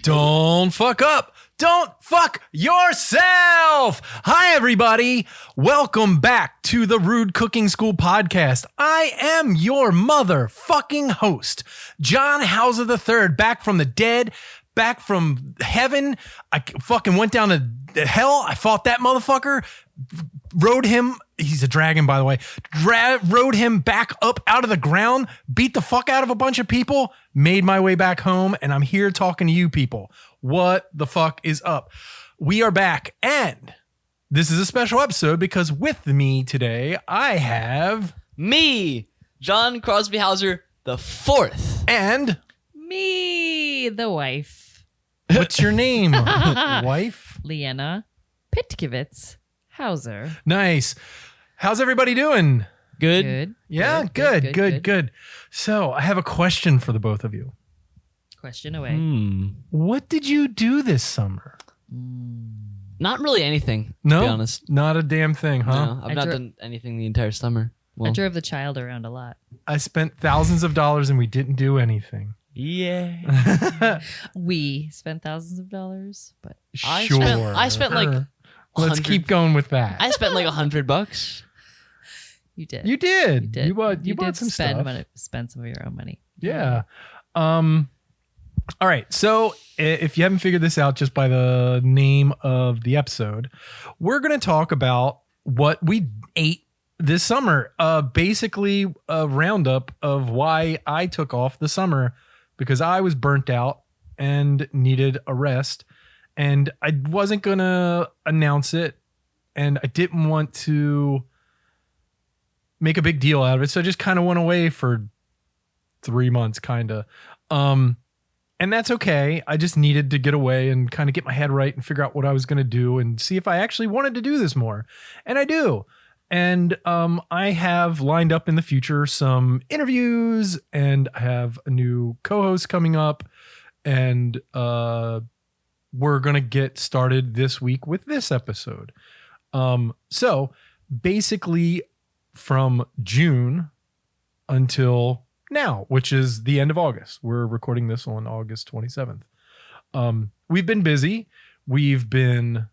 Don't fuck up. Don't fuck yourself. Hi, everybody. Welcome back to the Rude Cooking School podcast. I am your motherfucking host, John Hauser III, back from the dead, back from heaven. I fucking went down to hell. I fought that motherfucker, rode him. He's a dragon, by the way. Rode him back up out of the ground, beat the fuck out of a bunch of people, made my way back home, and I'm here talking to you people. What the fuck is up? We are back, and this is a special episode because with me today, I have... Me, John Crosby Hauser the fourth. And... Me, the wife. What's your name, wife? Leana Pitkevitz Hauser. Nice. How's everybody doing? Good. Yeah, good. So I have a question for the both of you. Question away. What did you do this summer? Not really anything, No, to be honest. Not a damn thing, huh? No, I've not done anything the entire summer. I drove the child around a lot. I spent thousands of dollars and we didn't do anything. Yeah. We spent thousands of dollars, but I Sure. spent like Let's 100 keep going with that. I spent like $100. you did. You did. You did. You bought did some spend stuff. spend some of your own money. Yeah. All right. So if you haven't figured this out just by the name of the episode, we're going to talk about what we ate this summer. Basically a roundup of why I took off the summer because I was burnt out and needed a rest. And I wasn't going to announce it. And I didn't want to make a big deal out of it. So I just kind of went away for 3 months, kind of. And that's okay. I just needed to get away and kind of get my head right and figure out what I was going to do and see if I actually wanted to do this more. And I do. And I have lined up in the future some interviews, and I have a new co-host coming up, and we're going to get started this week with this episode. So basically from June until now, which is the end of August. We're recording this on August 27th. We've been busy. And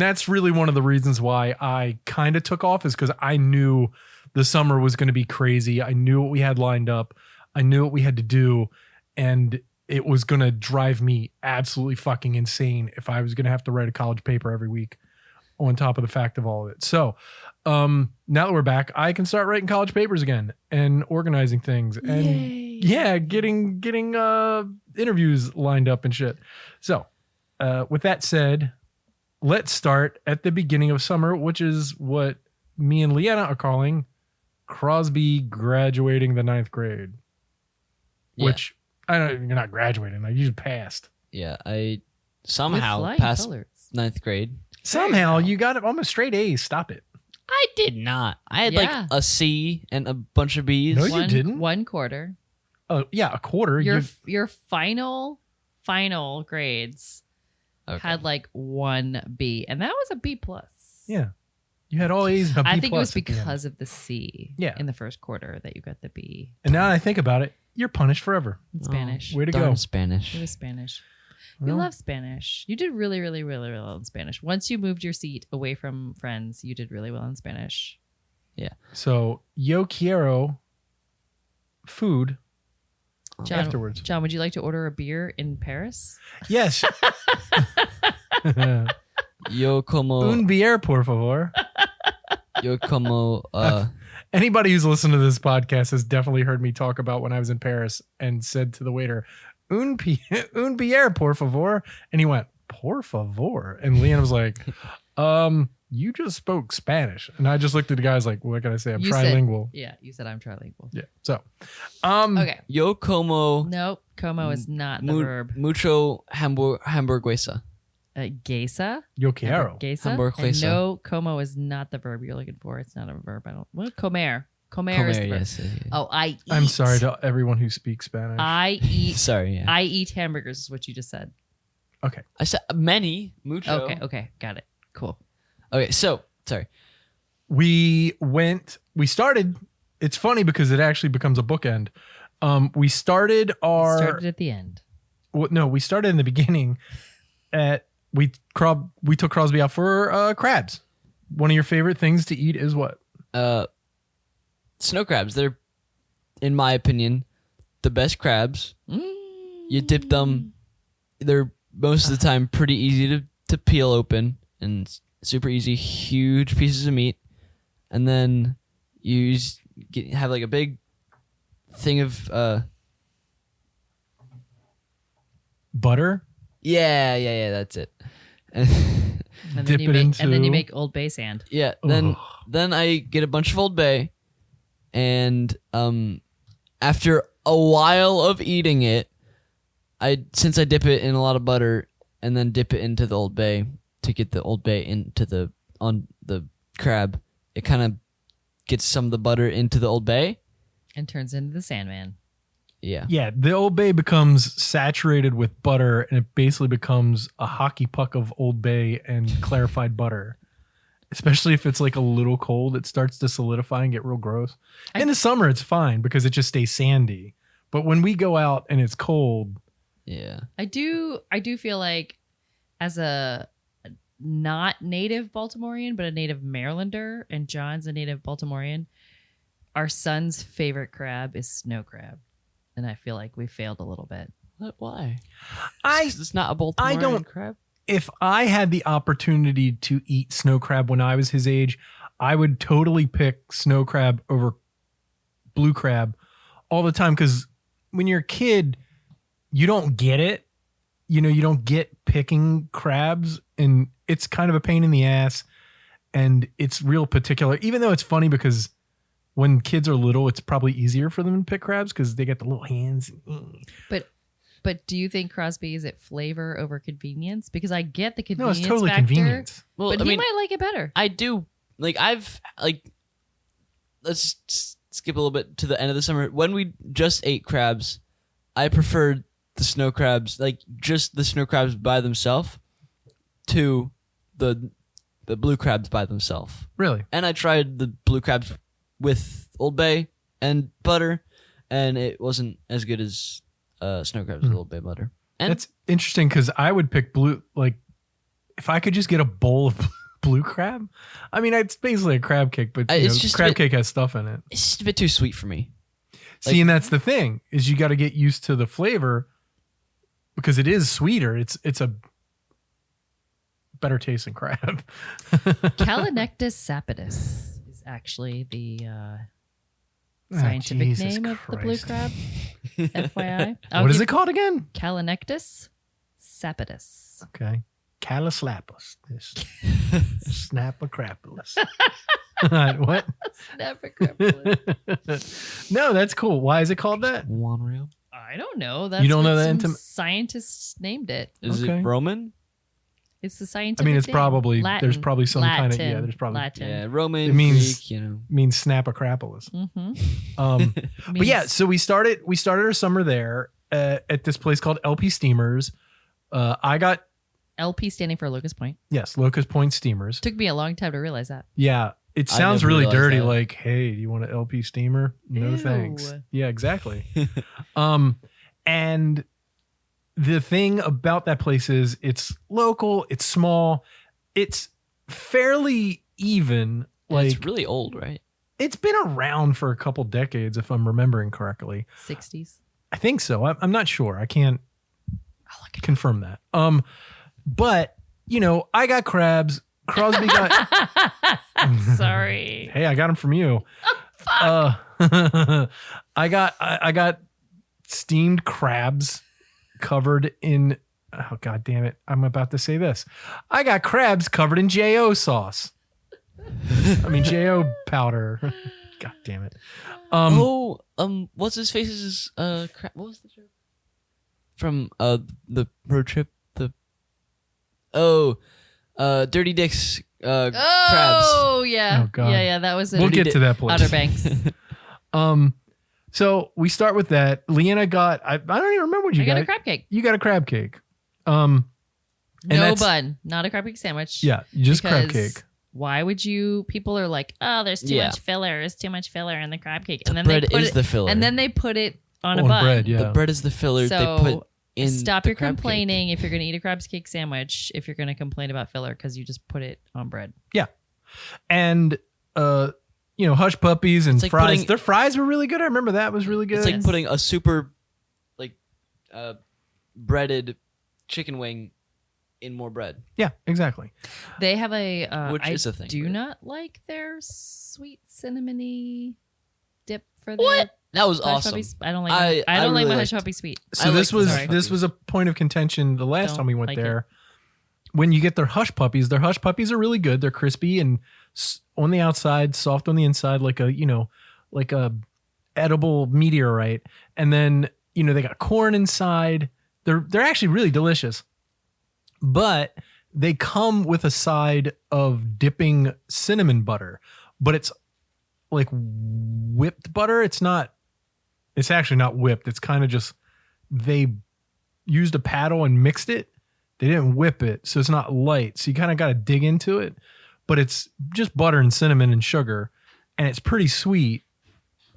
that's really one of the reasons why I kind of took off is because I knew the summer was going to be crazy. I knew what we had lined up. I knew what we had to do. And it was going to drive me absolutely fucking insane if I was going to have to write a college paper every week on top of the fact of all of it. So now that we're back, I can start writing college papers again and organizing things and getting interviews lined up and shit. So with that said, let's start at the beginning of summer, which is what me and Leana are calling Crosby graduating the 9th grade. Yeah. Which I know you're not graduating, like you just passed. Yeah, I somehow flying passed colors. 9th grade. Somehow you got it almost straight A's. Stop it. I did not. I had like a C and a bunch of B's. No, you didn't. 1 quarter. Oh yeah, a quarter. Your final grades had like 1 B, and that was a B plus. Yeah, you had all A's. And a B I think it was plus at the end. because of the C. Yeah. In the first quarter that you got the B. And now that I think about it, you're punished forever. In Spanish. Way to Darn go. Spanish. It was Spanish. Well, You love Spanish. You did really, really, really, really well in Spanish. Once you moved your seat away from friends, you did really well in Spanish. So yo quiero food John, afterwards. John, would you like to order a beer in Paris? Yes. Yo como, Un beer, por favor. yo como, Anybody who's listened to this podcast has definitely heard me talk about when I was in Paris and said to the waiter, un beer, por favor. And he went, por favor. And Leanne was like, you just spoke Spanish. And I just looked at the guys like, what can I say? I'm trilingual. You said I'm trilingual. Yeah. So, Okay. yo como Nope. Como is not the verb. mucho hamburguesa. Geisa? yo quiero. Geisa? Hamburguesa. And no, como is not the verb you're looking for. It's not a verb. What? Comer. Comer is the verb. Yes. Oh, I eat. I'm sorry to everyone who speaks Spanish. I eat. Sorry. Yeah. I eat hamburgers is what you just said. Okay. I said many, mucho. Okay. Got it. Cool. Okay, so, sorry. We started, it's funny because it actually becomes a bookend. We started Started at the end. Well, no, we started in the beginning. We took Crosby out for crabs. One of your favorite things to eat is what? Snow crabs. They're, in my opinion, the best crabs. You dip them. They're most of the time pretty easy to peel open and super easy. Huge pieces of meat, and then you have like a big thing of butter. Yeah, that's it. And Dip it into. And then you make Old Bay sand. Yeah. Then I get a bunch of Old Bay, and after a while of eating it, since I dip it in a lot of butter and then dip it into the Old Bay to get the Old Bay into on the crab, it kind of gets some of the butter into the Old Bay and turns into the Sandman. Yeah. Yeah, the Old Bay becomes saturated with butter, and it basically becomes a hockey puck of Old Bay and clarified butter. Especially if it's like a little cold, it starts to solidify and get real gross. In the summer, it's fine because it just stays sandy. But when we go out and it's cold, yeah, I do feel like, as a not native Baltimorean but a native Marylander, and John's a native Baltimorean, our son's favorite crab is snow crab. And I feel like we failed a little bit. Why? It's not a Baltimorean crab. If I had the opportunity to eat snow crab when I was his age, I would totally pick snow crab over blue crab all the time. Because when you're a kid, you don't get it. You don't get picking crabs, and it's kind of a pain in the ass, and it's real particular. Even though it's funny because when kids are little, it's probably easier for them to pick crabs because they get the little hands. But do you think, Crosby, is it flavor over convenience? Because I get the convenience No, it's totally factor, convenience. Well, but he might like it better. I do. Let's skip a little bit to the end of the summer. When we just ate crabs, I preferred the snow crabs, like just the snow crabs by themselves, to the blue crabs by themselves. Really? And I tried the blue crabs with Old Bay and butter, and it wasn't as good as snow crabs with Old Bay butter. And that's interesting because I would pick blue. Like, if I could just get a bowl of blue crab, I mean, it's basically a crab cake, but crab cake has stuff in it. It's just a bit too sweet for me. See, and that's the thing, is you got to get used to the flavor because it is sweeter. It's a better tasting crab. Calanectus sapidus is actually the scientific name of the blue crab. FYI. What is it called again? Calanectus sapidus. Okay. Calislapus. Snapacrapulus. What? Snapacrapulus. No, that's cool. Why is it called that? One I don't know. That's you don't know what that scientists named it. Is it Roman? It's the scientific. I mean, it's name. probably Latin. there's probably some Latin. kind of there's probably Latin. Roman. It means Greek, means Snapacrapulus. Mm-hmm. But yeah, so we started our summer there at this place called LP Steamers. I got LP standing for Locust Point. Yes, Locust Point Steamers. Took me a long time to realize that. Yeah, it sounds really dirty. Like, hey, do you want an LP steamer? No, Ew. thanks. Yeah, exactly. And the thing about that place is it's local, it's small, it's fairly even. Like, it's really old, right? It's been around for a couple decades, if I'm remembering correctly. 60s. I think so. I'm not sure. I can't confirm that. But I got crabs. Crosby got. Sorry. Hey, I got them from you. Oh, fuck. I got steamed crabs covered in. Oh, God damn it! I'm about to say this. I got crabs covered in JO sauce. I mean JO powder. God damn it. What's his face's crab? What was the joke from the road trip? Dirty Dick's crabs. Oh yeah. Oh, God. Yeah. That was it. We'll get to that place. Outer Banks. So we start with that. Leanna got. I don't even remember what you got. I got a crab cake. You got a crab cake. No bun, not a crab cake sandwich. Yeah, just crab Because cake. Why would you? People are like, oh, there's too much filler. There's too much filler in the crab cake. The bread is the filler. And then they put it on a On bun. bread, yeah. The bread is the filler. So they put in Stop the your crab cake. complaining if you're going to eat a crab's cake sandwich. If you're going to complain about filler because you just put it on bread. And hush puppies and It's like fries. putting- Their fries were really good. I remember that was really good. It's like putting a super, like, breaded chicken wing in more bread. yeah, exactly. They have a Which I is a thing, do but- not like their sweet cinnamony dip for their What? That was hush awesome. puppies. I don't like. I I don't like really my hush liked- puppy sweet. So I this like was the hush this was a point of contention the last Don't time we went like there. When you get their hush puppies are really good. They're crispy and on the outside, soft on the inside, like a edible meteorite. And then they got corn inside. They're actually really delicious. But they come with a side of dipping cinnamon butter, but it's like whipped butter. It's actually not whipped. It's kind of just, they used a paddle and mixed it. They didn't whip it. So it's not light. So you kind of got to dig into it, but it's just butter and cinnamon and sugar. And it's pretty sweet.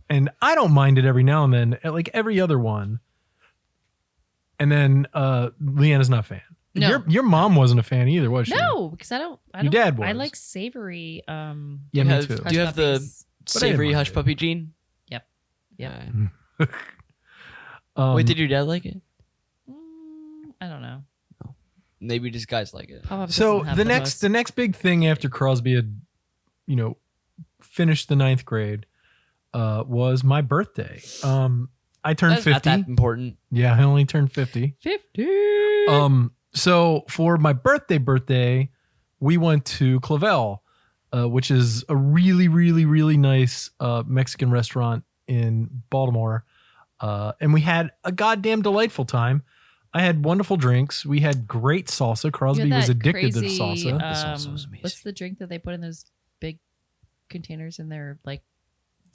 And I don't mind it every now and then, like every other one. And then Leanna's not a fan. No. Your mom wasn't a fan either, was she? No, because I don't. Your dad I was. like savory. Yeah, You me have- too. Do you have the puppies. But I didn't savory mind hush it. puppy gene? Yep. Yep. Wait, did your dad like it? I don't know. Maybe just guys like it. Pop-Up So doesn't have the most- next big thing after Crosby had, finished the 9th grade, was my birthday. I turned That's not 50. that important. Yeah, I only turned 50. 50. So for my birthday, we went to Clavel, which is a really, really, really nice Mexican restaurant in Baltimore. And we had a goddamn delightful time. I had wonderful drinks. We had great salsa. You Crosby had was that addicted to the crazy, salsa. The salsa was amazing. What's the drink that they put in those big containers and they're like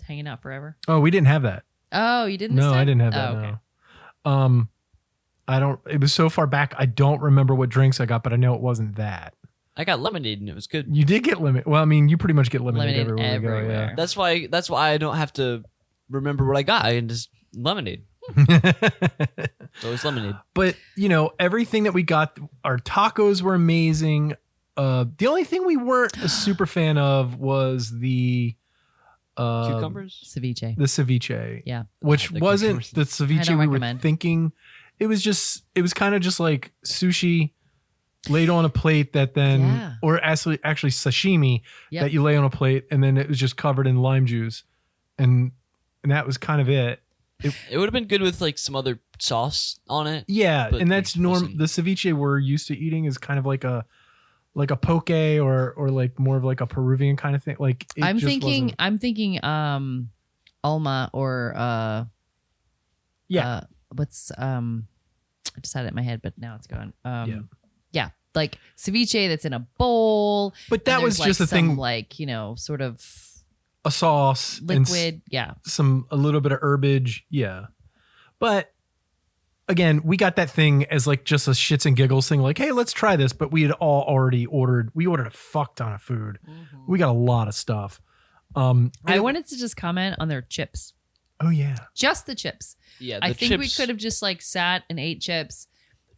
hanging out forever? Oh, we didn't have that. Oh, you didn't? this No, I time? didn't have that. Oh, okay. No. It was so far back. I don't remember what drinks I got, but I know it wasn't that. I got lemonade and it was good. You did get limit. Well, I mean, you pretty much get lemonade, Lemonade everywhere we go. Yeah. That's why I don't have to remember what I got. I can just lemonade. It's always lemonade. But everything that we got, our tacos were amazing. The only thing we weren't a super fan of was the Cucumbers? Ceviche. the ceviche. Yeah. Which The wasn't cucumbers. the ceviche we were recommend. thinking. It was kind of just like sushi laid on a plate that then, Yeah. or actually sashimi Yep. that you lay on a plate and then it was just covered in lime juice, and that was kind of it. It would have been good with like some other sauce on it. Yeah, But and that's it norm. wasn't. The ceviche we're used to eating is kind of like a poke or like more of like a Peruvian kind of thing. Like it I'm just thinking wasn't- Alma or yeah. what's I just had it in my head, but now it's gone. Yeah. Yeah, like ceviche that's in a bowl. But that and was there's, just like, a thing, some, like, sort of a sauce and liquid. Yeah. a little bit of herbage. Yeah, but again, we got that thing as like just a shits and giggles thing. Like, hey, let's try this. But we had all already ordered. We ordered a fuck ton of food. We got a lot of stuff. I wanted to just comment on their chips. Oh yeah. Just the chips. Yeah, I the think we chips- could have just like sat and ate chips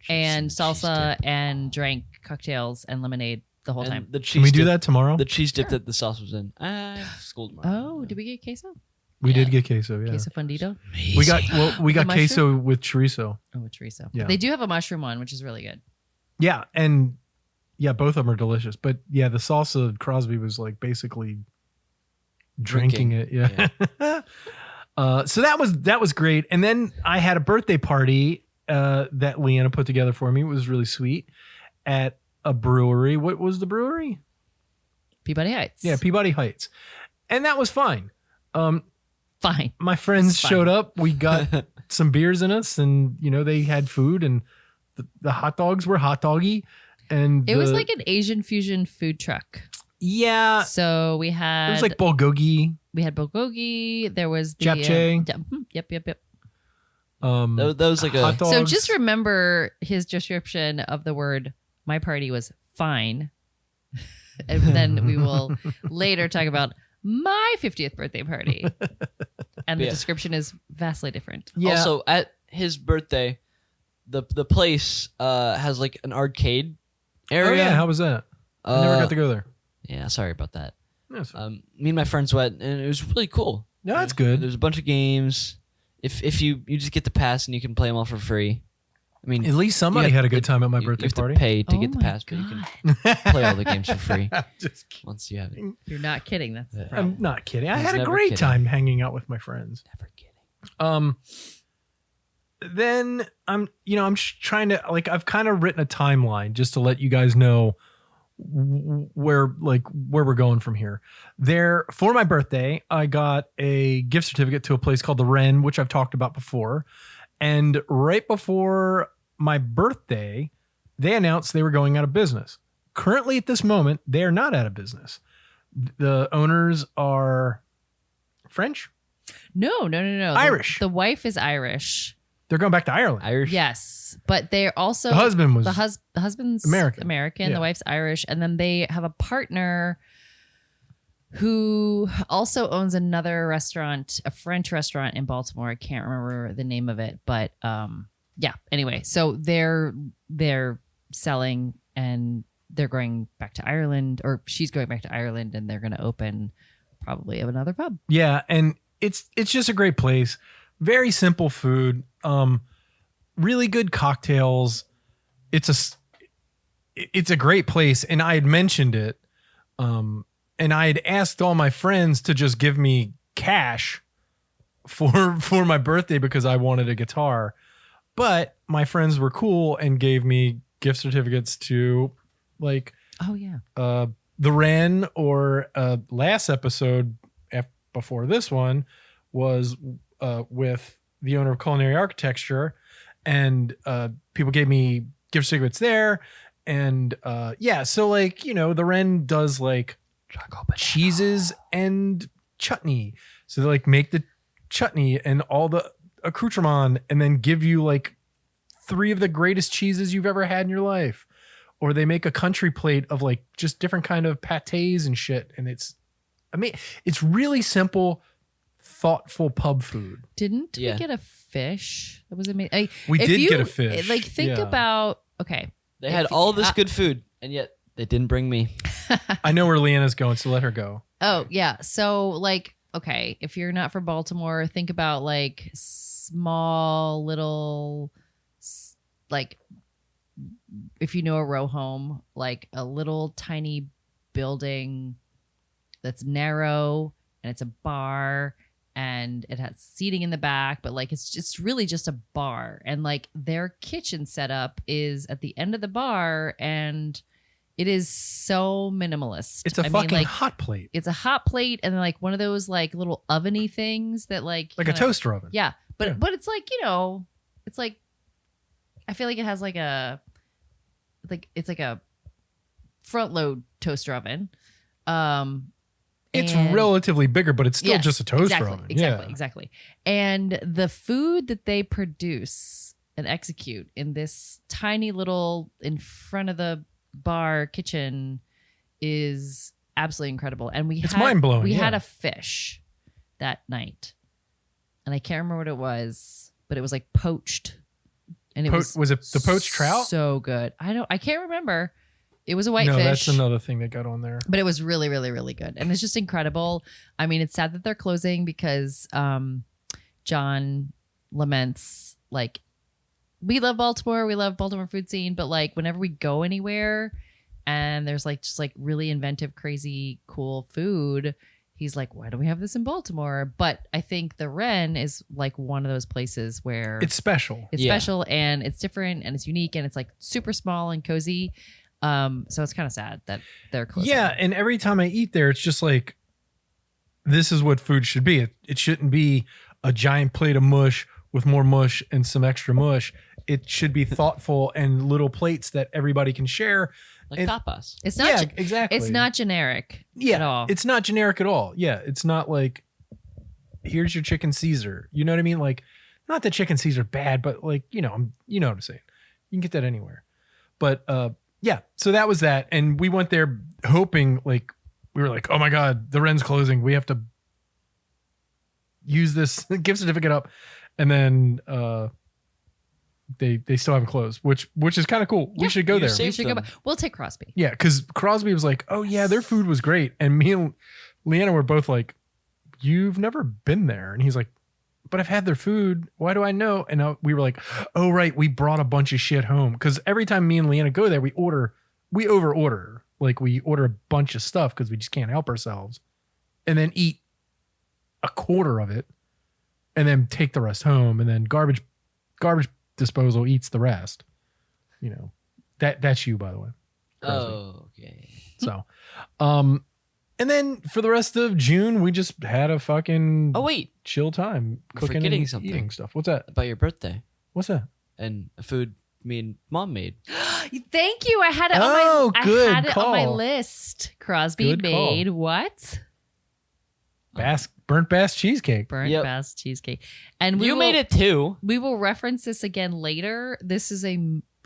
and salsa and drank cocktails and lemonade the whole and time. the cheese Can we do dip- that tomorrow? The cheese dip that the sauce was in. School tomorrow. Oh, did we get queso? We did yeah. get queso. Yeah. Queso fundido? We got The queso with chorizo. Oh, with chorizo. Yeah. They do have a mushroom one, which is really good. Yeah, and yeah, both of them are delicious. But yeah, the salsa Crosby was like basically drinking it. Yeah. So that was great. And then I had a birthday party that Leanna put together for me. It was really sweet at a brewery. What was the brewery? Peabody Heights. Yeah, Peabody Heights, and that was fine. Fine. My friends It's fine. showed up. We got some beers in us, and they had food, and the hot dogs were hot doggy, and It was like an Asian fusion food truck. yeah, So we it had was like bulgogi. we had bulgogi. There was the Japchae. Yep. That was like hot a. dogs. So just remember his description of the word "my party was fine," and then we will later talk about my 50th birthday party, and the Yeah. description is vastly different. yeah. Also, at his birthday, the place has like an arcade area. Oh yeah, how was that? I never got to go there. Yeah, sorry about that. Yes. Me and my friends went, and it was really cool. No, that's good. There's a bunch of games. If you just get the pass and you can play them all for free. I mean, At least somebody had a good time at my you birthday have party. to pay to Oh get the my pass, but you God. can play all the games for free Just kidding. once you have it. You're not kidding. That's the Yeah. problem. I'm not kidding. I He's had a never great kidding. time hanging out with my friends. Never kidding. Then I'm trying to I've kind of written a timeline just to let you guys know where we're going from here. There, for my birthday, I got a gift certificate to a place called the Wren, which I've talked about before. And right before my birthday, they announced they were going out of business. Currently, at this moment, they are not out of business. The owners are French. No. Irish. The wife is Irish. They're going back to Ireland. Irish. Yes, but they're also The husband was the husband's American. The Yeah. wife's Irish, and then they have a partner who also owns another restaurant, a French restaurant in Baltimore. I can't remember the name of it, but yeah. Anyway, so they're selling and they're going back to Ireland, or she's going back to Ireland, and they're going to open probably another pub. Yeah, and it's just a great place. Very simple food. Really good cocktails. It's a great place, and I had mentioned it. And I had asked all my friends to just give me cash for my birthday because I wanted a guitar. But my friends were cool and gave me gift certificates to Oh yeah. the Wren, or last episode before this one was with the owner of Culinary Architecture, and people gave me gift certificates there. And so the Wren does cheeses and chutney. So they make the chutney and all the accoutrement, and then give you 3 of the greatest cheeses you've ever had in your life. Or they make a country plate of just different kind of pâtés and shit. And it's really simple, thoughtful pub food. Didn't Yeah. we get a fish? That was amazing. We did get a fish. Think Yeah. about They had all this good food, and yet they didn't bring me. I know where Leanna's going, so let her go. Oh yeah. So if you're not from Baltimore, think about small little if you know a row home, a little tiny building that's narrow, and it's a bar, and it has seating in the back, but it's just really just a bar, and their kitchen setup is at the end of the bar, and it is so minimalist. It's a fucking hot plate. It's a hot plate, and then one of those little oveny things that Like a toaster oven. Yeah, but Yeah. but it's it's I feel like it has it's like a front load toaster oven. It's and- relatively bigger, but it's still Yes, just a toaster exactly, oven. Exactly. And the food that they produce and execute in this tiny little in front of the bar kitchen is absolutely incredible. And It's mind-blowing, We had yeah. a fish that night, and I can't remember what it was, but it was poached, and it Was it the poached trout? So good. I can't remember. It was a white No, fish. that's another thing that got on there. But it was really, really, really good. And it's just incredible. I mean, it's sad that they're closing because John laments, we love Baltimore. We love Baltimore food scene. But whenever we go anywhere and there's just really inventive, crazy, cool food, he's like, why don't we have this in Baltimore? But I think the Wren is one of those places where It's special. it's Yeah. special and it's different and it's unique and it's super small and cozy. So it's kind of sad that they're closing. Yeah, and every time I eat there, it's just this is what food should be. It shouldn't be a giant plate of mush with more mush and some extra mush. It should be thoughtful and little plates that everybody can share. Like And- tapas. It's not. Yeah, exactly. It's not generic. Yeah, at all. it's not generic at all. Yeah, it's not here's your chicken Caesar. You know what I mean? Not that chicken Caesar bad, but you know what I'm saying. You can get that anywhere. But yeah, so that was that, and we went there hoping we were oh my god, the Wren's closing. We have to use this gift certificate up, and then they still haven't closed, which is kind of cool. We should go You there. saved We should go them. back. We'll take Crosby. Yeah, because Crosby was like, "Oh yeah, their food was great," and me and Leanna were both like, "You've never been there," and he's like, "But I've had their food. Why do I know?" And we were like, "Oh right, we brought a bunch of shit home." Because every time me and Leanna go there, we over order. Like we order a bunch of stuff because we just can't help ourselves, and then eat a quarter of it, and then take the rest home, and then garbage disposal eats the rest. You know, that's you, by the way. Crosby. Oh, okay. So, and then for the rest of June, we just had a fucking Oh wait, chill time I'm cooking forgetting and something. eating stuff. What's that? about your birthday What's that? and food me and mom made. Thank you. I had it Oh, on my good I had it on my call. list. Crosby Good call. made what? Burnt Bass cheesecake. Burnt Yep. Bass cheesecake. And You made it too. We will reference this again later. This is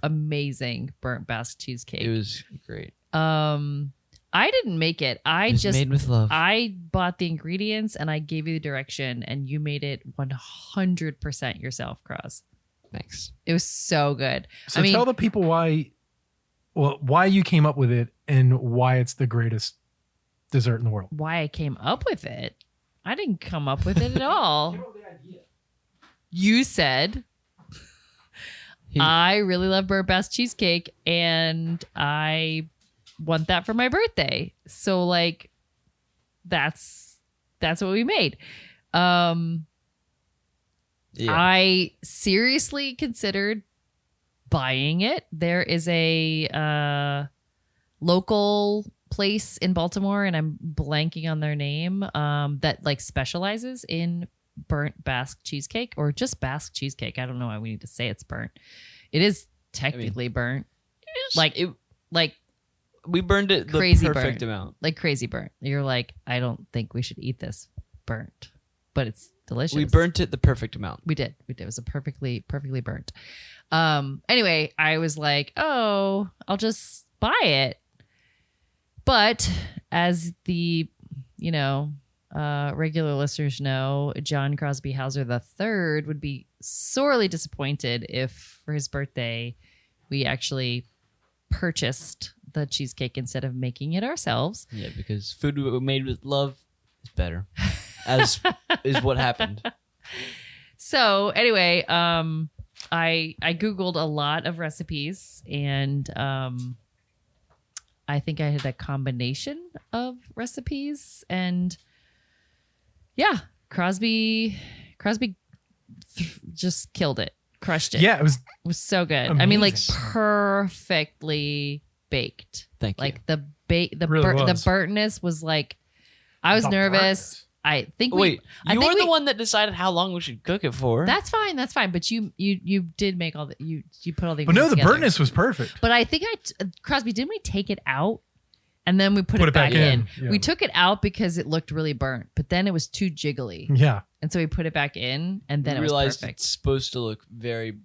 amazing burnt Bass cheesecake. It was great. I didn't make it. I It was just made with love. I bought the ingredients and I gave you the direction and you made it 100% yourself, Cross. Thanks. It was so good. So I mean, tell the people why you came up with it and why it's the greatest dessert in the world. why I came up with it. I didn't come up with it at all. You said I really love burnt Bass cheesecake and I want that for my birthday. So like that's what we made. Yeah. I seriously considered buying it. There is a local place in Baltimore, and I'm blanking on their name, that like specializes in burnt Basque cheesecake or just Basque cheesecake. I don't know why we need to say it's burnt. It is technically burnt. Like it, like we burned it the Crazy perfect burnt. amount. like crazy burnt. You're like, I don't think we should eat this burnt, but it's delicious. We burnt it the perfect amount. We did. It was a perfectly burnt. Anyway, I was like, oh, I'll just buy it. But as the, regular listeners know, John Crosby Hauser III would be sorely disappointed if for his birthday we actually purchased the cheesecake instead of making it ourselves. Yeah, because food made with love is better, as is what happened. So anyway, I Googled a lot of recipes and I think I had a combination of recipes and yeah, Crosby just killed it, crushed it. Yeah, it was It was so good. I mean, like amazing. perfectly baked. Thank you. Like the Really was. the burntness was like, I was The nervous. burntness. I think Wait, I you think were the we- one that decided how long we should cook it for. That's fine. But you did make all the you put all the. But no, the ingredients together. burntness was perfect. But I think Crosby, didn't we take it out and then we put Put it back in? Yeah. We took it out because it looked really burnt, but then it was too jiggly, Yeah. and so we put it back in, and then we it was realized perfect. it's supposed to look very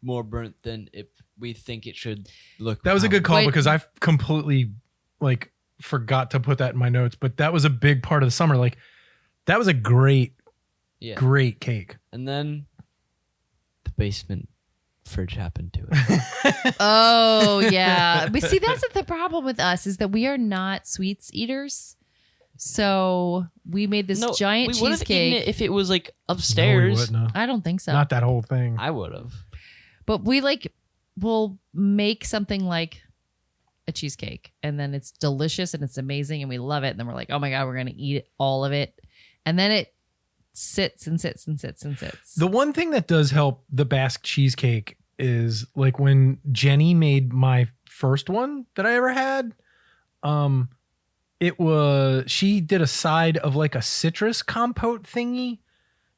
more burnt than we think it should look. That was a good call Wait. because I completely forgot to put that in my notes, but that was a big part of the summer. Like that was a great cake. And then the basement fridge happened to it. Oh yeah, but see, that's the problem with us is that we are not sweets eaters. So we made this giant we would have eaten cheesecake. it if it was like No, we upstairs. wouldn't have. I don't think so. Not that whole thing. I would have. But we we'll make something like a cheesecake and then it's delicious and it's amazing and we love it. And then we're like, oh my God, we're going to eat all of it. And then it sits and sits and sits and sits. The one thing that does help the Basque cheesecake is like when Jenny made my first one that I ever had. She did a side of like a citrus compote thingy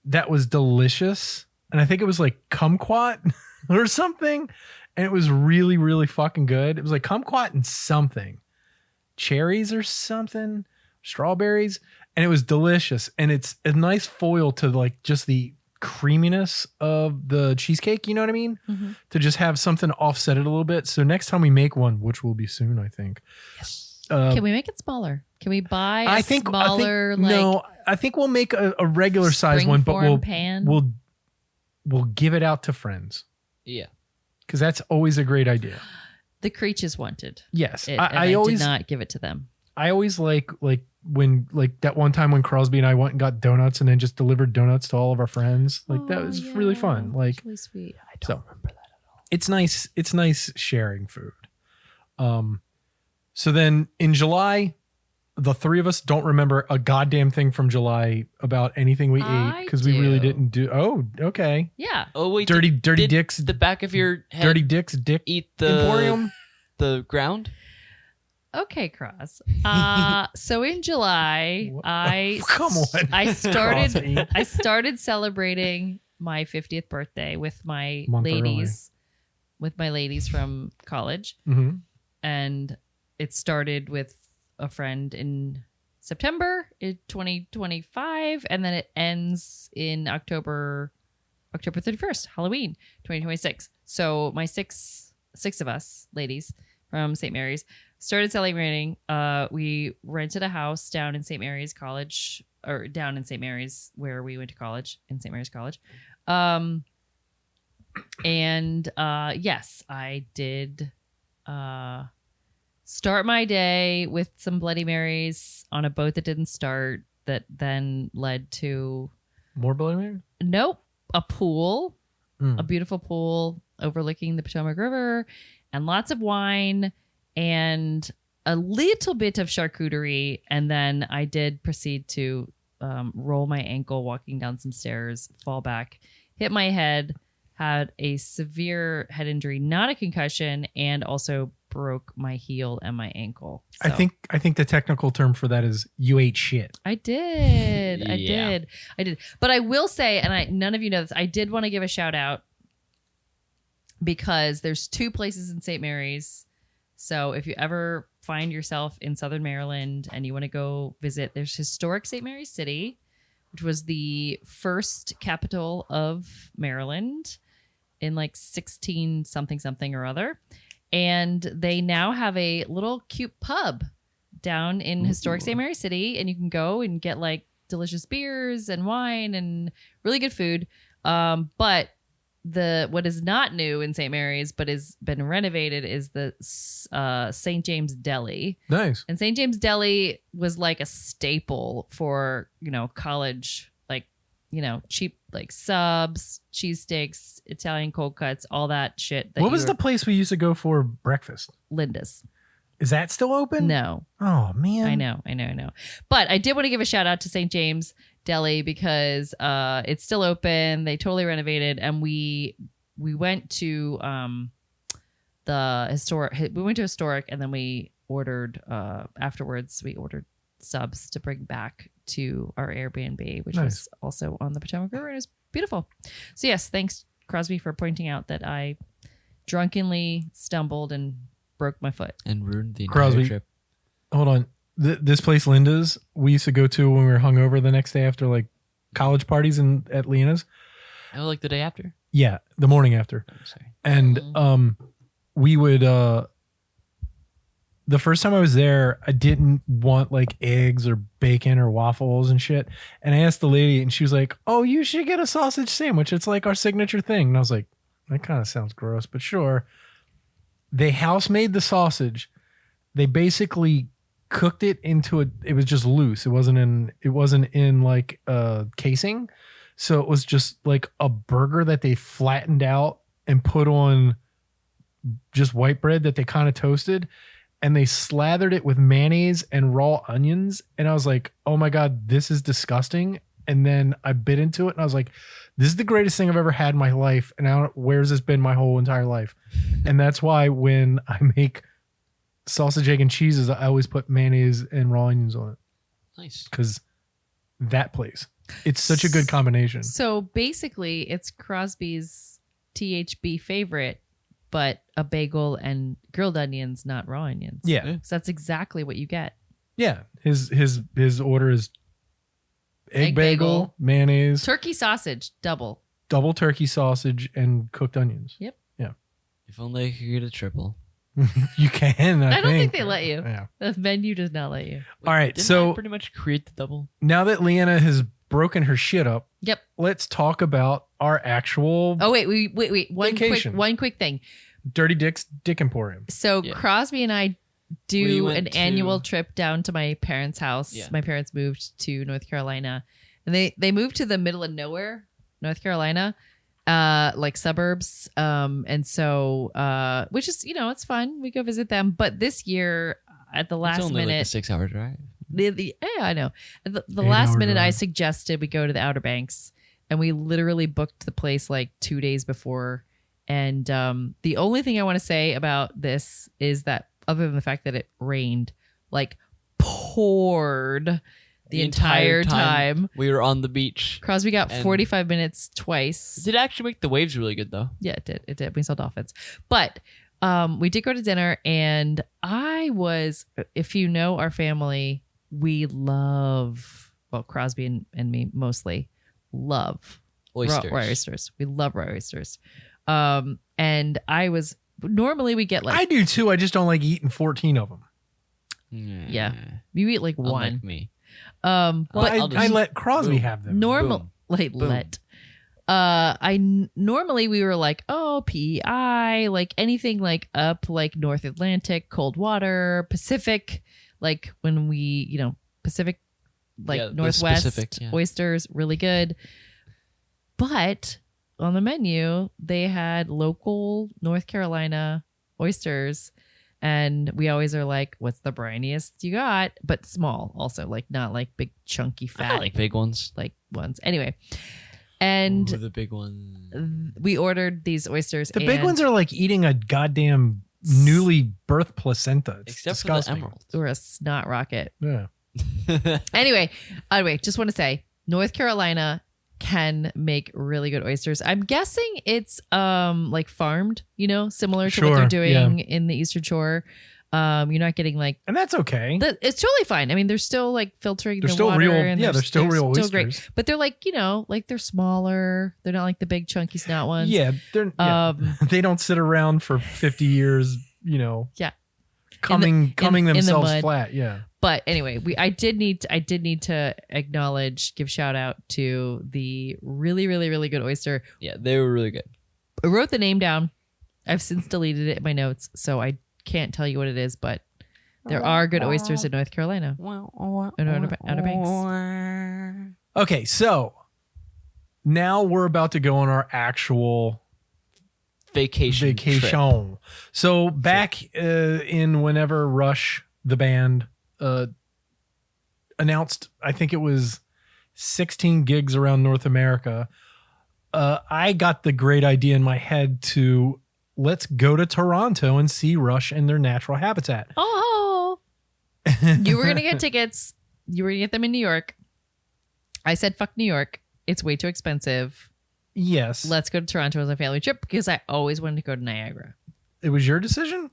that was delicious. And I think it was like kumquat or something. And it was really, really fucking good. It was like kumquat and something. Cherries or something. Strawberries. And it was delicious. And it's a nice foil to like just the creaminess of the cheesecake. You know what I mean? Mhm. To just have something to offset it a little bit. So next time we make one, which will be soon, I think. Can we make it smaller? Can we buy a I think smaller no. I think we'll make a regular size one, but springform pan? we'll give it out to friends. Yeah. because that's always a great idea. The Creaches wanted Yes, it, and I always did not give it to them. I always like when that one time when Crosby and I went and got donuts and then just delivered donuts to all of our friends. Like that was really fun. Like It's really sweet. I don't remember that at all. it's nice. It's nice sharing food. So then in July, the three of us don't remember a goddamn thing from July about anything we ate I because we really do. didn't do. Oh, okay. Yeah. Oh wait, Dirty did Dick's. the back of your head Dirty Dick's Dick eat the Emporium. the ground. Okay, Cross. So in July, Come on. I started Crosby. I started celebrating my 50th birthday with my Month ladies, from college, Mm-hmm. and it started with a friend in September in 2025, and then it ends in October 31st, Halloween 2026. So my six of us ladies from St. Mary's started celebrating. We rented a house down in St. Mary's College, or down in St. Mary's where we went to college, in St. Mary's College. Yes, I did start my day with some Bloody Marys on a boat that didn't start, that then led to More Bloody Mary? a pool, Mm. a beautiful pool overlooking the Potomac River, and lots of wine and a little bit of charcuterie. And then I did proceed to roll my ankle walking down some stairs, fall back, hit my head, had a severe head injury, not a concussion, and also broke my heel and my ankle. I So- think the technical term for that is you ate shit. I did. Yeah. I did. But I will say, and none of you know this, I did want to give a shout out because there's two places in St. Mary's. So if you ever find yourself in Southern Maryland and you want to go visit, there's historic St. Mary's City, which was the first capital of Maryland in like 16 something or other. And they now have a little cute pub down in historic St. Mary's City, and you can go and get like delicious beers and wine and really good food. But what is not new in St. Mary's but has been renovated is the St. James Deli. Nice. And St. James Deli was like a staple for, college, like, cheap like subs, cheesesteaks, Italian cold cuts, all that shit. What was the place we used to go for breakfast? Linda's? Is that still open? No. Oh man. I know. But I did want to give a shout out to St. James Deli because it's still open. They totally renovated, and we went to the historic. We went to historic, and then we ordered afterwards. We ordered subs to bring back to our Airbnb, which Nice. was also on the Potomac River. It was beautiful. So yes, thanks Crosby for pointing out that I drunkenly stumbled and broke my foot. And ruined the entire Crosby. trip. Hold on. This place, Linda's, we used to go to when we were hungover the next day after like college parties at Leana's. Oh, like the day after? Yeah, the morning after. I'm sorry. And we would the first time I was there, I didn't want like eggs or bacon or waffles and shit. And I asked the lady and she was like, "Oh, you should get a sausage sandwich. It's like our signature thing." And I was like, "That kind of sounds gross, but sure." They house made the sausage. They basically cooked it into it was just loose. It wasn't in like a casing. So it was just like a burger that they flattened out and put on just white bread that they kind of toasted, and they slathered it with mayonnaise and raw onions. And I was like, "Oh my God, this is disgusting." And then I bit into it and I was like, "This is the greatest thing I've ever had in my life." And where's this been my whole entire life? And that's why when I make sausage, egg, and cheeses, I always put mayonnaise and raw onions on it. Nice. Because that place, it's such a good combination. So basically, it's Crosby's THB favorite, but a bagel and grilled onions, not raw onions. Yeah. So that's exactly what you get. Yeah. His order is egg bagel, mayonnaise, Turkey sausage, double. double turkey sausage, and cooked onions. Yep. If only I could get a triple. You can. I don't think they let you. Yeah. The menu does not let you. All right. Didn't So I pretty much create the double? now that Leanna has broken her shit up, Yep. let's talk about our actual Oh wait. Vacation. One quick thing. Dirty Dick's Dick Emporium. So Yeah. Crosby and I We do went an to- annual trip down to my parents' house. Yeah. My parents moved to North Carolina, and they moved to the middle of nowhere, North Carolina, like suburbs. And so which is it's fun. We go visit them. But this year at the last it's only minute, like a 6-hour drive. yeah, I know. At the 8 last hour minute, I drive. suggested we go to the Outer Banks, and we literally booked the place like 2 days before. And the only thing I want to say about this is that, other than the fact that it rained, like poured the entire time. We were on the beach. Crosby got And- 45 minutes twice. It did actually make the waves really good though. Yeah, it did. It did. We saw dolphins. But we did go to dinner, and if you know our family, we love, well, Crosby and me mostly love Oysters. raw oysters. We love raw oysters. And normally we get like, I do too. I just don't like eating 14 of them. Yeah. you eat like Unlike one. me. Well, But I'll I just- let Crosby boom. have them. normal, Boom. like Boom. let. Normally we were like, oh, PEI, like anything like up like North Atlantic, cold water, Pacific, like when we, Pacific, like Yeah, the Northwest Pacific, yeah. oysters, really good. But on the menu, they had local North Carolina oysters. And we always are like, what's the briniest you got? But small also, like not like big chunky I fat like big ones. like ones. Anyway. And Ooh, the big ones. we ordered these oysters. The big ones are like eating a goddamn newly birthed placenta. It's Except disgusting. for the emerald. or a snot rocket. Yeah. Anyway, just want to say North Carolina can make really good oysters. I'm guessing it's like farmed, similar to what Sure, they're doing in the Eastern Shore. You're not getting like And that's okay. it's totally fine. I mean, they're still like filtering They're the still water, real. and Yeah, they're still real oysters. great. But they're like like they're smaller. They're not like the big chunky snot ones. Yeah, they don't sit around for 50 years, Yeah. coming in the themselves mud. flat. Yeah. But anyway, I did need to give shout out to the really, really, really good oyster. Yeah, they were really good. I wrote the name down. I've since deleted it in my notes, so I can't tell you what it is, but there are good oysters in North Carolina. In Outer Banks. Okay, so now we're about to go on our actual Vacation. trip. So back in whenever Rush, the band, announced, I think it was 16 gigs around North America, I got the great idea in my head to let's go to Toronto and see Rush in their natural habitat. Oh, you were gonna get tickets. You were gonna get them in New York. I said, "Fuck New York. It's way too expensive. Yes. Let's go to Toronto as a family trip," because I always wanted to go to Niagara. It was your decision?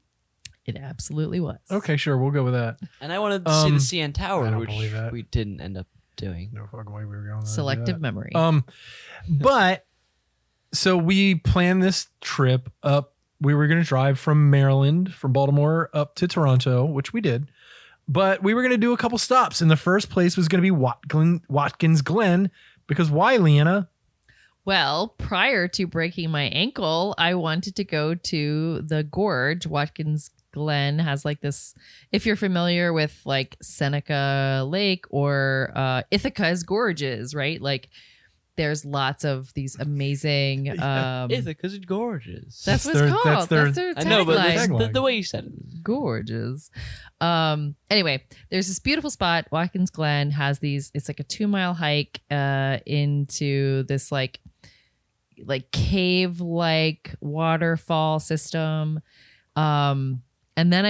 It absolutely was. Okay, sure. We'll go with that. And I wanted to see the CN I Tower, don't which believe that. we didn't end up doing. No fucking way we were going to do Selective that. memory. But so we planned this trip up. We were going to drive from Maryland, from Baltimore up to Toronto, which we did. But we were going to do a couple stops. And the first place was going to be Watkins Glen. Because why, Leana? Well, prior to breaking my ankle, I wanted to go to the gorge. Watkins Glen has like this, if you're familiar with like Seneca Lake or Ithaca's gorges, right? Like there's lots of these amazing Ithaca's it's gorgeous. that's what their- it's called. that's That's their- their I know, but tagline. the way you said it. Gorgeous. Anyway, there's this beautiful spot. Watkins Glen has these, it's like a 2-mile hike into this like cave like waterfall system. And then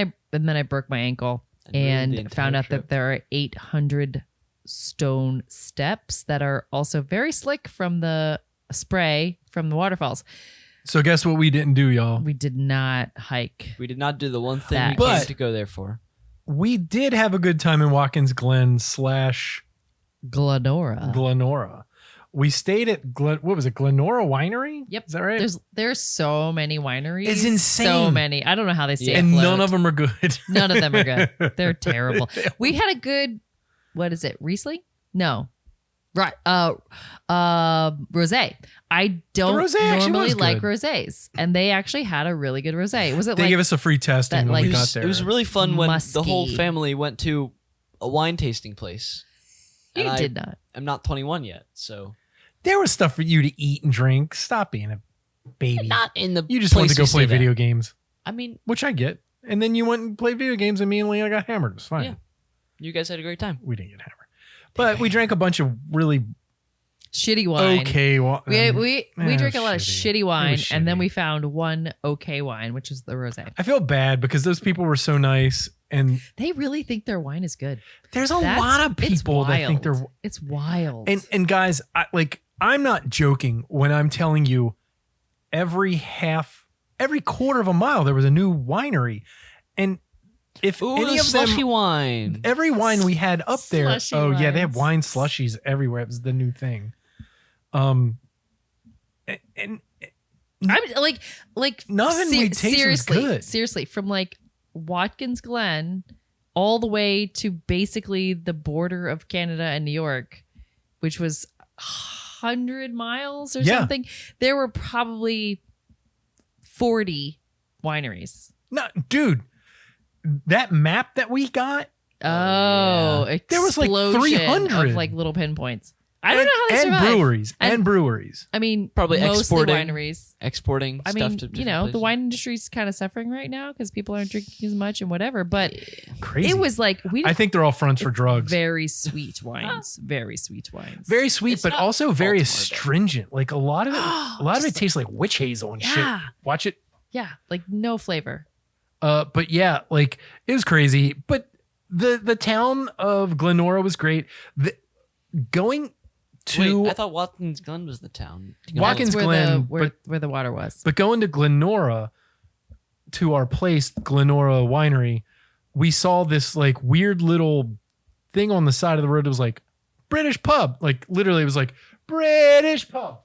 I broke my ankle And ruined the and found entire out trip. that there are 800 stone steps that are also very slick from the spray from the waterfalls. So guess what we didn't do, y'all? We did not hike. We did not do the one thing That- we But- came to go there for. We did have a good time in Watkins Glen / Glenora. Glenora. We stayed at what was it? Glenora Winery? Yep. Is that right? There's so many wineries. It's insane. So many. I don't know how they stay and afloat. none of them are good. None of them are good. They're terrible. We had a good, what is it? Riesling? No. Right. Rosé. I don't rosé actually normally was like good. rosés, and they actually had a really good rosé. Was it They like gave us a free testing that, when like- we It got was, there. it was really fun when the whole Musky. family went to a wine tasting place. you and did not? I'm not 21 yet, so There was stuff for you to eat and drink. Stop being a baby. not in the. You just wanted to go place play stayed at. video games, I mean, which I get. And then you went and played video games, and me and Leah got hammered. It was fine. Yeah. you guys had a great time. We didn't get hammered, but we drank a bunch of really Shitty wine. okay. We drink a lot of shitty. shitty wine, was and then shitty. we found one okay wine, which is the rosé. I feel bad because those people were so nice, and They really think their wine is good. there's a That's- lot of it's people that think they're. wild. It's wild. And guys, I'm not joking when I'm telling you, every quarter of a mile there was a new winery, and if Ooh, any the of slushy them, wine. every wine we had up there, Slushy yeah, they have wines. wine slushies everywhere. It was the new thing. And I'm like Nothing we tasted was seriously, good. seriously, from like Watkins Glen all the way to basically the border of Canada and New York, which was 100 miles or Yeah. something. There were probably 40 wineries. no, dude, that map that we got, Oh, There was, like, explosion 300. of like little pinpoints. I don't know how they and survived. breweries And- and breweries. I mean, Probably mostly exporting. wineries. Exporting I stuff mean, to you different know, the places. wine industry's kind of suffering right now because people aren't drinking as much and whatever. But Crazy. it was like I think they're all fronts for drugs. very sweet wines, very sweet wines. Very sweet, It's but not also very Baltimore, though. astringent. Like a lot of it, Just it tastes like witch hazel and Yeah. shit. Watch it. Yeah, like no flavor. But yeah, like it was crazy. But the town of Glenora was great. Going to Wait, I thought Watkins Glen was the town. Watkins That's Glen, where the water was. but going to Glenora, to our place, Glenora Winery, we saw this like weird little thing on the side of the road. It was like British pub. Like literally, it was like British pub.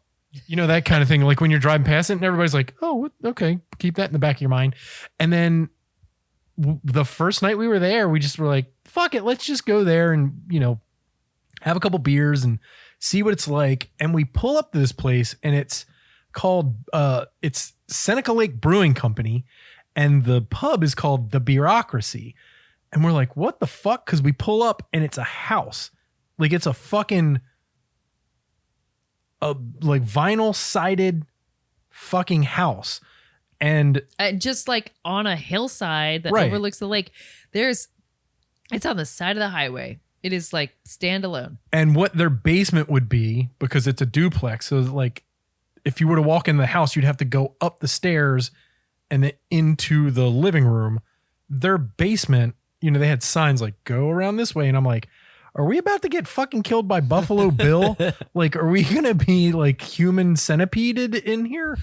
You know, that kind of thing. Like when you're driving past it and everybody's like, oh, okay, keep that in the back of your mind. And then the first night we were there, we just were like, fuck it, let's just go there and, you know, have a couple beers and see what it's like. And we pull up to this place and it's called, it's Seneca Lake Brewing Company. And the pub is called The Bureaucracy. And we're like, what the fuck? Because we pull up and it's a house. Like it's a fucking, like vinyl sided fucking house. And Just like on a hillside that Right. overlooks the lake. It's on the side of the highway. It is like standalone. and what their basement would be, because it's a duplex. So like if you were to walk in the house, you'd have to go up the stairs and then into the living room. Their basement, you know, they had signs like go around this way. And I'm like, are we about to get fucking killed by Buffalo Bill? Like, are we going to be like human centipeded in here?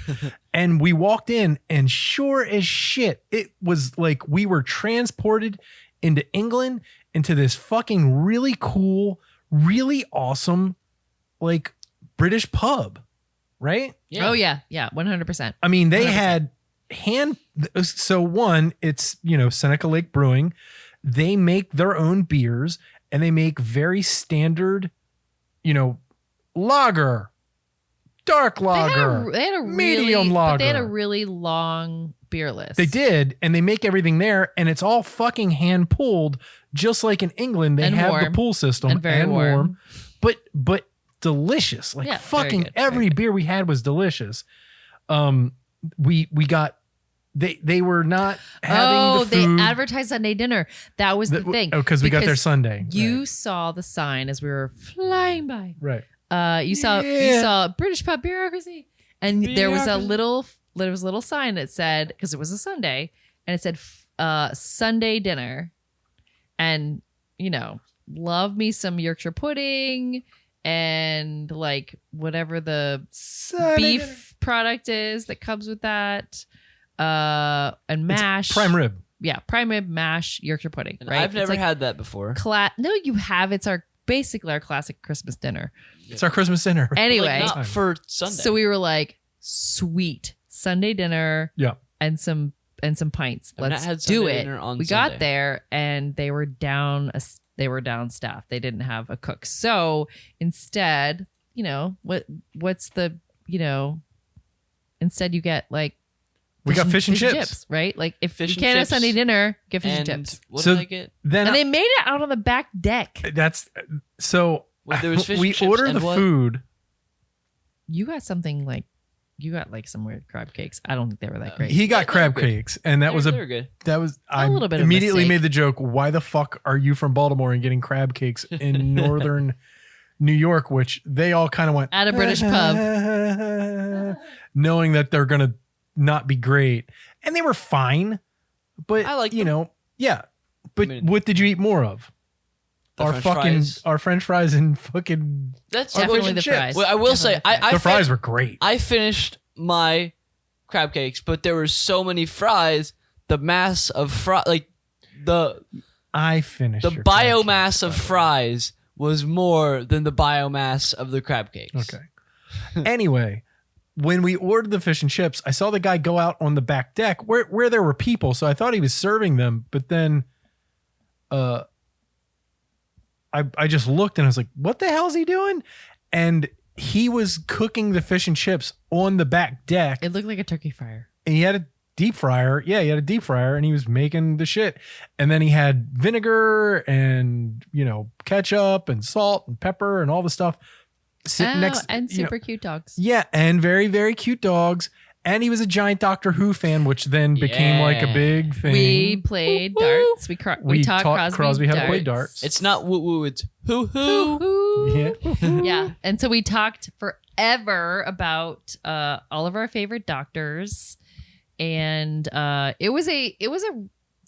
And we walked in and sure as shit, it was like we were transported into England, into this fucking really cool, really awesome, like British pub, right? Oh yeah, 100%. I mean, they 100%. had so one, it's, you know, Seneca Lake Brewing. They make their own beers and they make very standard, you know, lager, dark lager. They had a medium really, lager. but they had a really long beer list. They did, and they make everything there, and it's all fucking hand pulled, just like in England. They And have the warm. pool system And very warm. but delicious. Like Yeah, very fucking good, every very good. beer we had was delicious. We got they were not having the they food. advertised Sunday dinner. That was the thing. Oh, because we got there Sunday. You Right. saw the sign as we were flying by. Right. You Yeah. saw British pub bureaucracy, and there was a Bureaucracy. little sign that said, because it was a Sunday, and it said Sunday dinner, and you know, love me some Yorkshire pudding and like whatever the beef product is that comes with that, and mash, Prime rib. yeah, prime rib, mash, Yorkshire pudding. And Right? I've It's never like had that before. No, you have. It's basically our classic Christmas dinner. It's our Christmas dinner. Anyway, Like, not for Sunday. so we were like, sweet Sunday dinner Yeah. and some pints. I've not Let's had do Sunday it. dinner on We Sunday. got there and they were down they were down staff. They didn't have a cook. So instead, what's the, instead you get like, we got fish and chips, right? Like if Fish you and can't have chips. Sunday dinner, get fish and And chips. what So did I get? then And they made it out on the back deck. that's so Well, there was fish we and chips order and the what? food. You got something like, some weird crab cakes. I don't think they were that great. He got Yeah, crab they were good. cakes, and that was They were good. I little bit of a immediately mistake. made the joke. Why the fuck are you from Baltimore and getting crab cakes in northern New York? Which they all kind of went At a British pub. knowing that they're gonna not be great, and they were fine. But I liked them. yeah. But I mean, what did you eat more of? The Our French fucking fries. our French fries and fucking That's Definitely fish and the chips. fries. Well, I will say, Definitely the I the fries were great. I finished my crab cakes, but there were so many fries. The mass of I finished the your crab biomass cakes, of by the way. fries was more than the biomass of the crab cakes. Okay. Anyway, when we ordered the fish and chips, I saw the guy go out on the back deck where there were people, so I thought he was serving them, but then I just looked and I was like, what the hell is he doing? And he was cooking the fish and chips on the back deck, It looked like a turkey fryer. and he had a deep fryer. Yeah, he had a deep fryer, and he was making the shit. And then he had vinegar and ketchup and salt and pepper and all the stuff sitting next. And you know- super cute dogs. Yeah, and very, very cute dogs. And he was a giant Doctor Who fan, which then became like a Yeah. big thing. We played darts. We We taught taught Crosby how to play darts. darts. It's not woo woo, it's hoo Hoo, hoo. hoo. Yeah. Yeah. And so we talked forever about all of our favorite doctors. And it was a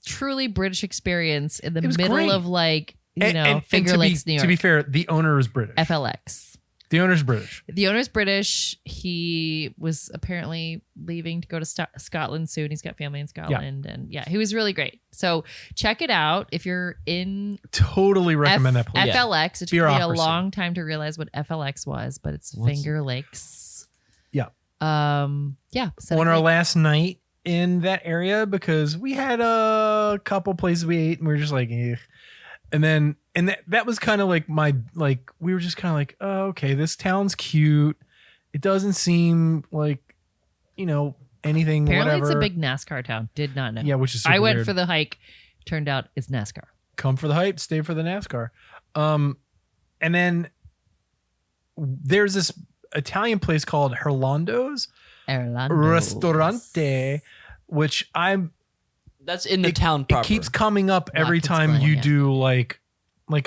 truly British experience in the It was middle great. of like, And Finger to Lakes, be, New To be York. fair, the owner is British. FLX. The owner's British. The owner's British. He was apparently leaving to go to Scotland soon. He's got family in Scotland. And he was really great. So check it out if you're in Totally recommend that place. FLX. It took me a Bureaucracy. long time to realize what FLX was, but it's What's Finger Lakes. Yeah. So On our last night in that area, because we had a couple places we ate and we were just like, eh. And that was kind of like we were just kind of like, oh, okay, this town's cute. It doesn't seem like, anything, apparently whatever. it's a big NASCAR town. Did not know. Yeah, which is super I went weird. for the hike. Turned out it's NASCAR. Come for the hype, stay for the NASCAR. And then there's this Italian place called Herlando's Ristorante, which That's in the town proper. it keeps coming up every Watkins time Glen, you yeah. do like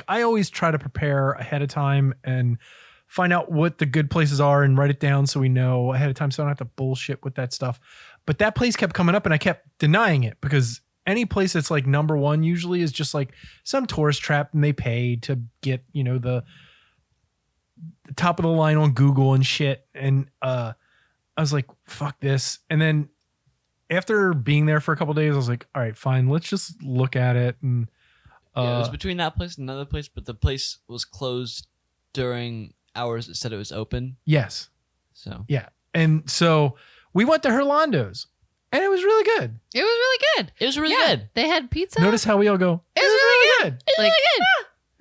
I always try to prepare ahead of time and find out what the good places are and write it down so we know ahead of time so I don't have to bullshit with that stuff. But that place kept coming up and I kept denying it because any place that's like number one usually is just like some tourist trap and they pay to get, the top of the line on Google and shit. And I was like, fuck this. And then after being there for a couple of days, I was like, all right, fine, let's just look at it. And Yeah, it was between that place and another place, but the place was closed during hours it said it was open. yes. So Yeah. And so we went to Herlando's and it was really good. It was really good. it was really Yeah, good. They had pizza. Notice how we all go, It was really good. It's Like-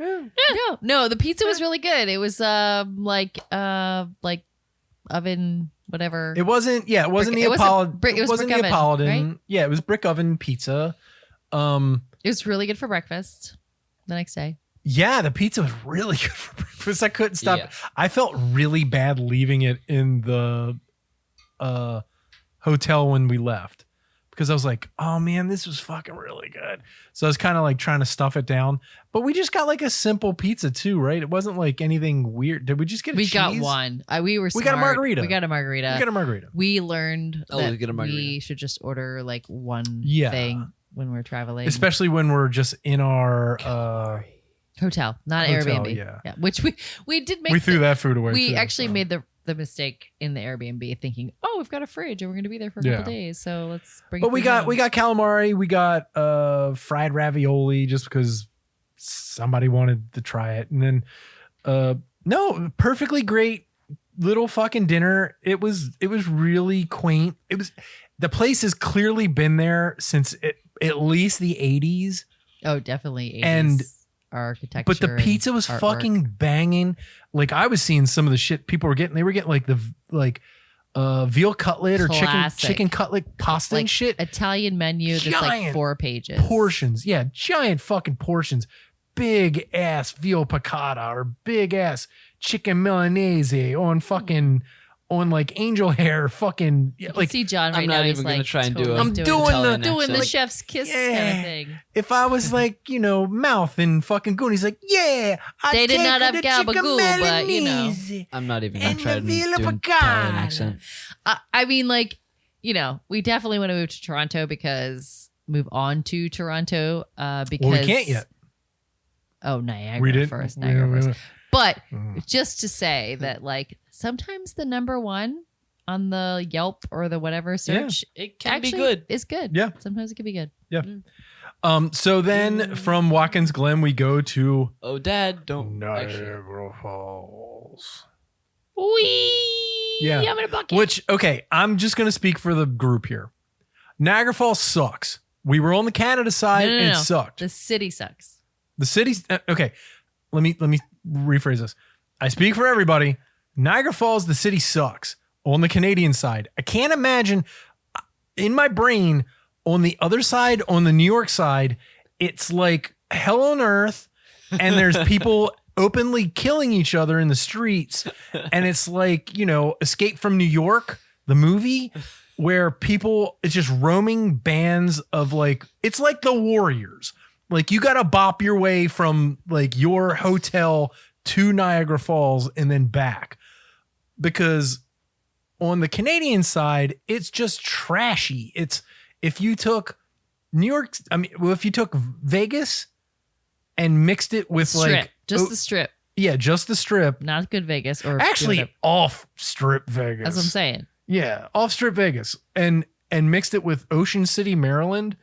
really good. yeah. No, the pizza was really good. It was like oven whatever. It wasn't It wasn't brick wasn't oven, Neapolitan. right? Yeah, it was brick oven pizza. It was really good for breakfast the next day. Yeah, the pizza was really good for breakfast. I couldn't stop. Yeah. I felt really bad leaving it in the hotel when we left because I was like, oh man, this was fucking really good. So I was kind of like trying to stuff it down. But we just got like a simple pizza too, right? It wasn't like anything weird. Did we just get a We cheese? got one. We were We got a smart. margarita. We got a margarita. We got a margarita. We learned Oh, that we get a margarita. we should just order like one Yeah. thing when we're traveling. Especially when we're just in our Hotel, not Hotel, Airbnb. yeah. Which we did make. we threw that food away. We too, actually so. made the mistake in the Airbnb thinking, oh, we've got a fridge and we're going to be there for a Yeah. couple days, so let's bring. But we food got home. we got calamari, we got fried ravioli just because somebody wanted to try it. And then no, perfectly great little fucking dinner. It was really quaint. The place has clearly been there since at least the 80s. Oh, definitely 80s, And architecture. But the and pizza was artwork. fucking banging. Like I was seeing some of the shit people were getting. They were getting like the veal cutlet or Classic. chicken cutlet pasta like and shit. Italian menu that's like Giant 4 pages. Portions. Yeah, giant fucking portions. Big ass veal piccata or big ass chicken milanese on like angel hair fucking You can like see John right I'm now. not he's even gonna like try and do totally it. I'm doing Italian doing the accent. chef's kiss Yeah. kind of thing. if I was like, mouth and fucking Goonies, like, yeah, They did not have the chicken gabagool, but, you know. Milanese. I'm not even gonna And try the and do veal an piccata. Italian accent. I mean, like, we definitely want to move to Toronto move on to Toronto because Well, we can't yet. Oh, Niagara We didn't. first. we- Niagara we- first. But Mm. just to say that, like, sometimes the number one on the Yelp or the whatever search It can actually be good. is good. Yeah. Sometimes it can be good. So then from Watkins Glen we go to Oh, Dad, don't. Actually, Niagara Falls. Wee! Yeah. I'm in a bucket. Which, okay, I'm just going to speak for the group here. Niagara Falls sucks. We were on the Canada side No, and it no. sucked. The city sucks. The city's okay. Let me rephrase this. I speak for everybody. Niagara Falls, the city sucks on the Canadian side. I can't imagine in my brain on the other side, on the New York side, it's like hell on earth, and there's people openly killing each other in the streets, and it's like Escape from New York, the movie, where people it's just roaming bands of like it's like the Warriors. Like you got to bop your way from like your hotel to Niagara Falls and then back. Because on the Canadian side, it's just trashy. It's if you took if you took Vegas and mixed it with Strip. like The strip. yeah, just the strip. Not good Vegas or Actually, good- off strip Vegas. That's what I'm saying. Yeah, off strip Vegas and mixed it with Ocean City, Maryland.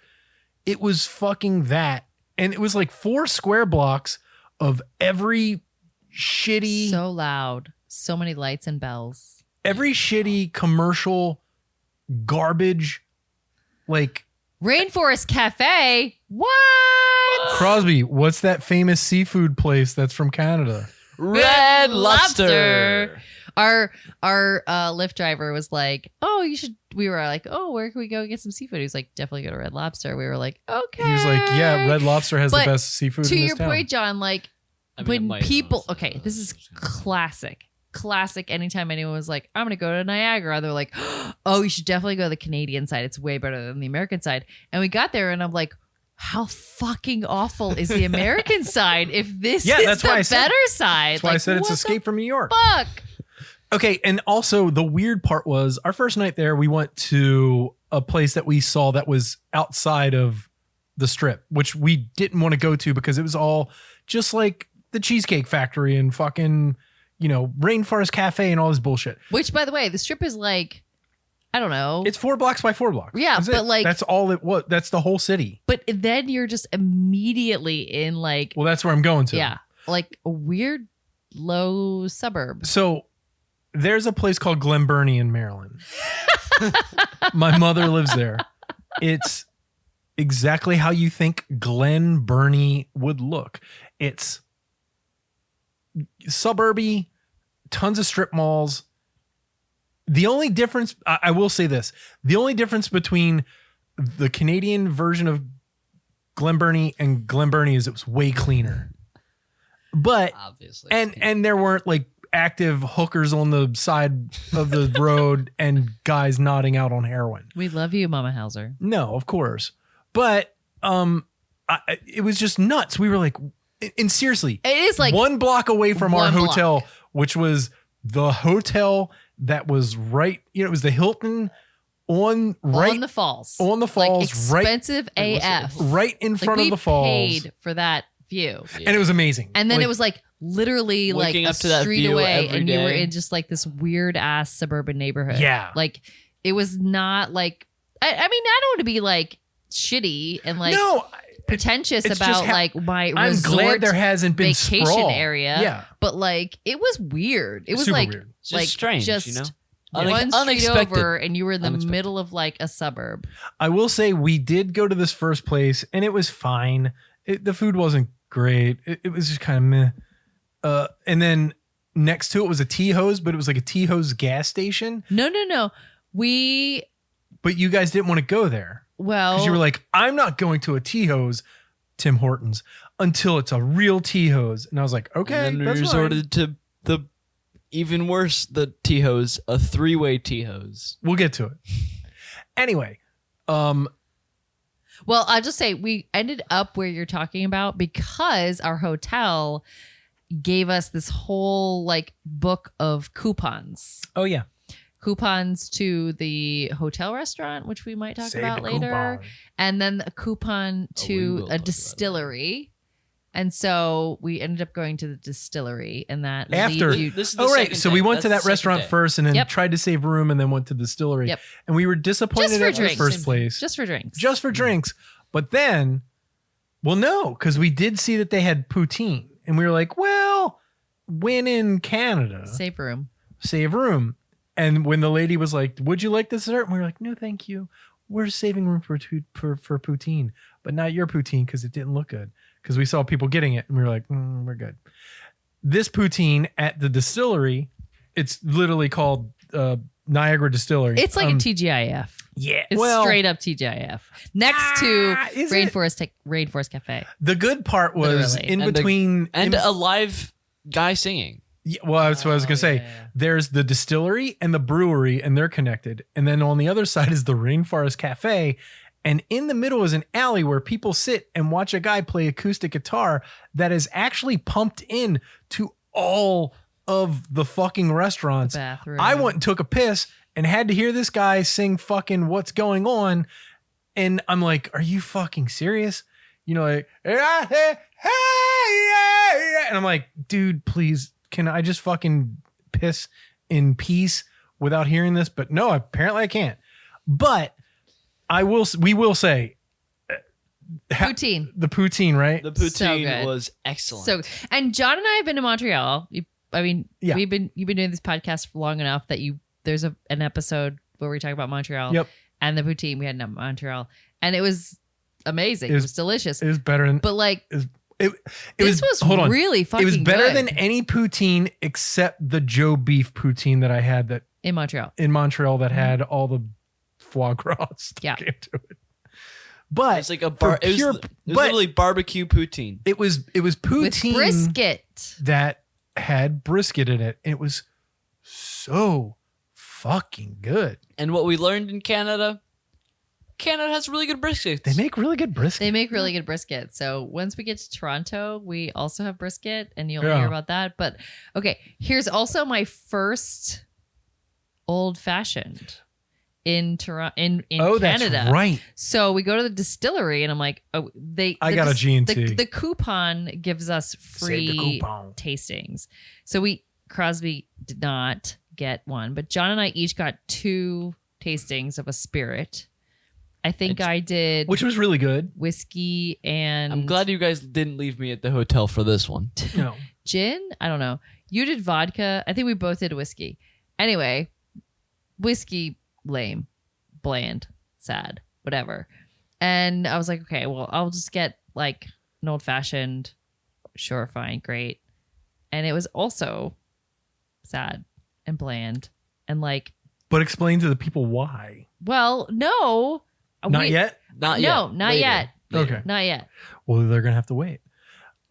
It was fucking that. And it was like 4 square blocks of every shitty So loud. So many lights and bells. every shitty commercial garbage like Rainforest Cafe. What? Crosby, what's that famous seafood place that's from Canada? Red Lobster. Our Lyft driver was like, "Oh, you should." We were like, "Oh, where can we go get some seafood?" He was like, "Definitely go to Red Lobster." We were like, "Okay." He was like, yeah, Red Lobster has But the best seafood To in this your town. point, John, like I mean, it when might people, honestly. okay, this is classic. Anytime anyone was like, "I'm gonna go to Niagara," they're like, "Oh, you should definitely go to the Canadian side. It's way better than the American side." And we got there, and I'm like, how fucking awful is the American side if this Yeah, is that's the why I said- better side? That's why I said it's what Escape from New York. the fuck? Okay, and also the weird part was our first night there, we went to a place that we saw that was outside of the strip, which we didn't want to go to because it was all just like the Cheesecake Factory and fucking, Rainforest Cafe and all this bullshit. Which, by the way, the strip is like, I don't know. It's 4 blocks by 4 blocks. Yeah, That's but it. like- that's all it was. That's the whole city. But then you're just immediately in like, Well, that's where I'm going to. yeah, like a weird low suburb. So there's a place called Glen Burnie in Maryland. My mother lives there. It's exactly how you think Glen Burnie would look. It's suburby, tons of strip malls. The only difference, I will say this, the only difference between the Canadian version of Glen Burnie and Glen Burnie is it was way cleaner. But Obviously. and there weren't like active hookers on the side of the road and guys nodding out on heroin. We love you, Mama Hauser. No, of course. But it was just nuts. We were like, and seriously, It is like 1 block away from our one block. hotel, which was the hotel that was right, it was the Hilton on the falls. on the falls, right expensive AF. right in Like, front we of the falls. paid for that view. And it was amazing. And then Like, it was like literally like Waking a up to that street view away, every and you were day. in just like this weird ass suburban neighborhood. Yeah. like it was not like. I mean, I don't want to be like shitty and like no, pretentious it's just about how- like my I'm resort glad there hasn't been vacation sprawl. area. Yeah. but like it was weird. It was Super like weird. Just like strange, just you know? one street Unexpected. over, and you were in the Unexpected. middle of like a suburb. I will say we did go to this first place and it was fine. The food wasn't great. It was just kind of meh. And then next to it was a T-Hose, but it was like a T-Hose gas station. No. But you guys didn't want to go there. Well, Because you were like, I'm not going to a T-Hose, Tim Hortons, until it's a real T-Hose. And I was like, okay, And then we that's resorted to the even worse, the T-Hose, a 3-way T-Hose. We'll get to it. Anyway, well, I'll just say we ended up where you're talking about because our hotel gave us this whole like book of coupons. oh yeah. Coupons to the hotel restaurant, which we might talk Save about the later. coupon. And then a coupon we to will talk a about distillery. And so we ended up going to the distillery, and that After- leads you- This is the Oh, right. second So day. we went to That's that the restaurant second day. first and then Yep. tried to save room and then went to the distillery. Yep. And we were disappointed Just for at the drinks. first place. just for drinks. Just for drinks. But then, well, no, because we did see that they had poutine. And we were like, well, when in Canada, Save room. save room. And when the lady was like, would you like this dessert? And we were like, no, thank you. We're saving room for poutine, but not your poutine because it didn't look good. Because we saw people getting it and we were like, we're good. This poutine at the distillery, it's literally called Niagara Distillery. It's like a TGIF. Yeah. It's straight up TGIF. Next to is it? Rainforest Cafe. The good part was Literally. in And the- between. And in- a live guy singing. Yeah, well, that's what I was going to say. yeah, yeah. There's the distillery and the brewery, and they're connected. And then on the other side is the Rainforest Cafe. And in the middle is an alley where people sit and watch a guy play acoustic guitar that is actually pumped in to all of the fucking restaurants. Bathroom. I went and took a piss and had to hear this guy sing fucking What's Going On. And I'm like, are you fucking serious? You know, like, and I'm like, dude, please, can I just fucking piss in peace without hearing this? But no, apparently I can't. But we will say, Poutine. the poutine, right? The So poutine good. was excellent. So, and John and I have been to Montreal. Yeah. You've been doing this podcast for long enough that there's an episode where we talk about Montreal. Yep. And the poutine we had in Montreal, and it was amazing. It It was, was- delicious. It was better than But like, it this was hold on. really fucking. It was better good than any poutine except the Joe beef poutine that I had that in Montreal. in Montreal that had all the foie gras stuck Yeah. into it. But it's like a for it was, pure- it was but literally barbecue poutine. it was With poutine brisket. that had brisket in it. It was so fucking good. And what we learned in Canada has really good briskets. They make really good brisket. They make really good brisket. So once we get to Toronto, we also have brisket, and you'll Yeah. hear about that. But okay, here's also my first old fashioned in Toronto in oh, Canada. that's right. So we go to the distillery, and I'm like, I got a G&T. The coupon gives us Save the free coupon. tastings. So Crosby did not get one, but John and I each got 2 tastings of a spirit. I think I did Which was really good. whiskey and I'm glad you guys didn't leave me at the hotel for this one. No. gin. I don't know. You did vodka. I think we both did whiskey. Anyway, whiskey, lame, bland, sad, whatever. And I was like, okay, well, I'll just get like an old fashioned. Sure, fine, great. And it was also sad and bland and like, But explain to the people why. well, no, Not yet? Not No, yet. not Later. yet. Later. Okay. Not yet. Well, they're going to have to wait.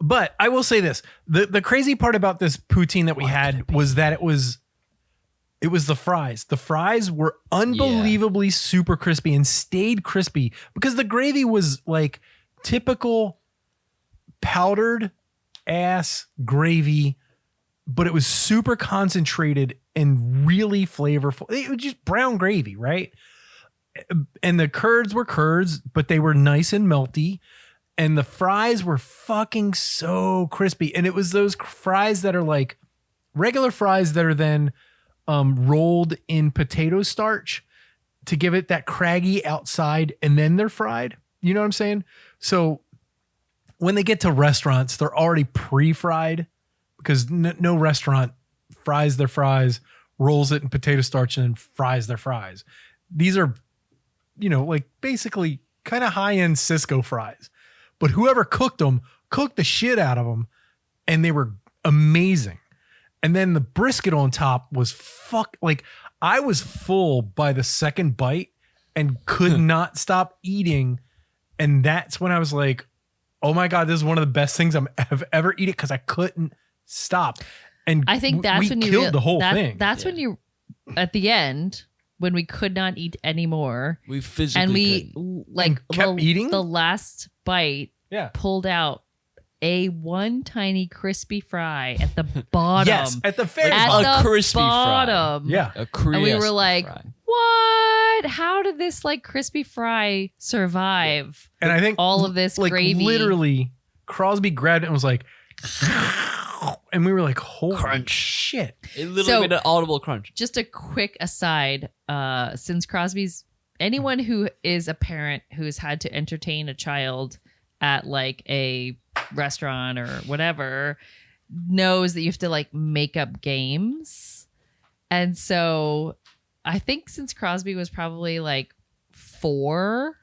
But I will say this. The crazy part about this poutine that we had was that it was the fries. The fries were unbelievably super crispy and stayed crispy because the gravy was like typical powdered ass gravy, but it was super concentrated and really flavorful. It was just brown gravy, right? And the curds were curds, but they were nice and melty. And the fries were fucking so crispy. And it was those fries that are like regular fries that are then rolled in potato starch to give it that craggy outside, and then they're fried. You know what I'm saying? So when they get to restaurants, they're already pre-fried because no restaurant fries their fries, rolls it in potato starch, and then fries their fries. These are, like basically kind of high-end Cisco fries. But whoever cooked them cooked the shit out of them, and they were amazing. And then the brisket on top was like I was full by the second bite and could not stop eating. And that's when I was like, oh my God, this is one of the best things I've ever eaten, because I couldn't stop. And I think that's we when you killed the whole thing. That's when you, at the end, when we could not eat anymore, We physically and we couldn't. like And kept eating? the last bite, Yeah. pulled out one tiny crispy fry at the bottom. Yes, at the very at bottom. A the crispy fry. bottom. Yeah. A crisp And we were like, fry. what? How did this like crispy fry survive And I think all of this like gravy? literally Crosby grabbed it and was like, and we were like, holy Crunch. shit. It literally So- made an audible crunch. Just a quick aside, since Crosby's, anyone who is a parent who's had to entertain a child at like a restaurant or whatever knows that you have to like make up games. And so I think since Crosby was probably like 4,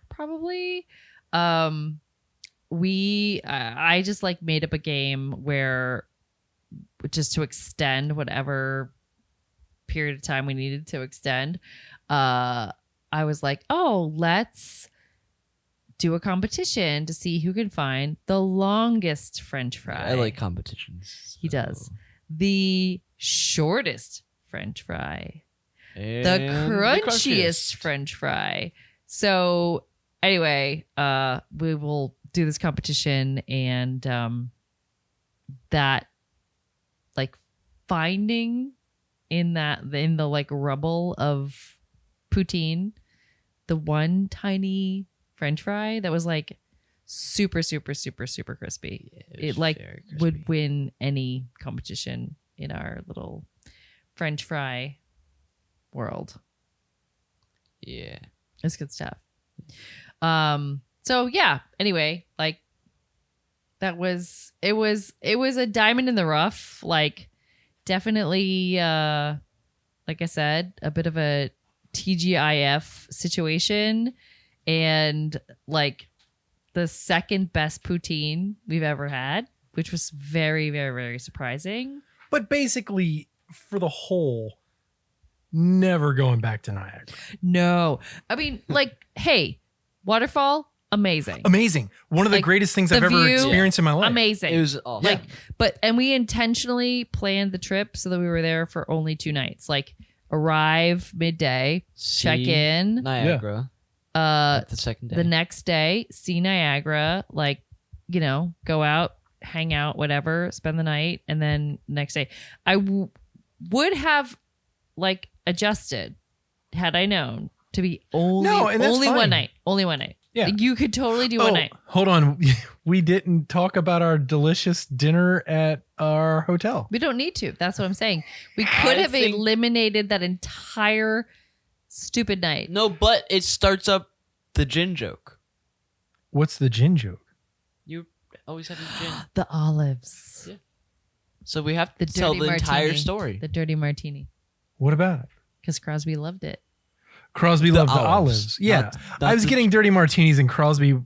I just like made up a game where, just to extend whatever period of time we needed to extend, I was like, oh, let's do a competition to see who can find the longest French fry. I like competitions. He does. The shortest French fry. And The crunchiest French fry. So anyway, we will do this competition, and that like finding in the like rubble of poutine, the one tiny French fry that was like super, super, super, super crispy. Yeah, It like very crispy. would win any competition in our little French fry world. Yeah. It's good stuff. So yeah, anyway, like it was a diamond in the rough, like definitely like I said, a bit of a TGIF situation, and like the second best poutine we've ever had, which was very, very, very surprising. But basically, for the whole, never going back to Niagara. No, I mean, like, hey, waterfall, amazing. Amazing. One of the Like, greatest things the I've ever view- experienced in my life. Amazing. It was awesome. Like, and we intentionally planned the trip so that we were there for only 2 nights. Like, arrive midday, check See in, Niagara. the The second day. next day, see Niagara, like, you know, go out, hang out, whatever, spend the night, and then next day. I would have like adjusted had I known to be only No, and that's only fine. one night. Only one night. Yeah. Like, you could totally do one night. Hold on. We didn't talk about our delicious dinner at our hotel. We don't need to. That's what I'm saying. We could I have think- eliminated that entire stupid night. No, but it starts up the gin joke. What's the gin joke? You always have a gin. The olives. Yeah. So we have to The tell dirty the entire martini. story. The dirty martini. What about it? Because Crosby loved it. Crosby The loved the olives. olives. Yeah. Not I was the- getting dirty martinis and Crosby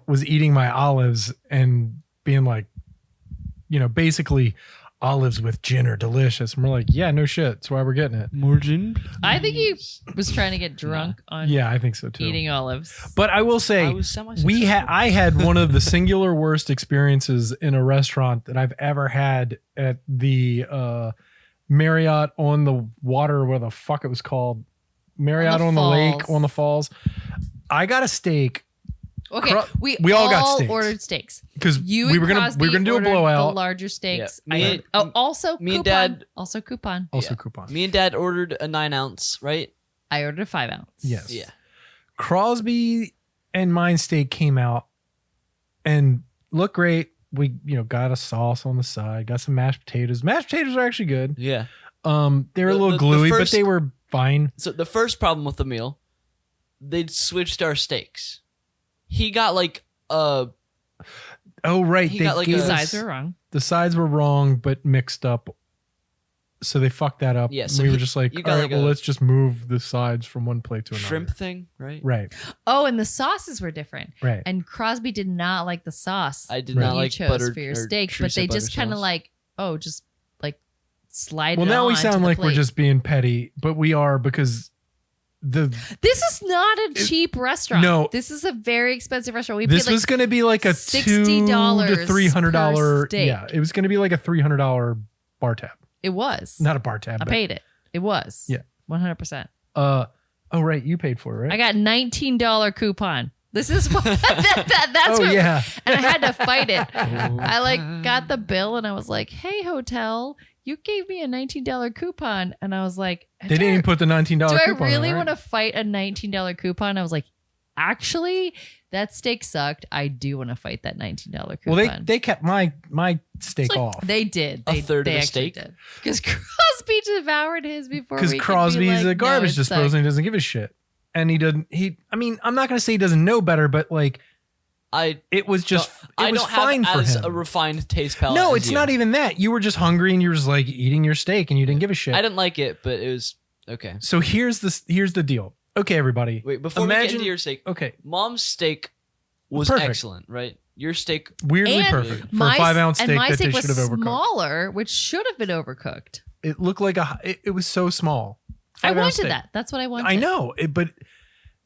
was eating my olives and being like, you know, basically olives with gin are delicious. And we're like, yeah, no shit. That's why we're getting it. More gin? I think he was trying to get drunk on Yeah, I think so too. eating olives. But I will I say, was semi-successful. I had one of the singular worst experiences in a restaurant that I've ever had at the Marriott on the water, where the fuck it was called. Marriott on the lake, falls. on the falls. I got a steak Okay, Cro- we we all all got steaks. ordered steaks. because You we and were gonna Crosby do a ordered blowout. The larger steaks. Yeah. I Me ordered- and- also me and coupon. Dad- Also coupon. Also Yeah. coupon. Me and Dad ordered a 9-ounce, right? I ordered a 5 ounce. Yes. Yeah. Crosby and mine steak came out and looked great. We, got a sauce on the side, got some mashed potatoes. Mashed potatoes are actually good. Yeah. They were a The- little the gluey, first- but they were fine. So the first problem with the meal, they'd switched our steaks. He got like Oh, right. He They got, like, gave The a- us- sides were wrong. the sides were wrong, but mixed up. So they fucked that up. Yeah, And so we were he- just like, you all got right, like well, a let's just move the sides from one plate to another. Shrimp thing, right? Right. Oh, and the sauces were different. Right. And Crosby did not like the sauce. I did Right. not you like chose butter for your or steak, but Teresa they butter just kind of sauce. like, just like slide Well, it now we on to sound the like we're plate. just being petty, but we are because This is not a cheap restaurant. No. This is a very expensive restaurant. We this paid was going to be like a $60 $200 to $300. per steak. Yeah, it was going to be like a $300 bar tab. It was. Not a bar tab. I but, paid it. It was. Yeah. 100%. Oh, right. You paid for it, right? I got $19 coupon. This is what that's oh, what, yeah. and I had to fight it. I like got the bill and I was like, "Hey, hotel, you gave me a $19 coupon," and I was like, They didn't even put the $19 Do coupon I really on, right? want to fight a $19 coupon? I was like, actually, that steak sucked. I do want to fight that $19 coupon. Well, they kept my steak It's like- off. They did. A They, third they of a actually steak? did. Because Crosby devoured his before Because we could be Crosby's like, a garbage no, it disposal sucked. and he doesn't give a shit. And I mean, I'm not going to say he doesn't know better, but like, it was just, I it was don't fine have for as him. a refined taste palate. No, as it's you. not even that. You were just hungry and you were just like eating your steak and you didn't give a shit. I didn't like it, but it was okay. So here's the deal. Okay, everybody. Wait, before we get into your steak, Okay, Mom's steak was Perfect. excellent, right? Your steak, weirdly And perfect for my, a 5-ounce and steak my that they steak was should have overcooked. smaller, which should have been overcooked. It looked like it was so small. I 5-ounce wanted steak. that. That's what I wanted. I know, but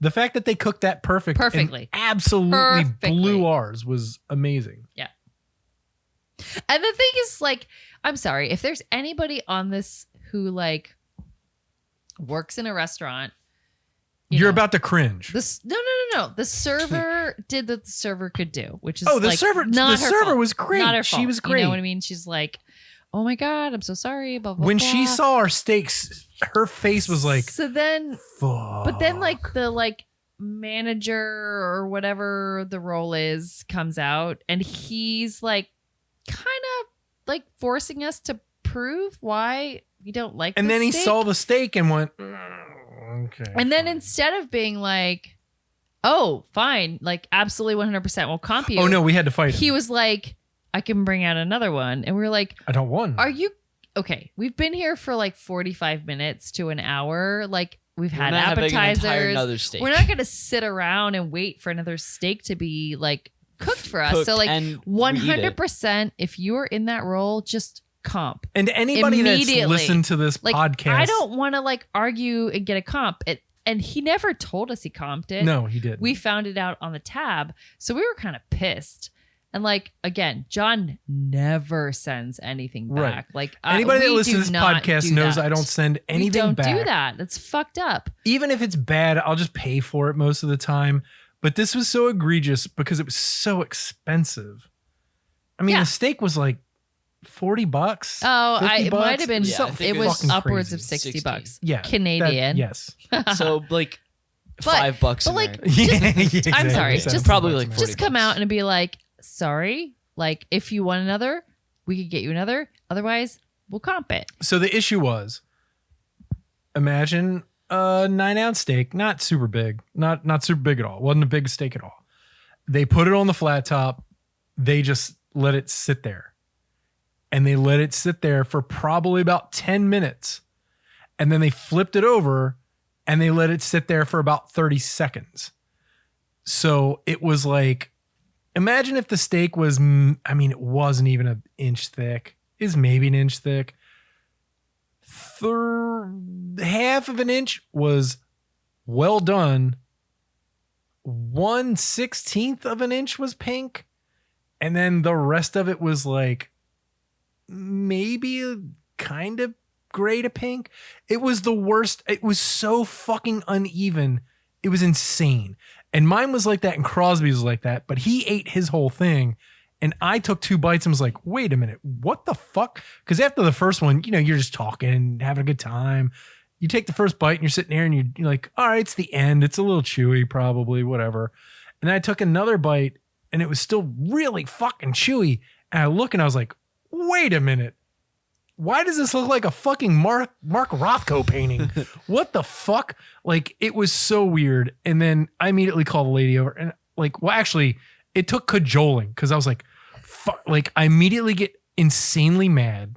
the fact that they cooked that perfectly and absolutely blew ours was amazing. Yeah. And the thing is, like, I'm sorry, if there's anybody on this who like works in a restaurant, You're about to cringe. No. The server did what the server could do, which is the like, server. Not The her server fault. was great. Not her She fault. was great. You know what I mean? She's like, "Oh my god, I'm so sorry." Blah blah. When blah. she saw our steaks, her face was like, So then, fuck. but then like the manager or whatever the role is comes out, and he's like, kind of like forcing us to prove why we don't like. And the then he steak. saw the steak and went, okay. And then instead of being like, "Oh, fine, like absolutely 100%, we'll comp you." Oh no, we had to fight him. He was like, "I can bring out another one," and we were like, I don't want. "Are you okay?" We've been here for like 45 minutes to an hour. Like we've we're had not having an entire appetizers. another steak. We're not gonna sit around and wait for another steak to be like cooked for us. Cooked So like and we eat it. 100%, if you are in that role, just comp. And anybody that's Immediately. listened to this Like podcast, I don't want to like argue and get a comp. And he never told us he comped it. No, he didn't. We found it out on the tab. So we were kind of pissed. And like, again, John never sends anything Right. back. Like Anybody that we listens do to this not podcast do knows that. I don't send We anything don't back. do that. That's fucked up. Even if it's bad, I'll just pay for it most of the time. But this was so egregious because it was so expensive. I mean, Yeah. the steak was like $40. Oh, 50 it might have been. Yeah, I think it it was was fucking upwards crazy. of 60 $60. bucks. Yeah, Canadian. Yes. So like But- $5 but, in like, there. Yeah, I'm exactly. sorry, $70 just- Probably like more. 40 Just come bucks. out and be like, "Sorry, like if you want another, we could get you another. Otherwise, we'll comp it." So the issue was, imagine a 9-ounce steak, not super big, not super big at all. Wasn't a big steak at all. They put it on the flat top. They just let it sit there. And they let it sit there for probably about 10 minutes. And then they flipped it over and they let it sit there for about 30 seconds. So it was like, imagine if the steak was, I mean, it wasn't even an inch thick. It was maybe an inch thick. Half of an inch was well done. 1/16 of an inch was pink. And then the rest of it was like maybe a kind of gray to pink. It was the worst. It was so fucking uneven. It was insane. And mine was like that and Crosby's was like that, but he ate his whole thing. And I took 2 bites and was like, wait a minute, what the fuck? Because after the first one, you know, you're just talking, having a good time. You take the first bite and you're sitting there and you're like, all right, it's the end. It's a little chewy, probably, whatever. And then I took another bite and it was still really fucking chewy. And I look and I was like, wait a minute. Why does this look like a fucking Mark Rothko painting? What the fuck? Like, it was so weird. And then I immediately called the lady over and like, well, actually, it took cajoling because I was like, fuck, like I immediately get insanely mad.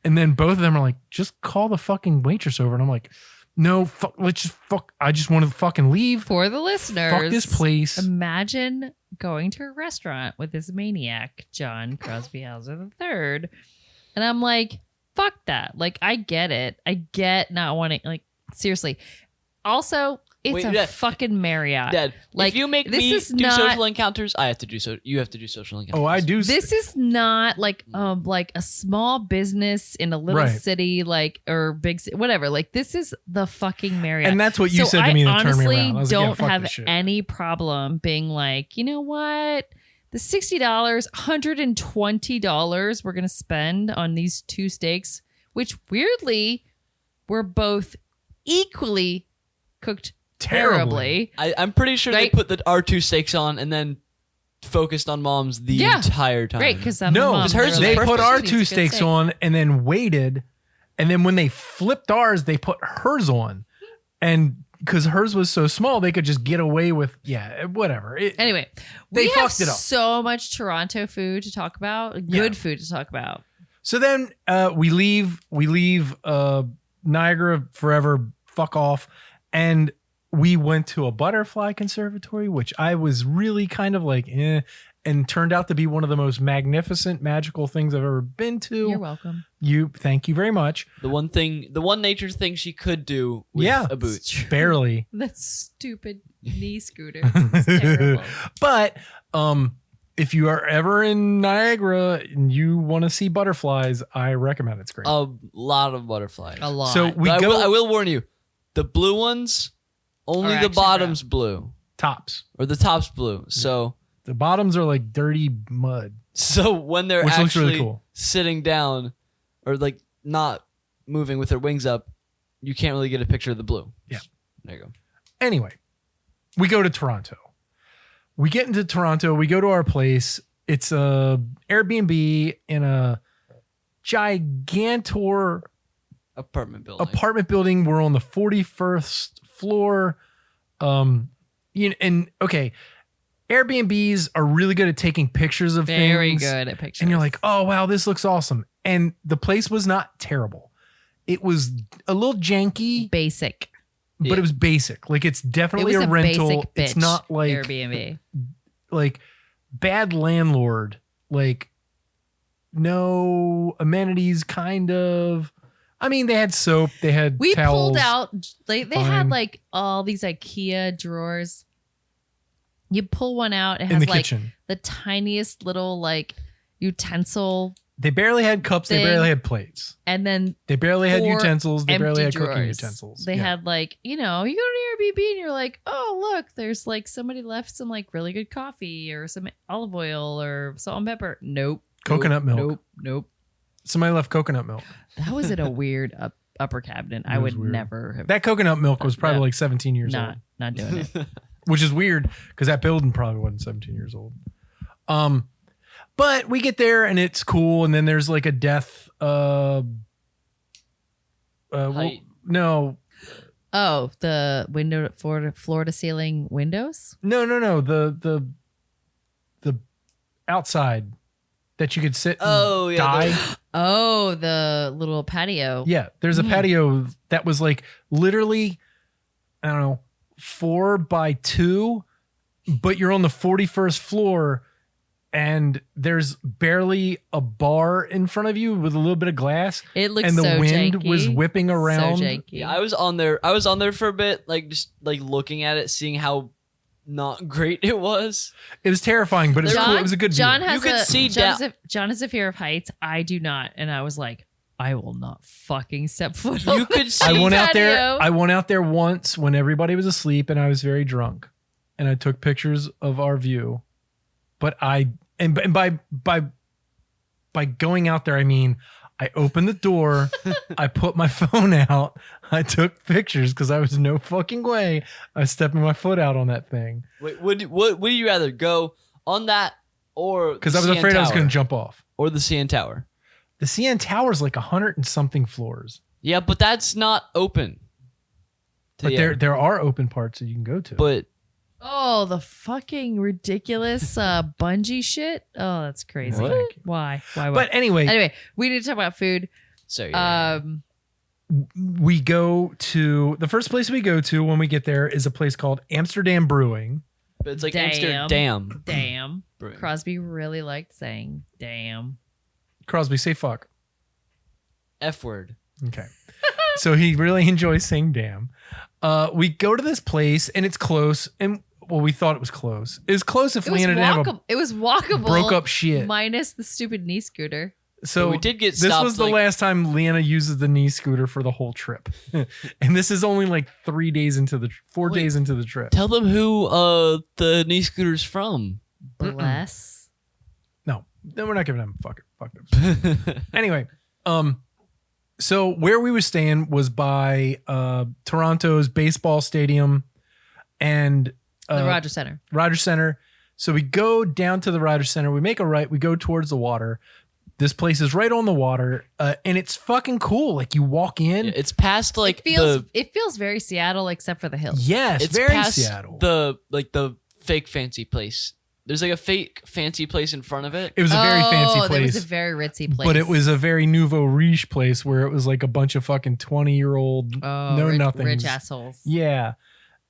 And then both of them are like, just call the fucking waitress over. And I'm like, no, let's just I just want to fucking leave. For the listeners, Fuck this place. Imagine going to a restaurant with this maniac, John Crosby Hauser III. And I'm like, fuck that. Like, I get it. I get not wanting, like, seriously. Also, it's a fucking Marriott. Dad, like, if you make this me is do not, social encounters, I have to do so. You have to do social encounters. Oh, I do. This is not like a small business in a little city, like, or big city, whatever. Like, this is the fucking Marriott. And that's what you said to me that turned me around. I was don't like, yeah, fuck have this shit. any problem being like, you know what? The $60, $120 we're going to spend on these 2 steaks, which weirdly were both equally cooked terribly. I'm pretty sure they put the R2 steaks on and then focused on mom's the entire time. Great, because hers. They put our 2 steaks steak. on and then waited, and then when they flipped ours, they put hers on, and because hers was so small, they could just get away with whatever. Anyway, they we have fucked it up. so much Toronto food to talk about, good food to talk about. So then we leave Niagara forever. Fuck off, and we went to a butterfly conservatory, which I was really kind of like, and turned out to be one of the most magnificent, magical things I've ever been to. You're welcome. Thank you very much. The one nature thing she could do with a boot. Barely. That stupid knee scooter. It's terrible. But if you are ever in Niagara and you want to see butterflies, I recommend it. It's great. A lot of butterflies. A lot. So I will warn you, the blue ones, only Are the actually bottom's blue. Tops. Or the top's blue. So The bottoms are like dirty mud. So when they're Which looks actually really cool. sitting down or like not moving with their wings up, you can't really get a picture of the blue. Yeah. There you go. Anyway, we go to Toronto. We get into Toronto. We go to our place. It's a Airbnb in a gigantor Apartment building. We're on the 41st floor. Airbnbs are really good at taking pictures of things. Very good at pictures. And you're like, oh, wow, this looks awesome. And the place was not terrible. It was a little janky, basic. but it was basic. Like, it's definitely a rental. Basic bitch It's not like Airbnb. like bad landlord. Like, no amenities, kind of. I mean, they had soap. They had We towels. pulled out. They Fine. had like all these IKEA drawers. You pull one out. It in has the like kitchen. the tiniest little like utensil, They barely had cups. They thing. barely had plates. and then They barely had 4 utensils. They barely had empty cooking drawers. utensils. They Yeah. had like, you go to Airbnb and you're like, oh, look, there's like somebody left some like really good coffee or some olive oil or salt and pepper. Nope. Coconut Nope. milk. Nope. Somebody left coconut milk. That was in a weird upper cabinet. I was would weird. never have. That coconut milk was probably Yeah. like 17 years old, Not doing it. which is weird because that building probably wasn't 17 years old. But we get there and it's cool. And then there's like a death. No. Oh, the window floor to ceiling windows. No. The outside that you could sit and Oh, yeah, die. Oh, the little patio. Yeah, there's a patio that was like literally, I don't know, 4 by 2, but you're on the 41st floor and there's barely a bar in front of you with a little bit of glass. It looks and the so wind janky. was whipping around. So janky. Yeah, I was on there for a bit, like just like looking at it, seeing how not great it was. It was terrifying, but it was cool. It was a good John view. has You could see John has a fear of heights. I do not, and I was like, I will not fucking step foot. You on could this see- I went out there. patio. I went out there once when everybody was asleep and I was very drunk, and I took pictures of our view. But by going out there, I mean I opened the door, I put my phone out, I took pictures because I was no fucking way I was stepping my foot out on that thing Wait, would you rather go on that or because I was afraid I was going to jump off. or the CN Tower? The CN Tower is like 100 and something floors, Yeah, but that's not open. but there are open parts that you can go to. But Oh, the fucking ridiculous bungee shit. Oh, that's crazy. What? Why? But anyway, Anyway, we need to talk about food. So yeah. We go to the first place we go to when we get there is a place called Amsterdam Brewing. But it's like Damn. Amsterdam. Damn. Brewing. Crosby really liked saying damn. Crosby, say fuck. F word. Okay. So he really enjoys saying damn. We go to this place and it's close. And well, we thought it was close. It was close if Leana didn't have a It was walkable. broke up shit. Minus the stupid knee scooter. So But we did get this stopped, was the like- last time Leana uses the knee scooter for the whole trip. And this is only like 4 days into the trip. Tell them who the knee scooter's from. Bless. No, then we're not giving them fuck them. Anyway, so where we were staying was by Toronto's baseball stadium and The Rogers Center. Rogers Center. So we go down to the Rogers Center. We make a right. We go towards the water. This place is right on the water, and it's fucking cool. Like you walk in. It's past like It feels very Seattle except for the hills. Yes, it's very past Seattle. the fake fancy place. There's like a fake fancy place in front of it. It was a very fancy It place. was a very ritzy place. But it was a very nouveau riche place where it was like a bunch of fucking 20-year-old nothing. rich assholes. Yeah.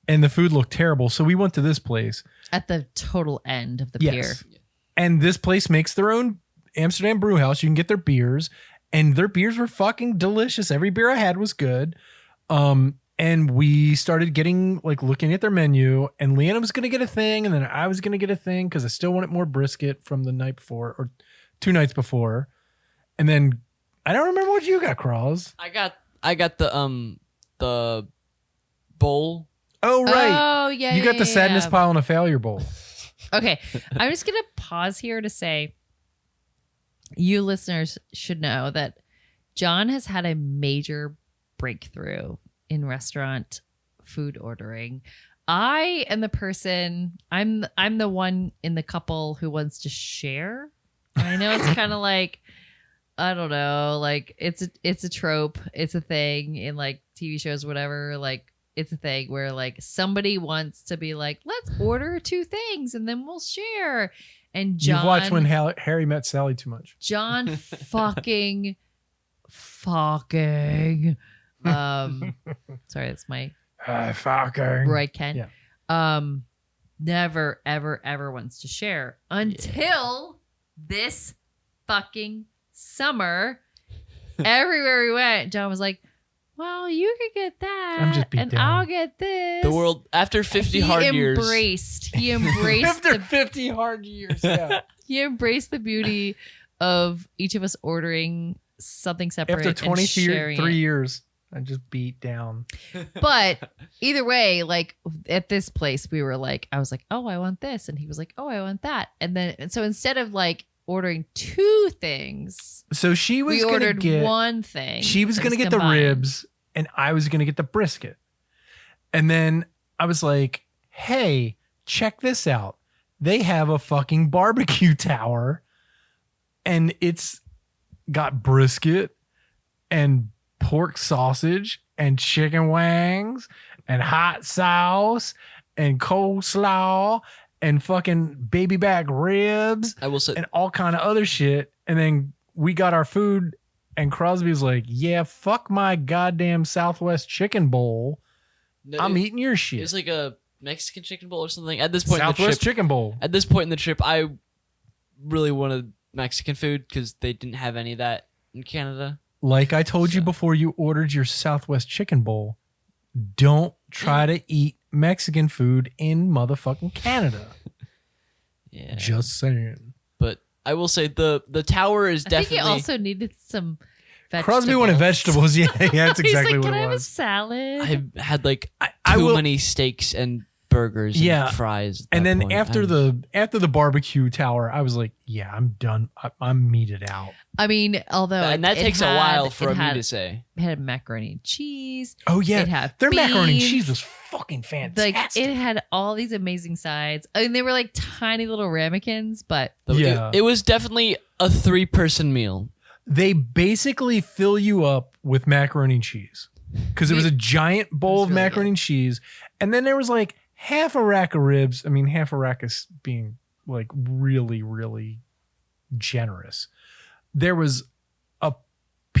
And the food looked terrible. So we went to this place. At the total end of the Yes. pier. And this place makes their own Amsterdam brew house. You can get their beers. And their beers were fucking delicious. Every beer I had was good. And we started looking at their menu. And Leana was going to get a thing. And then I was going to get a thing because I still wanted more brisket from the night before or 2 nights before. And then I don't remember what you got, Cross. I got the bowl. Oh, right. Oh, yeah. You got the sadness pile and a failure bowl. Okay. I'm just going to pause here to say you listeners should know that John has had a major breakthrough in restaurant food ordering. I am the person, I'm the one in the couple who wants to share. And I know it's kind of like, I don't know, like it's a trope. It's a thing in like TV shows, whatever. Like it's a thing where like somebody wants to be like, let's order 2 things and then we'll share. And John, You've watched When Harry Met Sally too much. John fucking sorry, that's my Fucking. Roy Kent. Yeah. Never, ever, ever wants to share until this fucking summer. Everywhere we went, John was like, well, you could get that. I'm just beat and down. I'll get this. The world after 50 hard years. He embraced After the 50 hard years. Yeah. he embraced the beauty of each of us ordering something separate After and sharing 23 it. years, I just beat down. But either way, like at this place, we were like, I was like, oh, I want this. And he was like, oh, I want that. And so instead of like ordering 2 things, So she was we going to ordered get 1 thing. She was that going to get combined. the ribs and I was going to get the brisket. And then I was like, hey, check this out. They have a fucking barbecue tower and it's got brisket and pork sausage and chicken wings and hot sauce and coleslaw and fucking baby back ribs I will say and all kind of other shit. And then we got our food and Crosby was like, yeah, fuck my goddamn Southwest chicken bowl. I'm eating your It shit. was like a Mexican chicken bowl or something. At this point in the Southwest trip, chicken bowl. at this point in the trip, I really wanted Mexican food because they didn't have any of that in Canada. Like I told you before you ordered your Southwest chicken bowl, don't try to eat Mexican food in motherfucking Canada. Yeah, Just saying. but I will say the tower is I think definitely. he also needed some vegetables. Crosby wanted vegetables. Yeah, yeah, that's He's exactly like, what can I it have a was. salad? I had like I too will- many steaks and burgers Yeah. and fries. at And that then point. after the barbecue tower, I was like, yeah, I'm done. I'm meated out. I mean, although and that it takes a had- while it for me had- to say. It had macaroni and cheese. Oh yeah, It had their macaroni and beans. cheese was fucking fantastic. Like it had all these amazing sides. I mean, they were like tiny little ramekins, but Yeah. It was definitely a 3-person meal. They basically fill you up with macaroni and cheese because it was a giant bowl of really macaroni and cheese, and then there was like half a rack of ribs. I mean, half a rack is being like really, really generous. There was a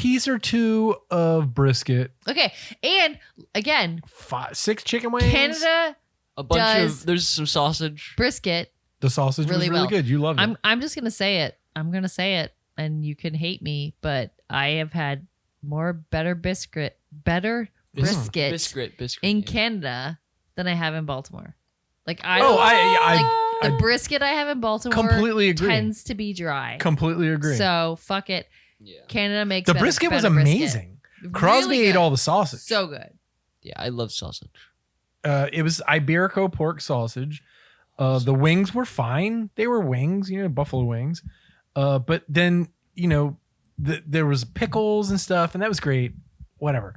piece or two of brisket, Okay. And again, 6 chicken wings. Canada A bunch does of there's some sausage. brisket. The sausage really was really well. good. You loved it. I'm just gonna say it. I'm gonna say it, and you can hate me, but I have had better brisket Biscuit. in yeah. Canada than I have in Baltimore. Like the I brisket I have in Baltimore completely agree. tends to be dry. Completely agree. So fuck it. Yeah. Canada makes The brisket was better amazing. Crosby Really ate good. all the sausage. So good. Yeah, I love sausage. It was Iberico pork sausage. The wings were fine. They were wings, buffalo wings. But then, there was pickles and stuff, and that was great. Whatever.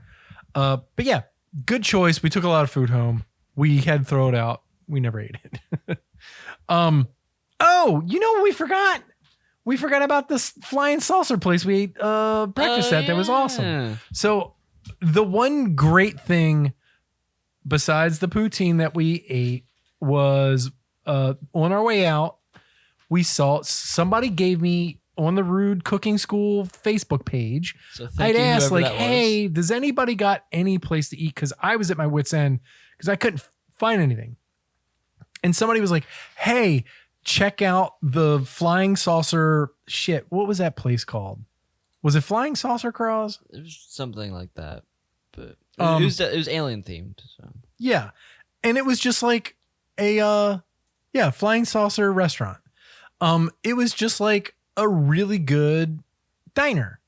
But yeah, good choice. We took a lot of food home. We had to throw it out. We never ate it. Oh, you know what we forgot? We forgot about this flying saucer place we ate breakfast at. That was awesome. So the one great thing besides the poutine that we ate was on our way out, we saw somebody gave me on the Rude Cooking School Facebook page. So I'd asked like, that was. hey, does anybody got any place to eat? Because I was at my wit's end because I couldn't find anything. And somebody was like, hey, check out the Flying Saucer shit. What was that place called? Was it Flying Saucer Cross? It was something like that, but Um, it was alien themed. So Yeah. And it was just like a Flying Saucer restaurant. It was just like a really good diner.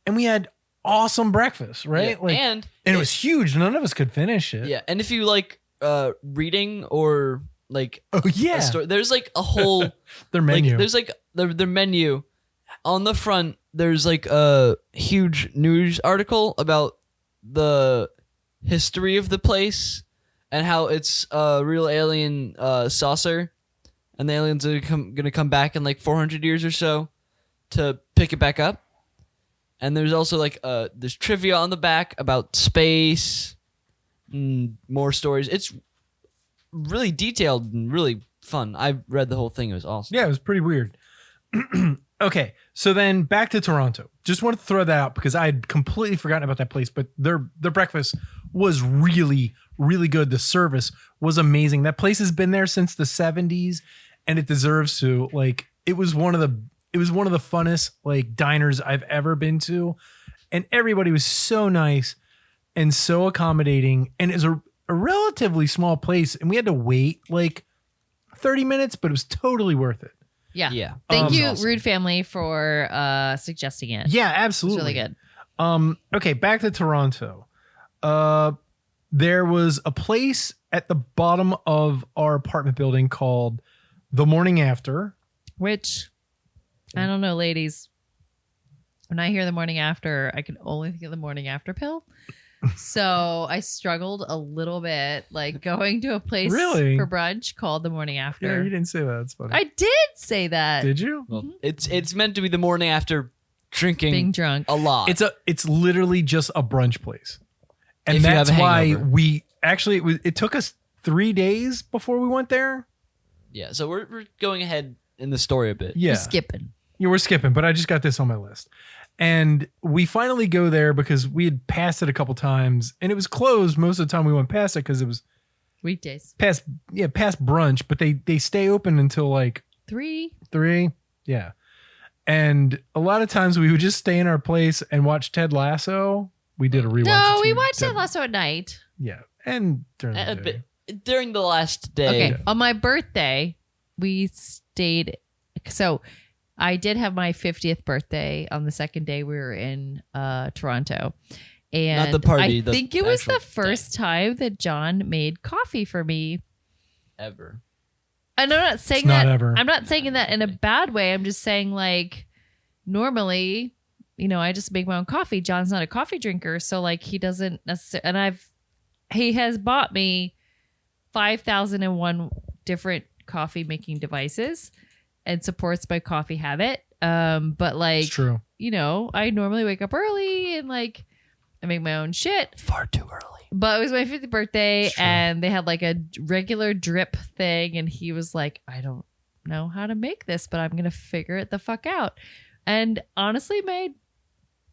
And we had awesome breakfast, right? yeah. Like and it was huge. None of us could finish it. yeah, and if you like reading or like Oh yeah. a story, there's like a whole Their menu. like there's like their menu on the front. There's like a huge news article about the history of the place and how it's a real alien saucer, and the aliens are gonna come back in like 400 years or so to pick it back up. And there's also like there's trivia on the back about space, more stories. It's really detailed and really fun. I read the whole thing. It was awesome. Yeah, it was pretty weird. Okay, so then back to Toronto. Just wanted to throw that out because I had completely forgotten about that place, but their breakfast was really, really good. The service was amazing. That place has been there since the 70s, and it deserves to. Like, it was one of the funnest like diners I've ever been to, and everybody was so nice and so accommodating, and it's a relatively small place, and we had to wait like 30 minutes, but it was totally worth it. Yeah. Yeah. Thank you, Awesome. Rude Family, for suggesting it. Yeah, It's absolutely. really good. Okay, back to Toronto. There was a place at the bottom of our apartment building called The Morning After. Which, I don't know, ladies. When I hear the morning after, I can only think of the morning after pill. So I struggled a little bit, like going to a place Really? for brunch called the morning Yeah, after. you didn't say that. That's funny. I did say that. Did you? Well, it's meant to be the morning after drinking Being drunk. a lot. It's literally just a brunch place. And If you that's have a why hangover. we actually it took us 3 days before we went there. Yeah, so we're going ahead in the story a bit. Yeah. We're skipping. Yeah, we're skipping, but I just got this on my list. And we finally go there because we had passed it a couple times and it was closed most of the time we went past it because it was Weekdays. past brunch, but they stay open until like 3. 3. Yeah. And a lot of times we would just stay in our place and watch Ted Lasso. We did a rewatch. No, of we watched it last at night. Yeah. And during the A day. bit during the last day. Okay. On my birthday, we stayed. So I did have my 50th birthday on the second day we were in Toronto. And Not the party, I the think it was actual the first time that John made coffee for me. Ever. And I'm not saying It's not that. ever. I'm not saying that in a bad way. I'm just saying like normally, I just make my own coffee. John's not a coffee drinker, so like he doesn't necessarily. And he has bought me 5,001 different coffee making devices and supports my coffee habit. But like It's true. I normally wake up early and like I make my own shit. Far too early. But it was my 50th birthday It's true. and they had like a regular drip thing. And he was like, I don't know how to make this, but I'm going to figure it the fuck out. And honestly made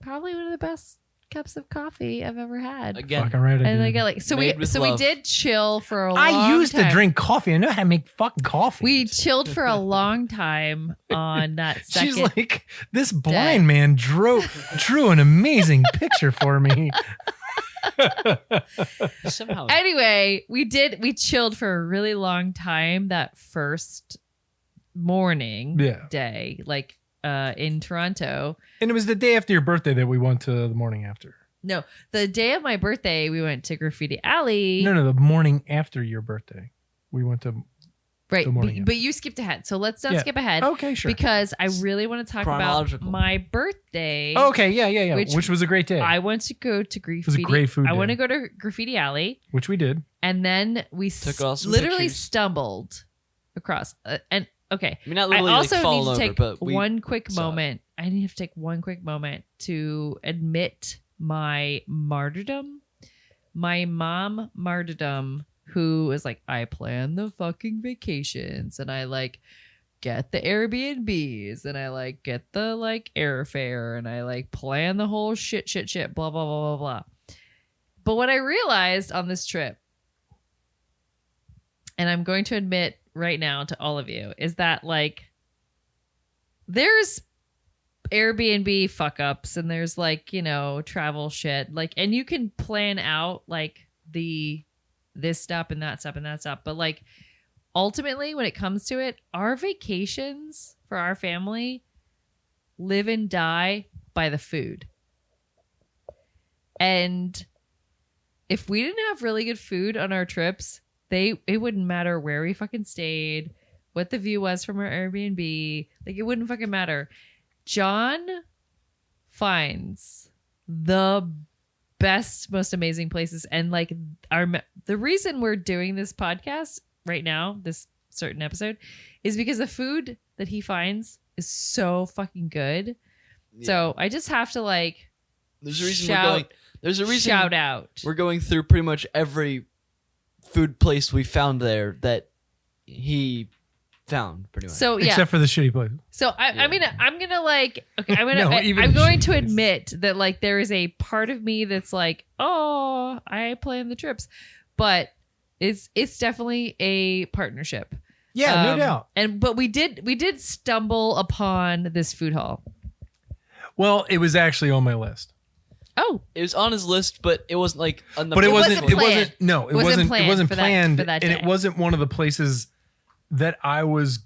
probably one of the best cups of coffee I've ever had. Again, Fucking right. And I I got like so Made we with so we love. did chill for a long used time. to drink coffee. I know how to make fucking coffee. We chilled for a long time on that second. She's like, this blind man drew an amazing picture for me. somehow. Anyway, we chilled for a really long time that first morning Yeah. day, like in Toronto. And it was the day after your birthday that we went to the morning after. No, the day of my birthday, we went to Graffiti Alley. No, the morning after your birthday. We went to. right. the morning But you skipped ahead. So let's not Yeah. skip ahead. Okay, sure. Because I really want to talk about Chronological. my birthday. Okay, yeah. Which was a great day. I want to go to Graffiti. was a great food I day. want to go to Graffiti Alley. which we did. And then we Took awesome literally pictures. stumbled across. And okay, I mean, not I literally also like need falling to over, take but we one quick saw it. moment. I need to take one quick moment to admit my martyrdom. My mom martyrdom, who is like, I plan the fucking vacations and I like get the Airbnbs and I like get the like airfare and I like plan the whole shit, blah, blah, blah, blah, blah. But what I realized on this trip, and I'm going to admit right now to all of you, is that like there's Airbnb fuck ups and there's like, you know, travel shit. Like, and you can plan out like this stop and that stop and that stop. But like ultimately when it comes to it, our vacations for our family live and die by the food. And if we didn't have really good food on our trips, it wouldn't matter where we fucking stayed, what the view was from our Airbnb. Like it wouldn't fucking matter. John finds the best, most amazing places, and like the reason we're doing this podcast right now, this certain episode, is because the food that he finds is so fucking good. Yeah. So I just have to like There's a reason shout out. we're going through pretty much every food place we found there that he found pretty much. So yeah, Except for the shitty place. so I mean, I'm gonna like, okay, No, even I'm going to shitty. admit that like there is a part of me that's like, oh, I plan the trips, but it's definitely a partnership. Yeah, no doubt. But we did stumble upon this food hall. Well, it was actually on my list. Oh, it was on his list, but it wasn't like on the But it wasn't wasn't. It planned. wasn't. No, it Wasn't wasn't. planned It wasn't for that- planned, for that and day. it wasn't one of the places that I was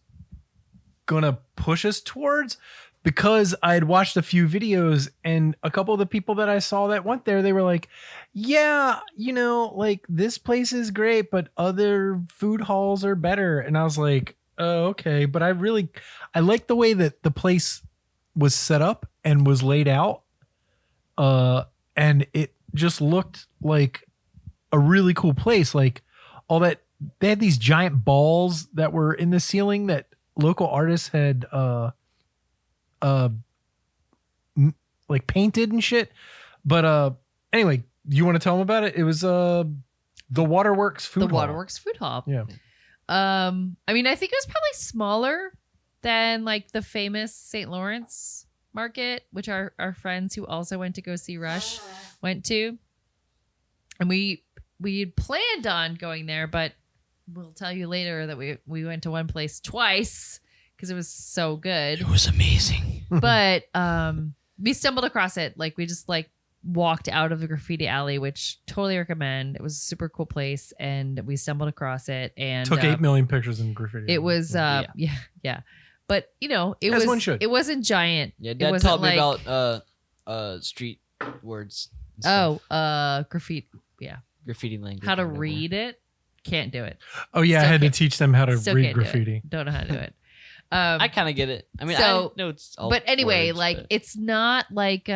gonna push us towards because I had watched a few videos, and a couple of the people that I saw that went there, they were like, "Yeah, you know, like this place is great, but other food halls are better." And I was like, "Oh, okay." But I like the way that the place was set up and was laid out. And it just looked like a really cool place. Like all that, they had these giant balls that were in the ceiling that local artists had, like painted and shit. But, anyway, you want to tell them about it? It was, the Waterworks food the hall. Waterworks food hall. Yeah. I mean, I think it was probably smaller than like the famous St. Lawrence Market, which our friends who also went to go see Rush went to. And we had planned on going there, but we'll tell you later that we went to one place twice because it was so good. It was amazing. But we stumbled across it. Like we just like walked out of the Graffiti Alley, which totally recommend. It was a super cool place, and we stumbled across it and Took 8 million pictures in graffiti. it was yeah. But you know, it As was one should. it wasn't giant. Yeah, It Dad wasn't taught me like- about street words. and stuff. Graffiti. Graffiti language. How to or whatever. read it. Can't do it. Oh yeah, I Still had to can't- teach them how to Still read can't do it. graffiti. Don't know how to do it. I kind of get it. I mean, So- I know it's all But anyway, words, like but- it's not like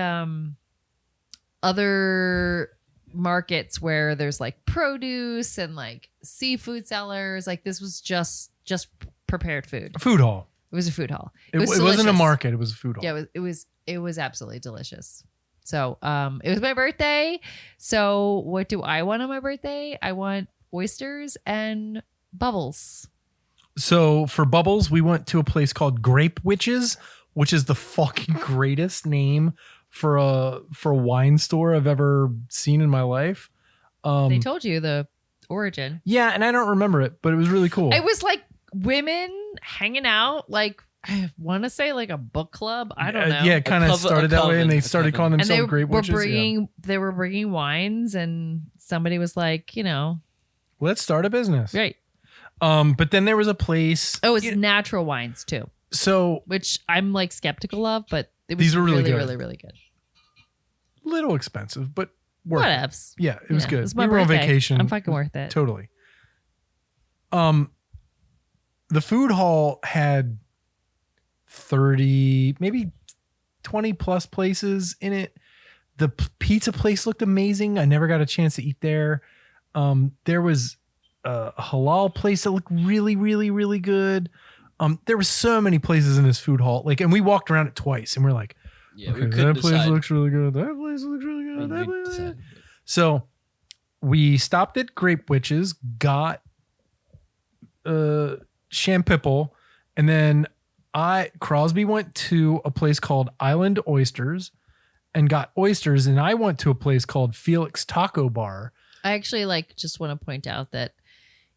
other markets where there's like produce and like seafood sellers. Like this was just prepared food. A food hall. It was a food hall. It was wasn't a delicious. market. It was a food hall. Yeah, it was absolutely delicious. So it was my birthday. So what do I want on my birthday? I want oysters and bubbles. So for bubbles, we went to a place called Grape Witches, which is the fucking greatest name for a wine store I've ever seen in my life. They told you the origin. Yeah, and I don't remember it, but it was really cool. It was like women hanging out, like I want to say like a book club. I don't know. Yeah, it kind of started that way, and they a started calling And they themselves Grape were Witches. bringing they were bringing wines, and somebody was like, Let's start a business. right. But then there was a place. Oh, it's natural wines too, So which I'm like skeptical of, but it was These were really really, good. really, really good. little expensive, but worth it. Whatevs. Yeah, it was good. It's my We were on birthday. vacation. I'm fucking worth it. Totally. The food hall had 30, maybe 20 plus places in it. The pizza place looked amazing. I never got a chance to eat there. There was a halal place that looked really, really, really good. There were so many places in this food hall. And we walked around it twice, and we're like, Yeah, okay, we couldn't that place decide. looks really good. That place looks really I good. mean, That we place. decided. So we stopped at Grape Witches, got Champipple, and then Crosby went to a place called Island Oysters and got oysters, and I went to a place called Felix Taco Bar. I actually just want to point out that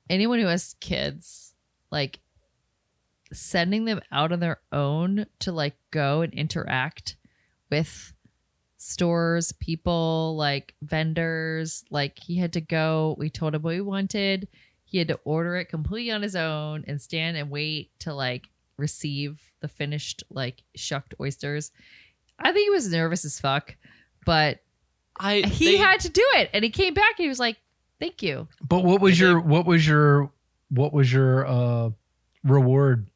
anyone who has kids, sending them out on their own to go and interact with stores, people, vendors, he had to go. We told him what we wanted. He had to order it completely on his own and stand and wait to receive the finished shucked oysters. I think he was nervous as fuck, but he had to do it, and he came back and he was like, "Thank you." But what was your reward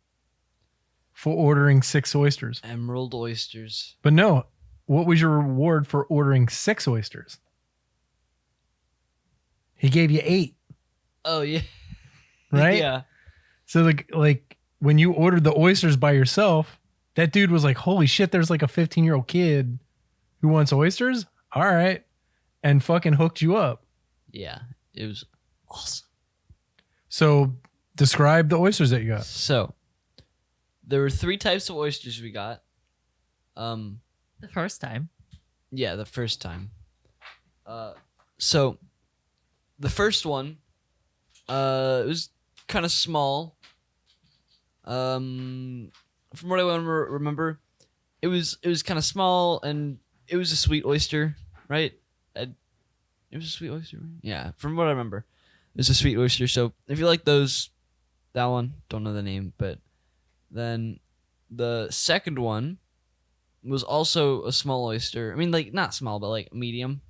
for ordering 6 oysters? Emerald oysters. But no, what was your reward for ordering 6 oysters? He gave you 8, Oh yeah. right? Yeah. So when you ordered the oysters by yourself, that dude was like, "Holy shit, there's a 15-year-old kid who wants oysters? All right." And fucking hooked you up. Yeah. It was awesome. So describe the oysters that you got. So there were 3 types of oysters we got. The first time. Yeah, the first time. So the first one, it was kind of small. From what I remember, it was kind of small, and it was a sweet oyster, right? It was a sweet oyster, right? Yeah, from what I remember, it was a sweet oyster. So if you like those, that one, don't know the name, but then the second one was also a small oyster. I mean, not small, but medium.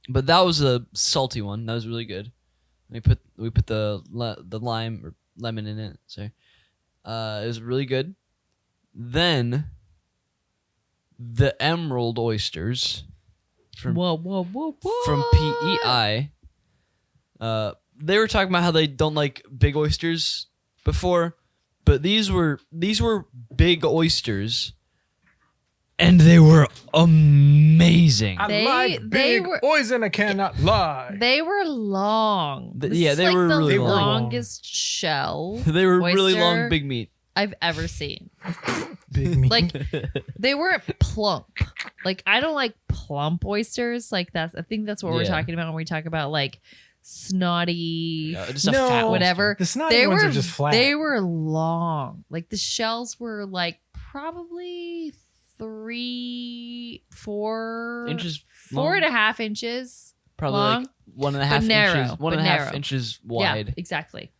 But that was a salty one. That was really good. We put the lime or lemon in it. So it was really good. Then the emerald oysters from Whoa. from PEI. They were talking about how they don't like big oysters before, but these were big oysters, and they were amazing. They were- poison. I cannot lie. They were long. This yeah, is they were the really long. longest shell They were really oyster long, big meat. I've ever seen. Big meat. They weren't plump. I don't like plump oysters. I think that's what we're Yeah. talking about when we talk about snotty, Just a No. fat oyster. whatever. The snotty They ones were are just flat. They were long. The shells were probably 3, 4 Inches four long? and a half inches. Probably long, 1.5 but narrow, inches. One but and a half narrow. inches Yeah, wide. exactly.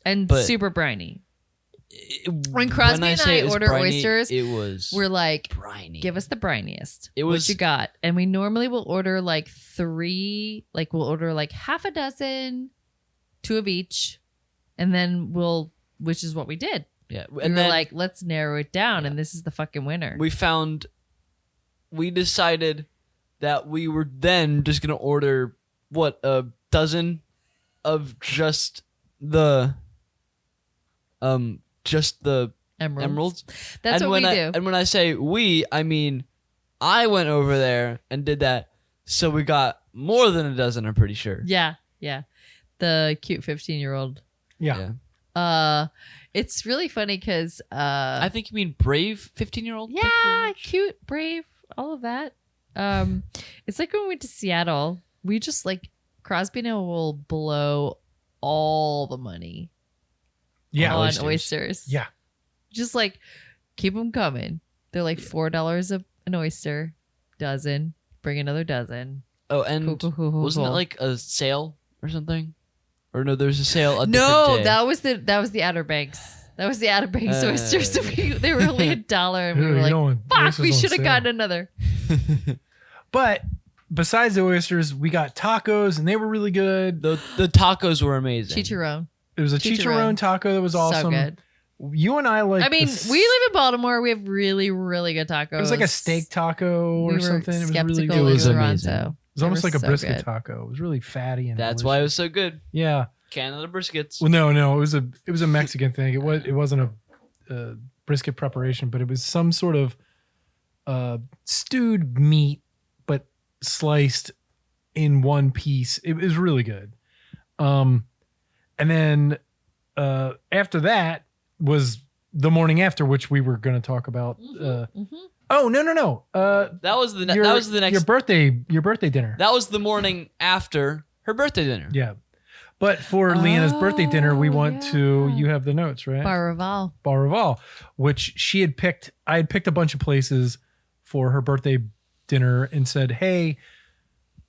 And But- super briny. When Crosby and I it was order briny, oysters, it was We're like, briny. give us the briniest. It was- what you got, and we normally will order 3. We'll order half a dozen, 2 of each, and then which is what we did. Yeah, We and were then let's narrow it down, Yeah. and this is the fucking winner. we decided that we were then just gonna order a dozen of just the emeralds. That's and what when we do. And when I say we, I mean I went over there and did that. So we got more than a dozen. I'm pretty sure. Yeah. The cute 15-year-old. Yeah. It's really funny because I think you mean brave 15-year-old. yeah, cute, brave, all of that. It's like when we went to Seattle, we just like Crosby and I will blow all the money on oysters. Yeah. Just like keep them coming. They're like $4 an oyster, dozen. Bring another dozen. Oh, and Cool. wasn't it like a sale or something? Or no, there's a sale. No, that was the Outer Banks. That was the Outer Banks oysters. They were only $1, and we were like, "Fuck, we should have gotten another." But besides the oysters, we got tacos, and they were really good. The tacos were amazing. Chicharron. It was a chicharron taco that was awesome. So good. You and I like. I mean, we live in Baltimore. We have really, really good tacos. It was like a steak taco or something. It was really good. It was Toronto. amazing. It was almost like a so brisket good. taco. It was really fatty and That's delicious. why it was so good. Yeah. Canada briskets. Well, no, it was a Mexican thing. It wasn't a brisket preparation, but it was some sort of stewed meat, but sliced in one piece. It was really good. And then after that was the morning after, which we were going to talk about. Oh no! That was the next. your birthday dinner. That was the morning after her birthday dinner. Yeah. But for Leanna's birthday dinner, we went to, you have the notes, right? Bar Raval. Bar Raval, which she had picked. I had picked a bunch of places for her birthday dinner and said, hey,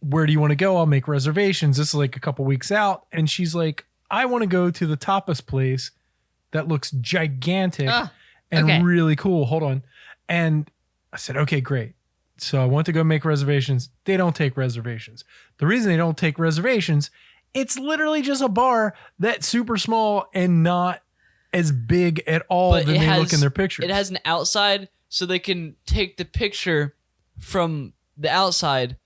where do you want to go? I'll make reservations. This is like a couple weeks out. And she's like, I want to go to the tapas place that looks gigantic and really cool. Hold on. And I said, okay, great. So I went to go make reservations. They don't take reservations. The reason they don't take reservations, it's literally just a bar that's super small and not as big at all than they look in their pictures. It has an outside, so they can take the picture from the outside,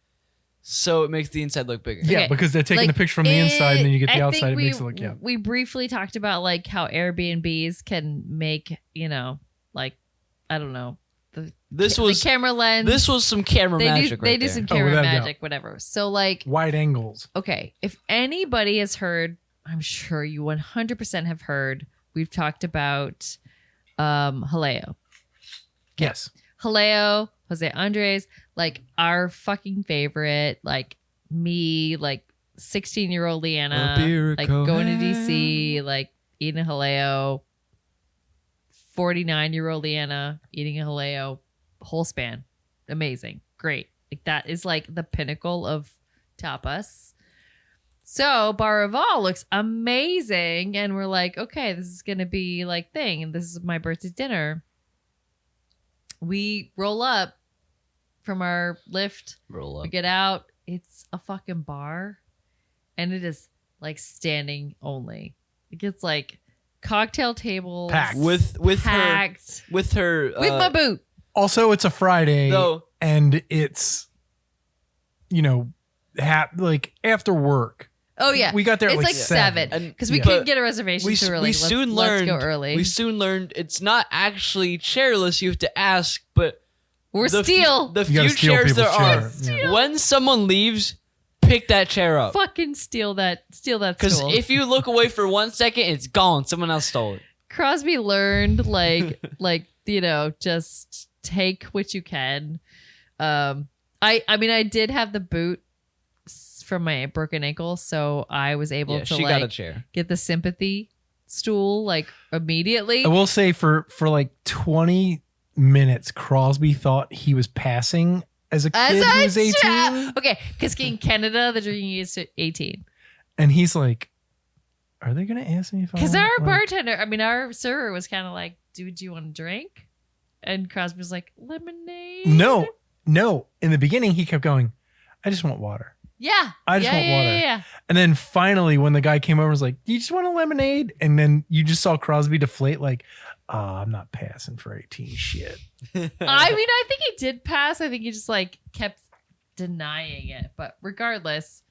so it makes the inside look bigger. Yeah, Okay. because they're taking Like, the picture from the inside and then you get the I outside. think It makes it look, We briefly talked about like how Airbnbs can make, like, I don't know. The camera lens. This was some camera magic They right do there. some camera without a magic, whatever. So like, wide angles. okay, if anybody has heard, I'm sure you 100% have heard, we've talked about Haleo. Yes. Haleo, Jose Andres, like our fucking favorite, like me, like 16-year-old Leanna, like going to DC, like eating a Haleo. 49-year-old Leanna eating a Haleo, whole span. Amazing. Great. Like that is like the pinnacle of tapas. So Bar Raval looks amazing. And we're like, okay, this is going to be like thing. And this is my birthday dinner. We roll up from our lift. We get out. It's a fucking bar. And it is like standing only. It gets like cocktail tables Packed. with packed. with her With my boot. Also, it's a Friday No. and it's, like after work. Oh yeah, We got there at it's like like 7 And- because we Yeah. couldn't get a reservation we too early. we soon let's learned go early. We soon learned it's not actually chairless. You have to ask, but We're the still the You few gotta steal chairs there people's are. chair. Yeah. When someone leaves, pick that chair up. fucking steal that Because stool. if you look away for 1 second, it's gone. Someone else stole it. Crosby learned like just take what you can. I mean I did have the boot from my broken ankle, so I was able to she got a chair. get the sympathy stool like immediately. I will say for like 20 minutes, Crosby thought he was passing as a kid who was 18. Okay, because in Canada the drinking age is 18. And he's like, are they going to ask me if I Because want, our like- bartender, I mean, our server was kind of like, dude, do you want a drink? And Crosby was like, lemonade? No. In the beginning, he kept going, I just want water. Yeah. I just want water. Yeah. And then finally, when the guy came over and was like, do you just want a lemonade? And then you just saw Crosby deflate like, I'm not passing for 18 shit. I mean, I think he did pass. I think he just like kept denying it. But regardless,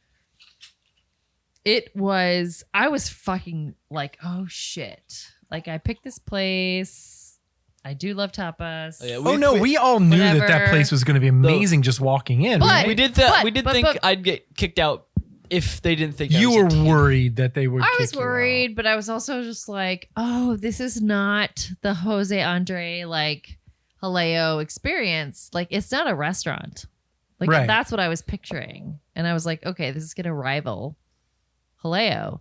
I was fucking like, oh shit. Like I picked this place. I do love tapas. Oh, yeah, We all knew that whatever. place was going to be amazing just walking in. But- right? we did that. But- We did but- think but- I'd get kicked out if they didn't think You I was were a teen. worried that they would. I kick was you out. worried, but I was also just like, oh, this is not the Jose Andre like Haleo experience. Like, it's not a restaurant. Like, Right. that's what I was picturing. And I was like, okay, this is gonna rival Haleo.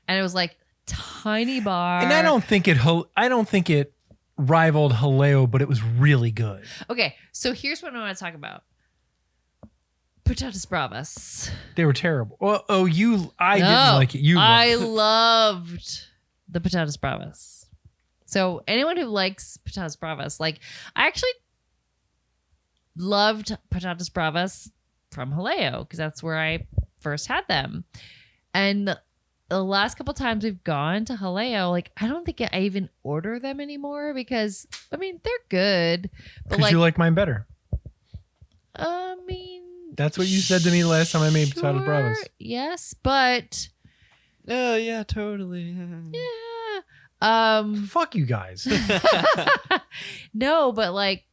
And it was like tiny bar. And I don't think it rivaled Haleo, but it was really good. Okay, so here's what I want to talk about. Patatas Bravas. They were terrible. Well, I didn't No, like it. You loved I it. loved the Patatas Bravas. So anyone who likes Patatas Bravas, like, I actually loved Patatas Bravas from Haleo because that's where I first had them. And the last couple times we've gone to Haleo, like, I don't think I even order them anymore because, I mean, they're good. But Because you like mine better. I mean, That's what you said to me last time I made Patatas sure, Bravas. yes, but Oh yeah, totally. yeah. Fuck you guys. No, but like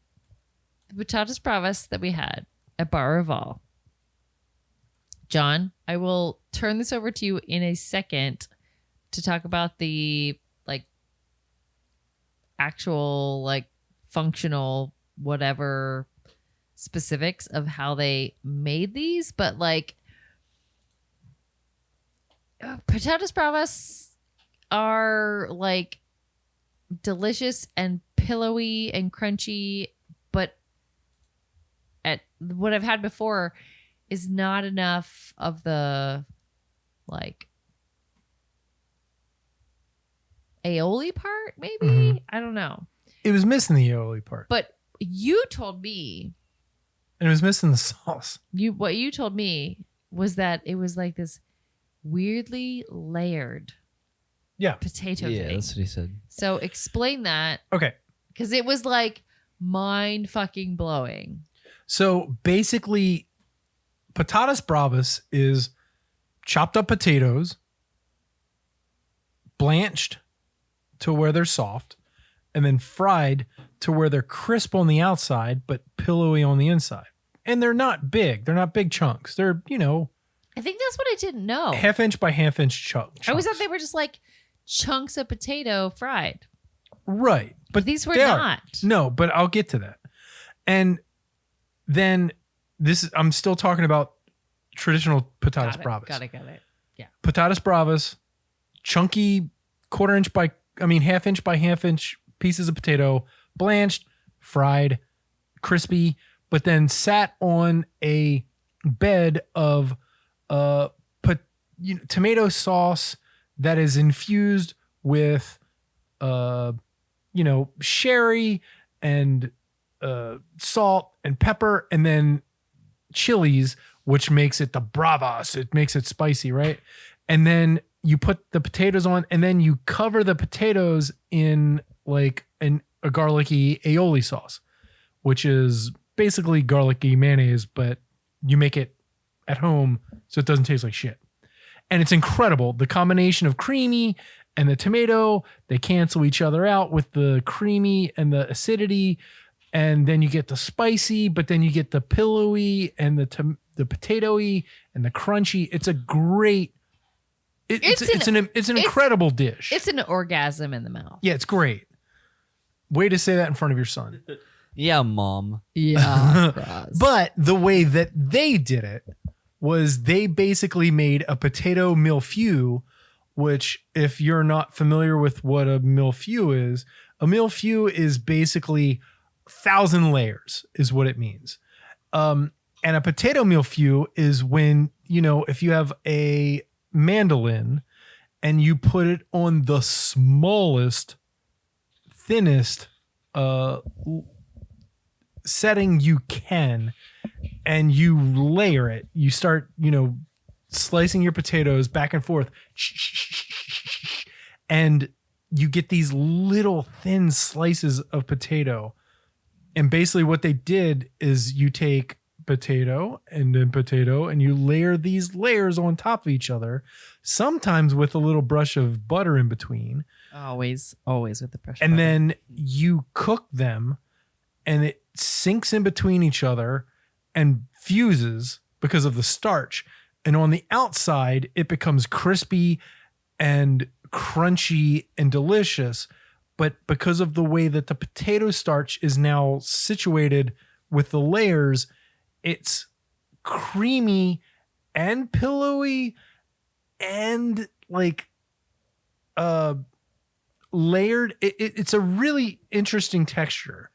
the Patatas Bravas that we had at Bar Reval. John, I will turn this over to you in a second to talk about the like actual like functional whatever specifics of how they made these, but like Patatas Bravas are like delicious and pillowy and crunchy, but at what I've had before is not enough of the like aioli part, maybe. Mhm. I don't know. It was missing the aioli part. But you told me And it was missing the sauce. what you told me was that it was like this weirdly layered Yeah. potato Yeah, thing. that's what he said. So explain that, Okay. because it was like mind fucking blowing. So basically, Patatas Bravas is chopped up potatoes, blanched to where they're soft, and then fried to where they're crisp on the outside, but pillowy on the inside. And they're not big. They're not big chunks. They're, I think that's what I didn't know. half inch by half inch chunks. I always thought they were just like chunks of potato fried. Right. But These were they are. not. No, but I'll get to that. And then I'm still talking about traditional Patatas Bravas. Got it. Yeah. Patatas Bravas, chunky half inch by half inch pieces of potato, blanched, fried, crispy, but then sat on a bed of tomato sauce that is infused with sherry and salt and pepper, and then chilies, which makes it the bravas. It makes it spicy, right? And then you put the potatoes on, and then you cover the potatoes in like a garlicky aioli sauce, which is basically garlicky mayonnaise, but you make it at home so it doesn't taste like shit. And it's incredible. The combination of creamy and the tomato, they cancel each other out with the creamy and the acidity. And then you get the spicy, but then you get the pillowy and the potatoey and the crunchy. It's a great. It's an incredible dish. It's an orgasm in the mouth. Yeah, it's great. Way to say that in front of your son. Yeah, Mom. Yeah. But the way that they did it was they basically made a potato milfeu, which, if you're not familiar with what a milfeu is basically 1,000 layers is what it means. And a potato milfeu is when, if you have a mandolin and you put it on the smallest, thinnest setting you can, and you layer it, you start, slicing your potatoes back and forth, and you get these little thin slices of potato. And basically what they did is you take potato and then potato, and you layer these layers on top of each other, sometimes with a little brush of butter in between. Always with the pressure. And then you cook them, and it sinks in between each other and fuses because of the starch. and on the outside it becomes crispy and crunchy and delicious. But because of the way that the potato starch is now situated with the layers, it's creamy and pillowy and like layered. It's a really interesting texture.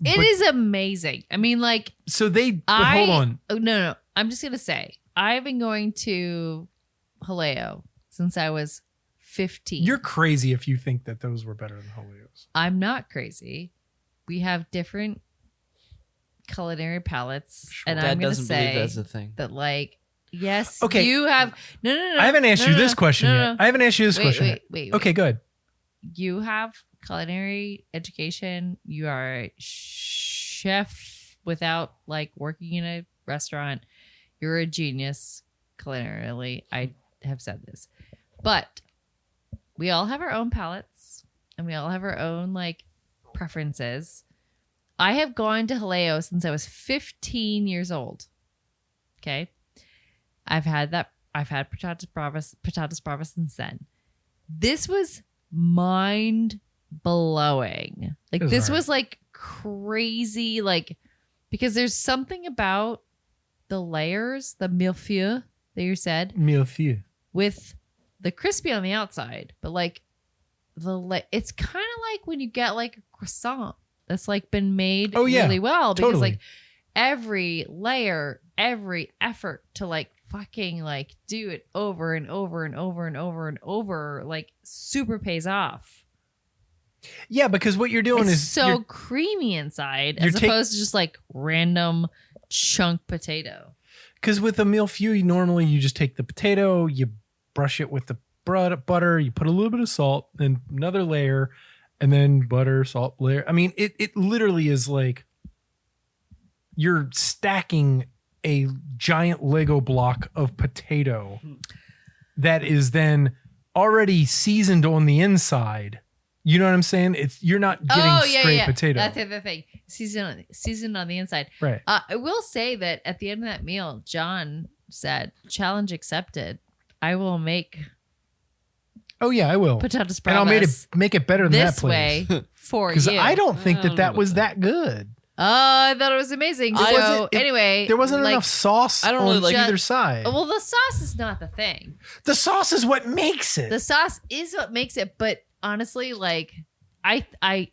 It is amazing. I mean, like, so but hold on. Oh, no. I'm just gonna say, I've been going to Haleo since I was 15. You're crazy if you think that those were better than Jaleo's. I'm not crazy. We have different culinary palates, and Dad I'm gonna doesn't believe say that's a thing. that, like, yes, Okay. you have no. I haven't asked you this question yet. I haven't asked you this question yet. Wait. Okay, good. You have culinary education. You are a chef without like working in a restaurant. You're a genius culinarily. I have said this, but we all have our own palates and we all have our own like preferences. I have gone to Haleo since I was 15 years old. Okay. I've had patatas bravas since then. This was mind blowing. Like, this was like crazy, like, because there's something about the layers, the millefeuille that you said, Millefeuille. with the crispy on the outside, but like it's kind of like when you get like a croissant that's like been made really well, because totally. like every layer, every effort to like fucking like do it over and over and over and over and over, like super pays off. Yeah, because what you're doing It's is so creamy inside as opposed to just like random chunk potato. Because with a millefeuille, normally you just take the potato, you brush it with the butter, you put a little bit of salt, then another layer, and then butter, salt layer. I mean, it literally is like you're stacking a giant Lego block of potato that is then already seasoned on the inside. You know what I'm saying? You're not getting straight potato. That's the other thing. Seasoned on the inside. Right. I will say that at the end of that meal, John said, "Challenge accepted. I will make Oh yeah, I will. patatas bravas And I'll make it better than that this place. way for you." Because I don't think I don't know that about was that. that good. I thought it was amazing. There So wasn't- anyway, There wasn't like, enough sauce I don't really on like- either side. Well, the sauce is not the thing. The sauce is what makes it. The sauce is what makes it. But honestly, like I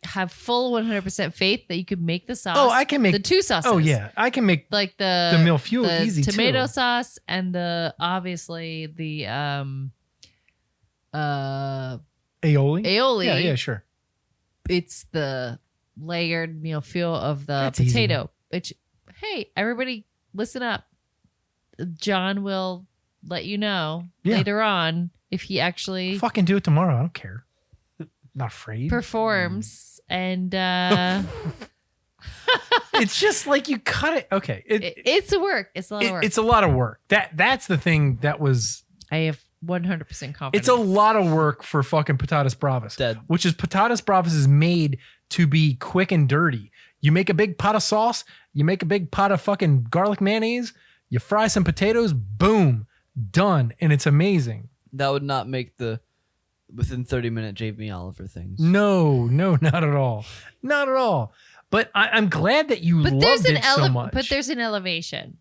have full 100% faith that you could make the sauce. Oh, I can make the two sauces. Oh yeah, I can make Like the millefeuille the easy tomato too. sauce and the obviously the Aioli. aioli. Yeah, sure. It's the layered millefeuille of the That's easy. potato. Which, hey, everybody, listen up. John will let you know later on if he actually Fucking do it tomorrow. I don't care. Not afraid. performs. And It's just like you cut it. Okay. it's a work. It's a lot of work. It's a lot of work. That's the thing that was. I have 100% confidence. It's a lot of work for fucking patatas bravas. Dead. Which is patatas bravas is made to be quick and dirty. You make a big pot of sauce. You make a big pot of fucking garlic mayonnaise. You fry some potatoes. Boom, done, and it's amazing. That would not make the within 30-minute Jamie Oliver things. No, not at all. Not at all. But I'm glad that you But loved it so much. But there's an elevation.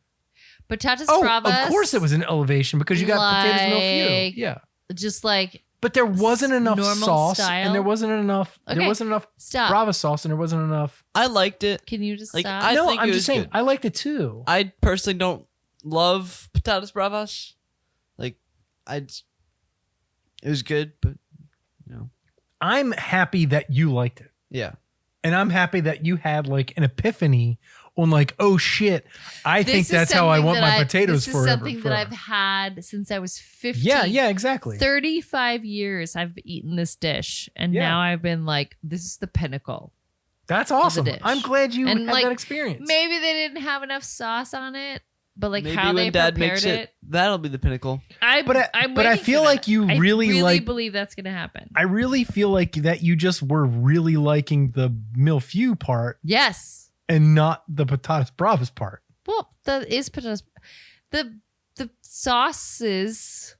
Patatas oh, bravas. of course it was an elevation because you got potatoes millefeuille. like- Yeah. Just like But there wasn't enough normal sauce, style? and there wasn't enough. Okay. There wasn't enough stop. Brava sauce, and there wasn't enough. I liked it. Can you just Like, stop? I no, think I'm it just was saying good. I liked it too. I personally don't love patatas bravas. Like, it was good, but I'm happy that you liked it, yeah. and I'm happy that you had like an epiphany on like, oh shit, I This think is that's how I something want that my potatoes This is forever. something that forever. I've had since I was 15. Yeah, exactly. 35 years I've eaten this dish, and Yeah. now I've been like, this is the pinnacle. That's awesome. dish. I'm glad you And, had like, that experience. Maybe they didn't have enough sauce on it, but like Maybe how they when Dad prepared makes it. that'll be the pinnacle. I'm But I waiting feel for like that. you I really like- believe that's going to happen. I really feel like that you just were really liking the millefeuille part Yes. and not the patatas bravas part. Well, that is potatoes. The the sauces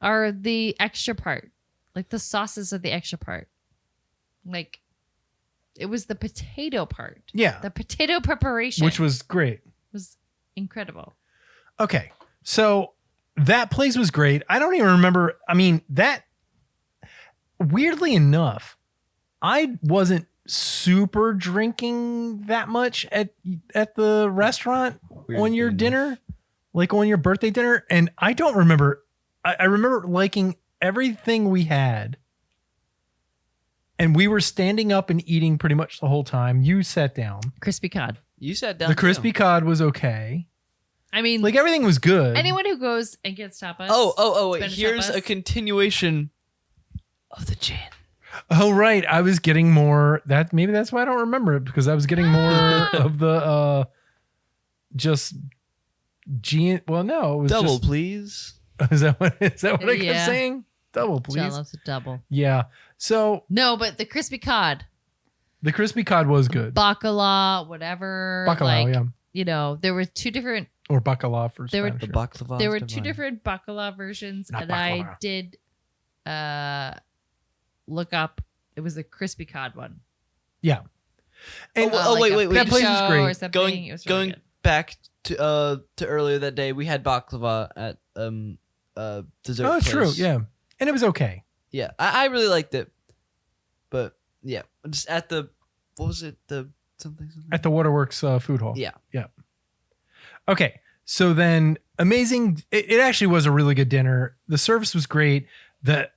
are the extra part. Like the sauces are the extra part. Like it was the potato part. Yeah. The potato preparation. Which was great. was incredible. Okay. So that place was great. I don't even remember. I mean, that weirdly enough, I wasn't super drinking that much at the restaurant on your dinner, like on your birthday dinner. And I don't remember. I remember liking everything we had. And we were standing up and eating pretty much the whole time. You sat down. Crispy cod. You sat down. The crispy cod was okay. I mean, Like everything was good. anyone who goes and gets tapas. Oh, wait. Spanish Here's tapas. a continuation of the gin. Oh, right. I was getting more that maybe that's why I don't remember it, because I was getting more of the just well, no, it was Double, just, please. is that what I kept Yeah. saying? Double, John please. loves a double. Yeah. So No, but the crispy cod, the crispy cod was good. bacala, whatever. Bacalao, like, yeah. You know, there were two different. Or bacala for There were Spanish. The yeah. baklava. There were two different bacala versions, Not and baklava. I did look up. It was the crispy cod one. Yeah. And wait, a wait. That place was show great. Or something. It was really Going good. back to earlier that day, we had baklava at dessert. oh, place. true. Yeah. And it was okay. Yeah, I really liked it, but yeah, just at the what was it the something? At the Waterworks food hall. Yeah. Yeah. Okay. So then amazing. It actually was a really good dinner. The service was great. The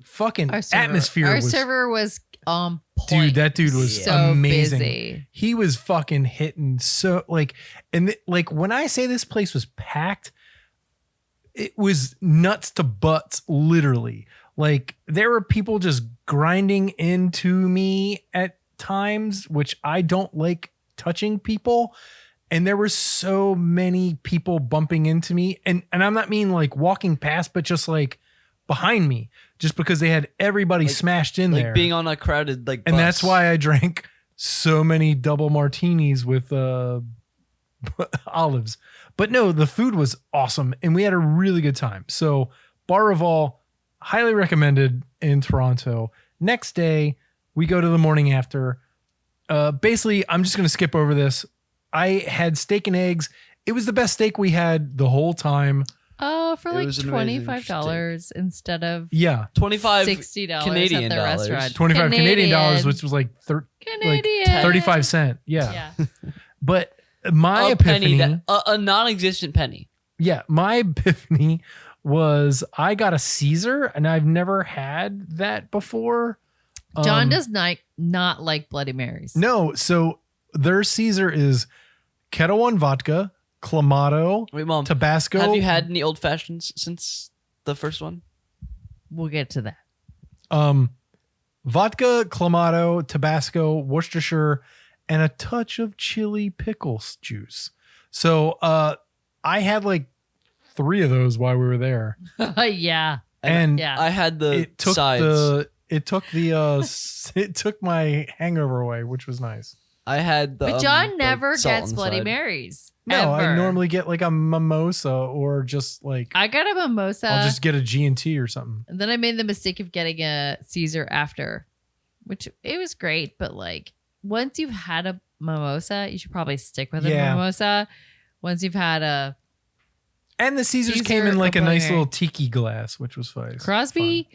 fucking atmosphere Our was server was on point. dude, that dude was so amazing. busy. He was fucking hitting so like, and like when I say this place was packed, it was nuts to butts, literally. Like there were people just grinding into me at times, which I don't like touching people. And there were so many people bumping into me. And I'm not mean like walking past, but just like behind me, just because they had everybody smashed in Like there. being on a crowded like, And bus. that's why I drank so many double martinis with olives. But no, the food was awesome and we had a really good time. So Bar Revolve, highly recommended in Toronto. Next day, we go to the morning after. Basically, I'm just going to skip over this. I had steak and eggs. It was the best steak we had the whole time. For It like was an amazing $25 instead of Yeah. 25 $60 Canadian at the dollars. restaurant. 25 Canadian dollars, which was like Canadian. 35 cents. Yeah. Yeah. But my a epiphany, penny, a non-existent penny. my epiphany was I got a Caesar and I've never had that before. John does not like Bloody Marys. No, so their Caesar is Kettle One vodka, Clamato, Wait, Mom, Tabasco. have you had any old fashions since the first one? We'll get to that. Vodka, Clamato, Tabasco, Worcestershire, and a touch of chili pickles juice. So I had like 3 of those while we were there. Yeah. And Yeah. I had the it took sides. it took my hangover away, which was nice. I had the. But John like, never salt gets on the Bloody side. Marys. No, I ever. normally get like a mimosa or just like I got a mimosa. I'll just get a G&T or something. And then I made the mistake of getting a Caesar after, which it was great. But like once you've had a mimosa, you should probably stick with a Yeah. mimosa. Once you've had a And the Caesars Caesar came in like a or nice Bloody little tiki glass, which was fun. Crosby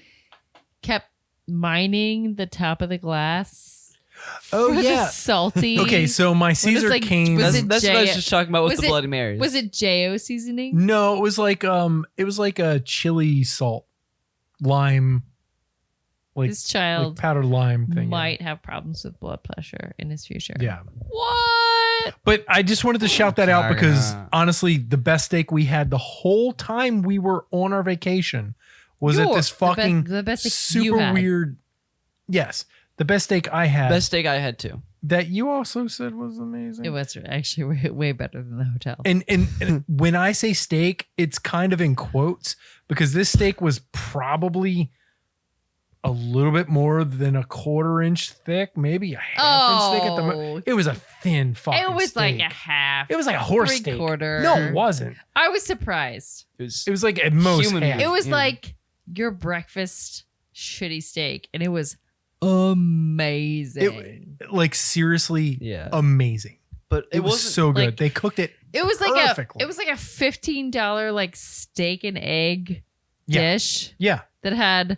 kept mining the top of the glass. Oh, for the yeah. salty. Okay, so my Caesar like- came. was That's, it that's what I was J- just talking about with was the it- Bloody Marys. Was it JO seasoning? No, it was like a chili salt, lime, like, This like child powdered lime thing. might have problems with blood pressure in his future. Yeah. What? But I just wanted to shout that out Sorry. because honestly, the best steak we had the whole time we were on our vacation was at this fucking the best steak you super had. weird. Yes, the best steak I had. Best steak I had too. that you also said was amazing. It was actually way better than the hotel. And when I say steak, it's kind of in quotes because this steak was probably a little bit more than a 1/4 inch thick, maybe a half inch thick at the most. It was a thin fucking It was steak. like a half. It was like a horse steak. 3/4. No, it wasn't. I was surprised. It It was like at most Human half. meat. It was Yeah. like your breakfast shitty steak, and it was amazing. Like seriously Yeah. amazing. but It was wasn't so good. like- They cooked it. It was like perfectly. it was like a $15 like steak and egg Yeah. dish Yeah. that had.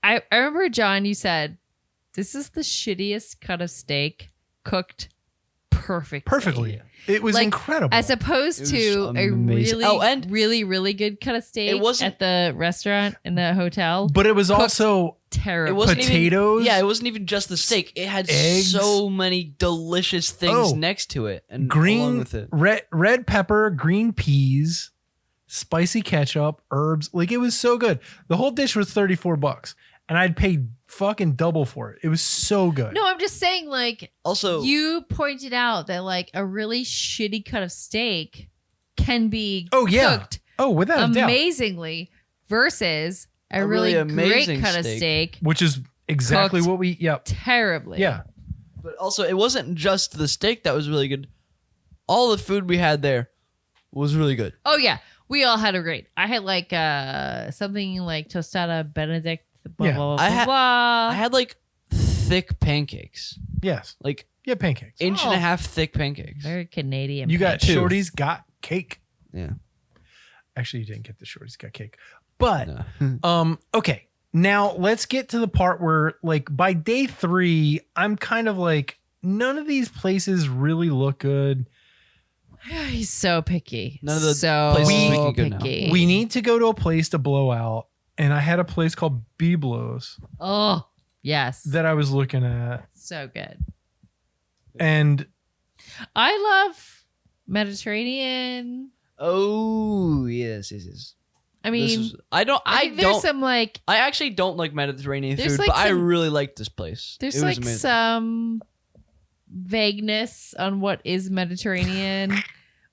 I remember, John, you said this is the shittiest cut of steak cooked Perfectly. It was Like, incredible. as opposed It to was a amazing. really, Oh, and- really good cut of steak It wasn't- at the restaurant in the hotel. but it was cooked also Terrible. It wasn't potatoes. Even, yeah, it wasn't even just the steak. It had eggs. so many delicious things Oh. next to it and along green with it. red pepper, green peas, spicy ketchup, herbs. Like it was so good. The whole dish was $34 and I'd paid fucking double for it. It was so good. No, I'm just saying, like, Also, you pointed out that like a really shitty cut of steak can be Oh, yeah. cooked Oh, without a doubt. amazingly versus a A really really great amazing cut of steak. steak Which is exactly Cooked. what we terribly. yeah. but also, it wasn't just the steak that was really good. All the food we had there was really good. Oh yeah, we all had a great. I had like something like tostada Benedict. Blah Yeah. blah blah I had- blah. I had like thick pancakes, Yes. like Yeah, pancakes. inch and Oh. a half thick pancakes. Very Canadian. You got Two. shorties got cake. Yeah. Actually, you didn't get the shorties got cake. But No. okay. Now let's get to the part where like by day 3, I'm kind of like none of these places really look good. He's so picky. None of the so places we can go now. picky. We need to go to a place to blow out. And I had a place called Biblos Oh yes, that I was looking at. so good. And I love Mediterranean. Oh yes. I mean, I don't. I I think there's don't. some like I actually don't like Mediterranean There's food, like but I some- really like this place. there's It was like amazing. some vagueness on what is Mediterranean,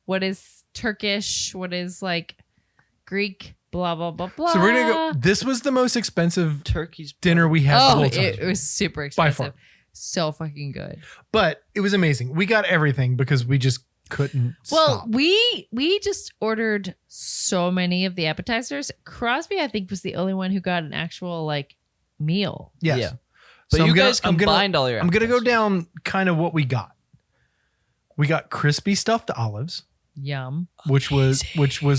what is Turkish, what is like Greek, blah blah blah blah. so we're going to go. This was the most expensive Turkey's dinner we had the Oh, whole time. it was super By expensive. far. So fucking good. But it was amazing. We got everything because we just couldn't Well, stop. we just ordered so many of the appetizers. Crosby, I think, was the only one who got an actual like meal. Yes. Yeah. But So you I'm gonna- guys I'm gonna- combined all your. I'm gonna go appetizers. down kind of what we got. We got crispy stuffed olives, Yum. which was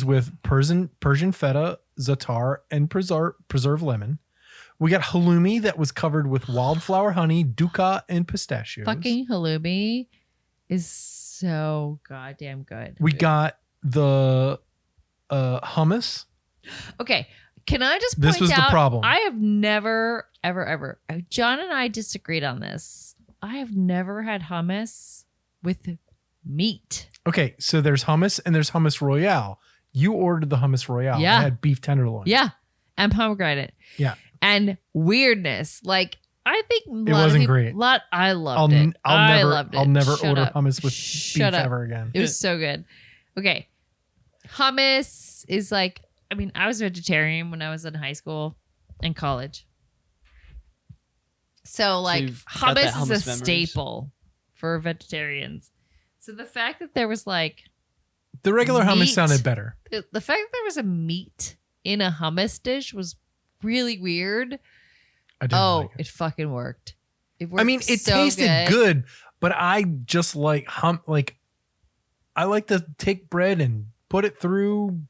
with Persian feta, za'atar, and preserved lemon. We got halloumi that was covered with wildflower honey, dukkha, and pistachios. Fucking halloumi is so goddamn good. We got the hummus. Okay, can I just point This was the out? problem. I have never, ever. John and I disagreed on this. I have never had hummus with meat. Okay, so there's hummus and there's hummus royale. You ordered the hummus royale. Yeah. It had beef tenderloin. Yeah, and pomegranate. Yeah. And weirdness, like I think It wasn't great. I loved it. I loved it. I'll never Shut order up. hummus with Shut beef up. ever again. It was so good. Okay. Hummus is like, I mean, I was vegetarian when I was in high school and college. So, like, you've got that hummus is a hummus memories. staple for vegetarians. So, the fact that there was like, The regular hummus Meat. sounded better. the fact that there was a meat in a hummus dish was really weird. I didn't Oh, like it. it fucking worked. It worked. I mean, it so tasted good, but I just like I like to take bread and put it through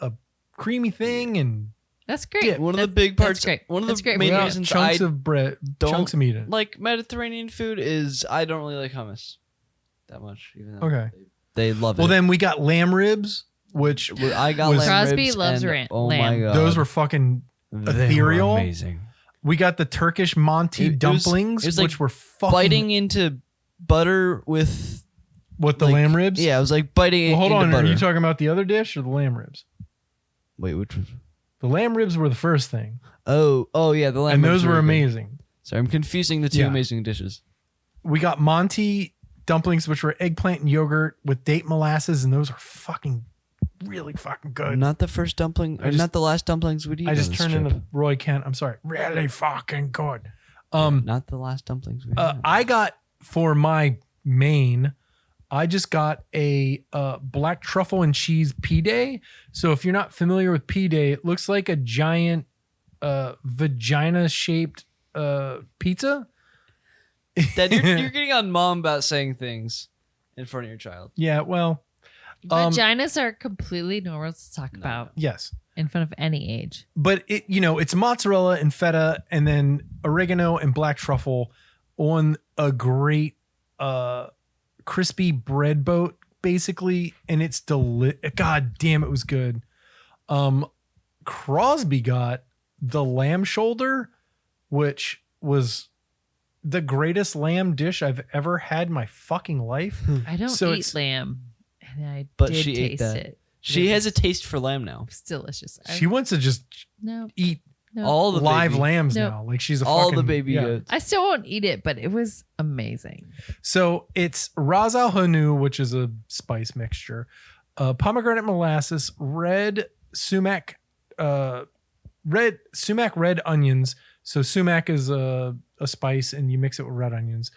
a creamy thing and That's great. Yeah, One of the That's- big parts. That's great. One of That's the great. main Yeah. reasons chunks I of bread, don't chunks of meat in it. like Mediterranean food is I don't really like hummus that much. Even though Okay. they love it. Well, then we got lamb ribs, which I got was- lamb Crosby ribs loves and, ram- Oh lamb. my god, those were fucking They were ethereal. amazing. We got the Turkish Monty It was- dumplings, it was like which were fucking Biting into butter with with the like- lamb ribs. Yeah, I was like biting. Well, hold into on. Butter. Are you talking about the other dish or the lamb ribs? Wait, which was? The lamb ribs were the first thing, Oh yeah, the lamb. and ribs those were good. amazing. Sorry, I'm confusing the two Yeah. amazing dishes. We got Monty dumplings, which were eggplant and yogurt with date molasses, and those are fucking really fucking good. Not the first dumpling, or not the last dumplings we'd eat. I just on this turned trip. into Roy Kent. I'm sorry. Really fucking good. Not the last dumplings we had. I got for my main, I just got a black truffle and cheese P-Day. So if you're not familiar with P-Day, it looks like a giant vagina-shaped pizza. Dad, you're getting on mom about saying things in front of your child. Yeah, well, Vaginas are completely normal to talk about yes. in front of any age. But it's mozzarella and feta and then oregano and black truffle on a great crispy bread boat, basically, and it's God damn, it was good. Crosby got the lamb shoulder, which was the greatest lamb dish I've ever had in my fucking life. I don't So eat it's- lamb, and I But did she ate taste that. it. She has a taste for lamb now. It's delicious. She wants to just no, eat no. All the live baby, lambs Nope. now. Like she's a all fucking, the baby yeah. goats. I still won't eat it, but it was amazing. So it's Ras Al Hanout, which is a spice mixture, pomegranate molasses, red sumac red onions. So sumac is a spice, and you mix it with red onions.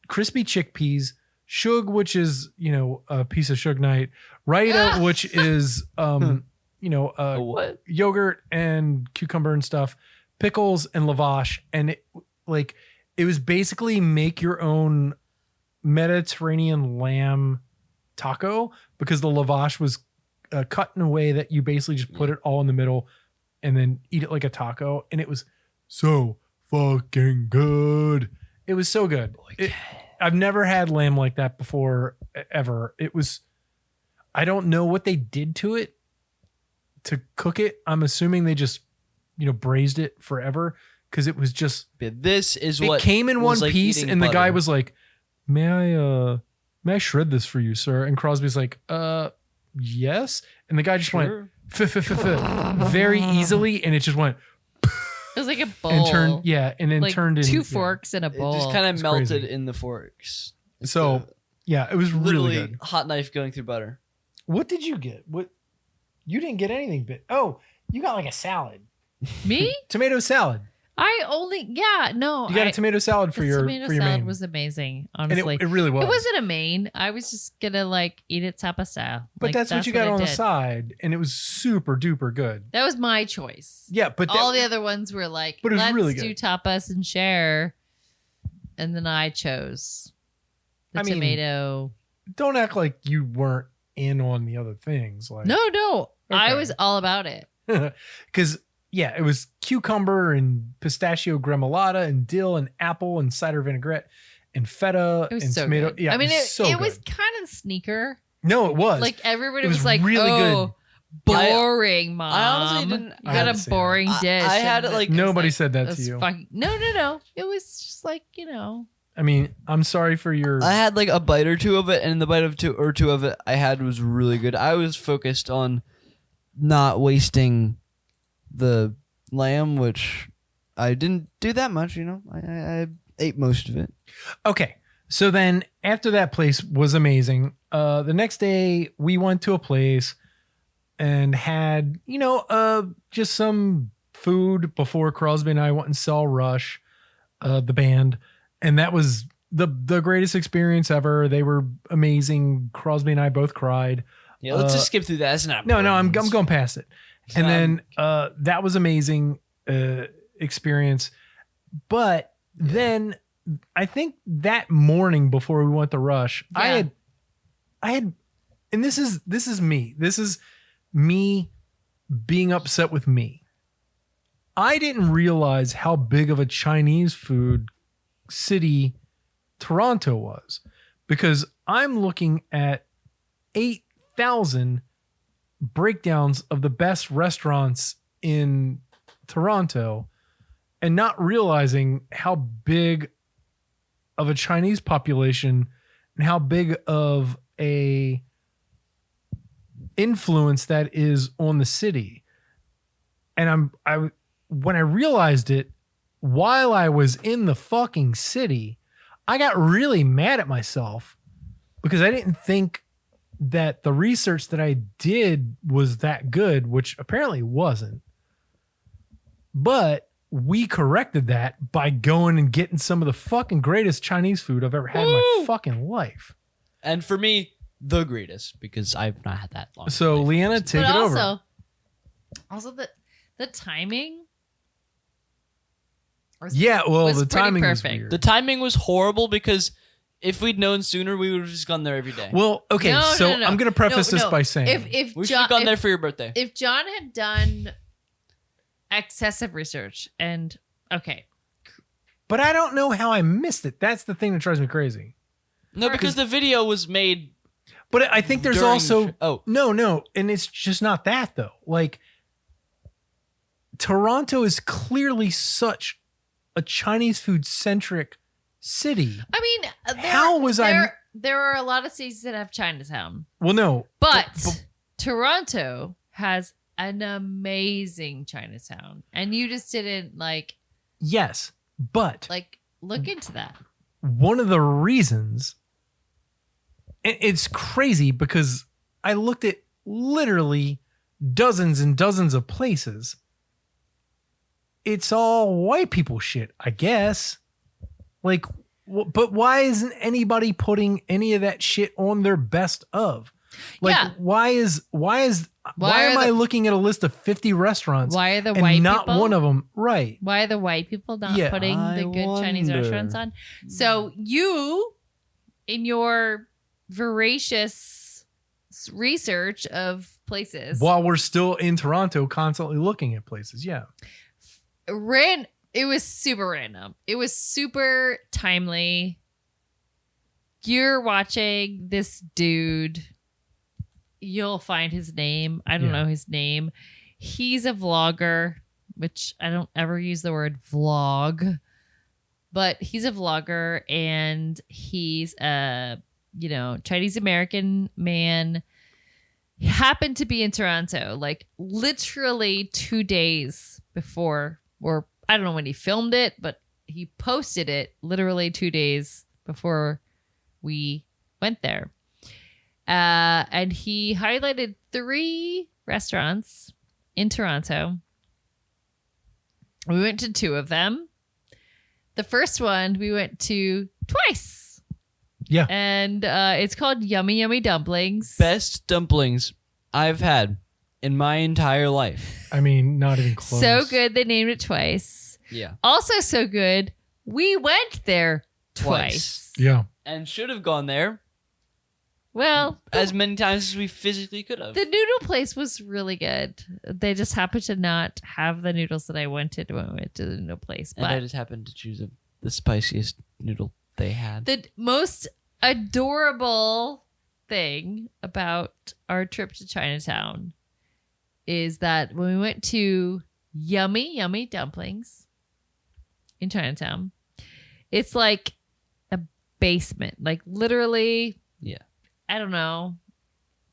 Crispy chickpeas, shug, which is a piece of sugnite, raita, which is What? yogurt and cucumber and stuff, pickles and lavash, and it was basically make your own Mediterranean lamb taco, because the lavash was cut in a way that you basically just put it all in the middle and then eat it like a taco, and it was so fucking good. It was so good. I've never had lamb like that before, ever. It was, I don't know what they did to it to cook it. I'm assuming they just, braised it forever, because it was just, This is it what came in one was like piece, eating and the guy butter. was like, may I shred this for you, sir? And Crosby's like, yes. And the guy just went very easily, and it just went It was like a bowl. and turned, and then like turned in two forks in a It bowl. just kind of It's melted crazy. in the forks. So yeah, it was really Literally good. hot knife going through butter. What did you get? What, you didn't get anything, but you got like a salad, Me? tomato salad. You You got a tomato salad for the your tomato for your salad main. was amazing. And Honestly, it really was. It wasn't a main. I was just gonna eat it tapa style. But that's what you got I on the did. side, and it was super duper good. That was my choice. Yeah, but All the other ones were like, But it was let's really do good. tapas and share. And then I chose the I mean, tomato. don't act like you weren't in on the other things. Like No. I Okay. was all about it. because it was cucumber and pistachio gremolata and dill and apple and cider vinaigrette and feta It was and so tomato. good. Yeah, I mean, it it was good. kind of sneaker. No, it was Like everybody It was was like, really oh, boring, mom. I honestly didn't- You I got didn't a say that. boring I- dish. I had and it, like- was Nobody said that to that's you. fucking- No. It was just I mean, I'm sorry for your. I had like a bite or two of it, and the bite of two of it I had was really good. I was focused on not wasting the lamb, which I didn't do that much. I ate most of it. Okay. So then after that place was amazing, the next day we went to a place and had, just some food before Crosby and I went and saw Rush, the band. And that was the greatest experience ever. They were amazing. Crosby and I both cried. Yeah, let's just skip through that. It's not. No, I'm important. going past it. And then that was amazing experience. But then I think that morning before we went to Rush, Yeah. I had, and this is me. This is me being upset with me. I didn't realize how big of a Chinese food city Toronto was, because I'm looking at 8,000 breakdowns of the best restaurants in Toronto and not realizing how big of a Chinese population and how big of a influence that is on the city. And when I realized it while I was in the fucking city, I got really mad at myself because I didn't think that the research that I did was that good, which apparently wasn't. But we corrected that by going and getting some of the fucking greatest Chinese food I've ever had in my fucking life. And for me, the greatest, because I've not had that long. So Leanna, take it over. Also the timing. Yeah, well, was the pretty timing was perfect. weird. The timing was horrible because if we'd known sooner, we would have just gone there every day. Well, okay, No, so no. I'm going to preface this by saying, if we should John, have gone there for your birthday. if John had done excessive research and okay, but I don't know how I missed it. That's the thing that drives me crazy. No, because the video was made. But I think there's during also no, and it's just not that though. Like Toronto is clearly such a Chinese food centric city. I mean, there are a lot of cities that have Chinatown. Well, no, but Toronto has an amazing Chinatown, and you just didn't yes, but look into that. One of the reasons, it's crazy because I looked at literally dozens and dozens of places. It's all white people shit, I guess. Like, but why isn't anybody putting any of that shit on their best of? Like, Yeah. why am I looking at a list of 50 restaurants? Why are the and white not people? one of them right? Why are the white people not Yeah, putting the good Chinese wonder. restaurants on? So you, in your voracious research of places, While we're still in Toronto, constantly looking at places. Yeah. it was super random. It was super timely. You're watching this dude. You'll find his name. I don't know his name. He's a vlogger, which I don't ever use the word vlog, but he's a vlogger and he's a, Chinese American man. He happened to be in Toronto, like literally 2 days before, or I don't know when he filmed it, but he posted it literally 2 days before we went there. And he highlighted 3 restaurants in Toronto. We went to 2 of them. The first one we went to twice. Yeah. And it's called Yummy Yummy Dumplings. Best dumplings I've had in my entire life. I mean, not even close. So good they named it twice. Yeah. Also so good we went there twice. Yeah. And should have gone there Well, as many times as we physically could have. the noodle place was really good. They just happened to not have the noodles that I wanted when we went to the noodle place. And I But just happened to choose the spiciest noodle they had. the most adorable thing about our trip to Chinatown is that when we went to Yummy Yummy Dumplings in Chinatown, it's like a basement, like literally. Yeah. I don't know.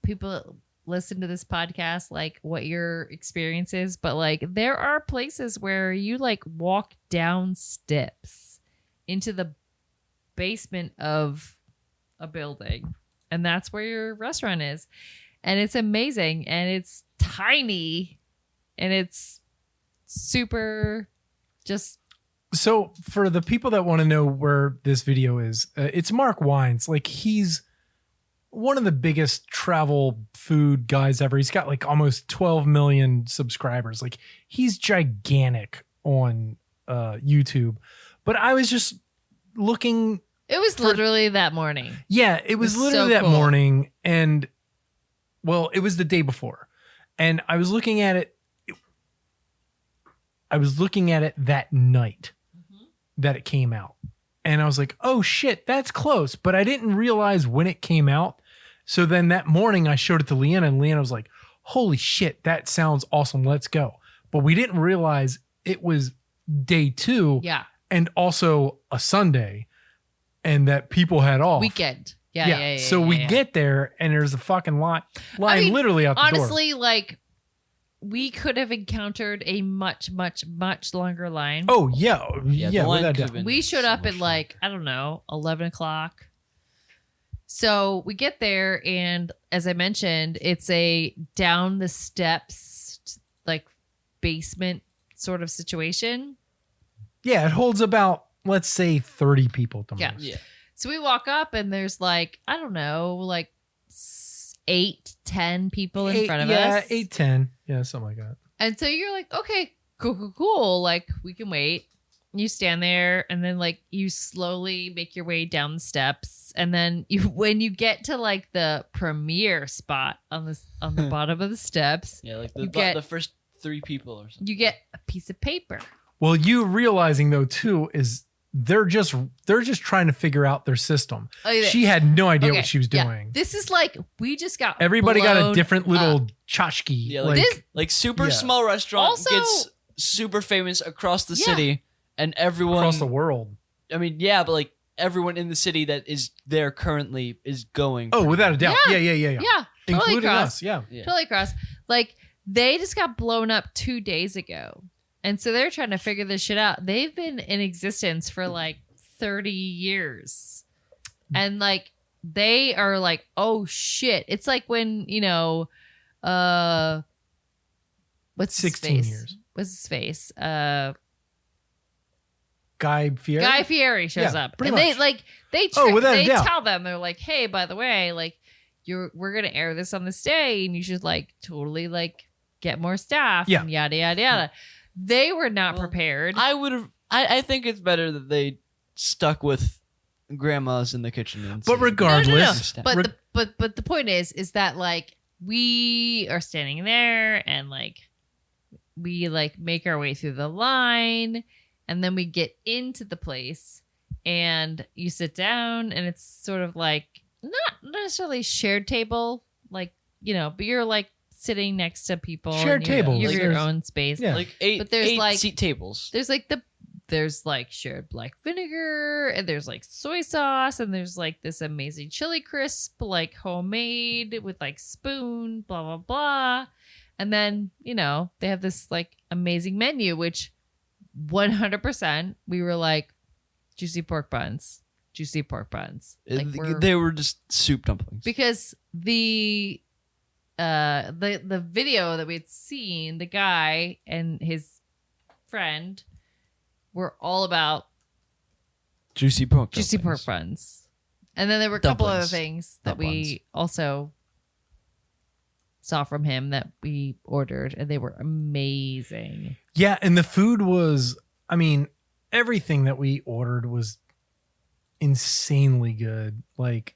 People listen to this podcast, like what your experience is, but like there are places where you like walk down steps into the basement of a building, and that's where your restaurant is. And it's amazing, and it's tiny, and it's super just. So for the people that want to know where this video is, it's Mark Wines. Like, he's one of the biggest travel food guys ever. He's got like almost 12 million subscribers. Like, he's gigantic on YouTube. But I was just looking. It was literally that morning. Yeah, it was literally so that cool. morning. And well, it was the day before. And I was looking at it. I was looking at it that night that it came out. And I was like, oh shit, that's close. But I didn't realize when it came out. So then that morning I showed it to Leanna, and Leanna was like, holy shit, that sounds awesome. Let's go. But we didn't realize it was day 2. Yeah. And also a Sunday, and that people had off. Weekend. Yeah. So we get there, and there's a fucking line literally out the door. Honestly, like, we could have encountered a much, much, much longer line. Oh, yeah. the line without could have doubt. been We showed so up much at fun. like, I don't know, 11 o'clock. So we get there, and as I mentioned, it's a down the steps, like basement sort of situation. Yeah, it holds about, let's say, 30 people at the Yeah. most. Yeah. So we walk up, and there's like, I don't know, like 8-10 people in front of us. Yeah, 8-10. Yeah, something like that. And so you're like, okay, cool. Like, we can wait. You stand there, and then like you slowly make your way down the steps, and then when you get to like the premiere spot on the bottom of the steps, Yeah, like You get- the first 3 people or something. you get a piece of paper. Well, you realizing though too is they're just trying to figure out their system. Oh, yeah. She had no idea Okay, what she was yeah. doing. This is like we just got Everybody got a blown different little up. tchotchke. Yeah, like, This- Like super Yeah. small restaurant Also- gets super famous across the Yeah. city, and everyone across the world. I mean, yeah, but like everyone in the city that is there currently is going. Oh, without a doubt. Yeah. Yeah. Yeah, totally Including cross. us. Yeah. Yeah. Totally cross. Like they just got blown up 2 days ago. And so they're trying to figure this shit out. They've been in existence for like 30 years. And like they are like, oh shit. It's like when, what's his 16 face? years. What's his face? Guy Fieri. Guy Fieri shows Yeah, up. pretty And they much. like they Oh, without a they doubt. tell them, they're like, hey, by the way, like we're gonna air this on this day and you should like totally like get more staff Yeah. and yada yada yada. They were not Well, prepared. I would have. I think it's better that they stuck with grandmas in the kitchen. And But regardless, But Reg- but the point is that like we are standing there and like we like make our way through the line and then we get into the place and you sit down and it's sort of like not necessarily shared table, like, but you're like sitting next to people. Shared and you- tables. You have Like, your there's- own space. Yeah. like eight, But there's, eight like- seat tables. There's like shared black vinegar and there's like soy sauce and there's like this amazing chili crisp, like homemade with like spoon, blah, blah, blah. And then, they have this like amazing menu, which 100% we were like juicy pork buns. Like They were just soup dumplings. because the video that we had seen, the guy and his friend were all about Juicy pork. juicy pork dumplings. buns. And then there were a couple other Dumplings, things that not we buns. also saw from him that we ordered, and they were amazing. yeah, and the food was, I mean, everything that we ordered was insanely good. Like,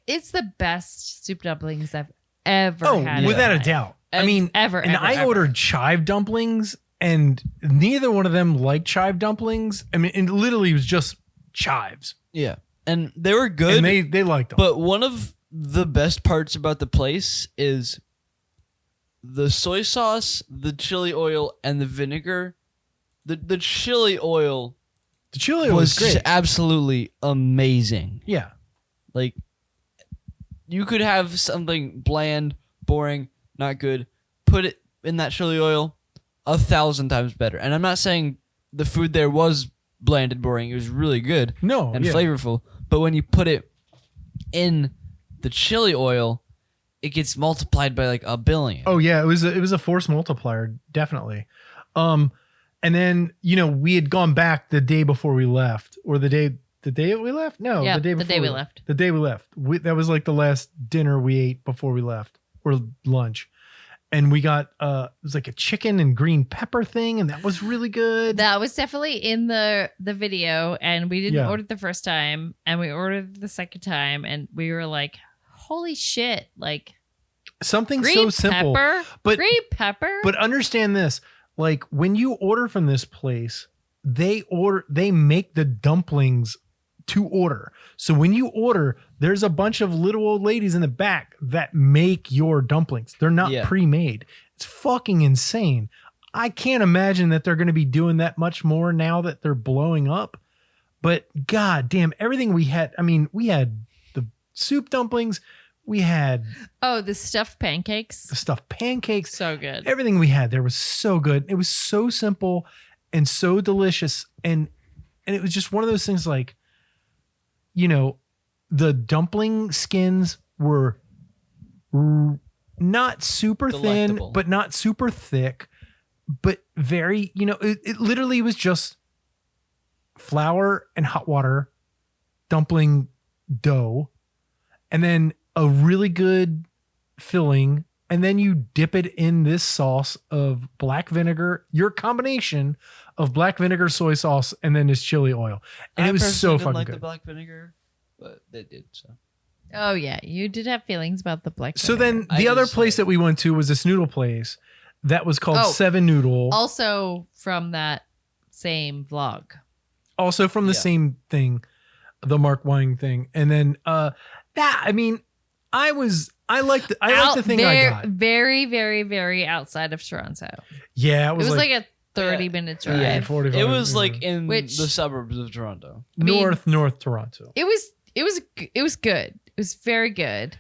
It's the best soup dumplings I've ever oh, had. in without my a life. doubt. I And mean, Ever, and ever, I ever. ordered chive dumplings, and neither one of them liked chive dumplings. I mean, it literally was just chives, Yeah, and they were good. and they liked them. But one of the best parts about the place is the soy sauce, the chili oil, and the vinegar. The chili oil the chili was was great. absolutely amazing. Yeah, Like, you could have something bland, boring, not good, put it in that chili oil 1,000 times better. And I'm not saying the food there was bland and boring. It was really good no, and yeah. flavorful. But when you put it in the chili oil, it gets multiplied by like 1 billion. Oh yeah, it was a force multiplier, definitely. And then we had gone back the day before we left, or the day we left. No, Yeah, the day the before day we left. The day we left. That was like the last dinner we ate before we left, or lunch. And we got it was like a chicken and green pepper thing, and that was really good. That was definitely in the video, and we didn't Yeah. order it the first time, and we ordered it the second time, and we were like, "Holy shit!" Like Something green so simple, pepper, but green pepper. but understand this: like when you order from this place, they make the dumplings to order. So when you order, there's a bunch of little old ladies in the back that make your dumplings. They're not Yeah. pre-made. It's fucking insane. I can't imagine that they're going to be doing that much more now that they're blowing up. But god damn, everything we had. I mean, we had the soup dumplings, we had oh, the stuffed pancakes, the stuffed pancakes. so good. Everything we had there was so good. It was so simple and so delicious, and it was just one of those things like, the dumpling skins were not super thin, Delectable. but not super thick, but very, it literally was just flour and hot water, dumpling dough, and then a really good filling. And then you dip it in this sauce of black vinegar, your combination of black vinegar, soy sauce, and then this chili oil. And it was so fucking like good. the black vinegar, but they did so. Oh yeah, you did have feelings about the black. So vinegar. then I the other just place said- that we went to was this noodle place that was called Oh. Seven Noodle. also from that same vlog. Also from the Yeah. same thing, the Mark Wang thing. And then I liked the thing I got. Very, very, very outside of Toronto. Yeah, It was like a 30-minute drive. yeah, 45. It was yeah. like in Which- the suburbs of Toronto. I mean- North Toronto. It was good. It was very good.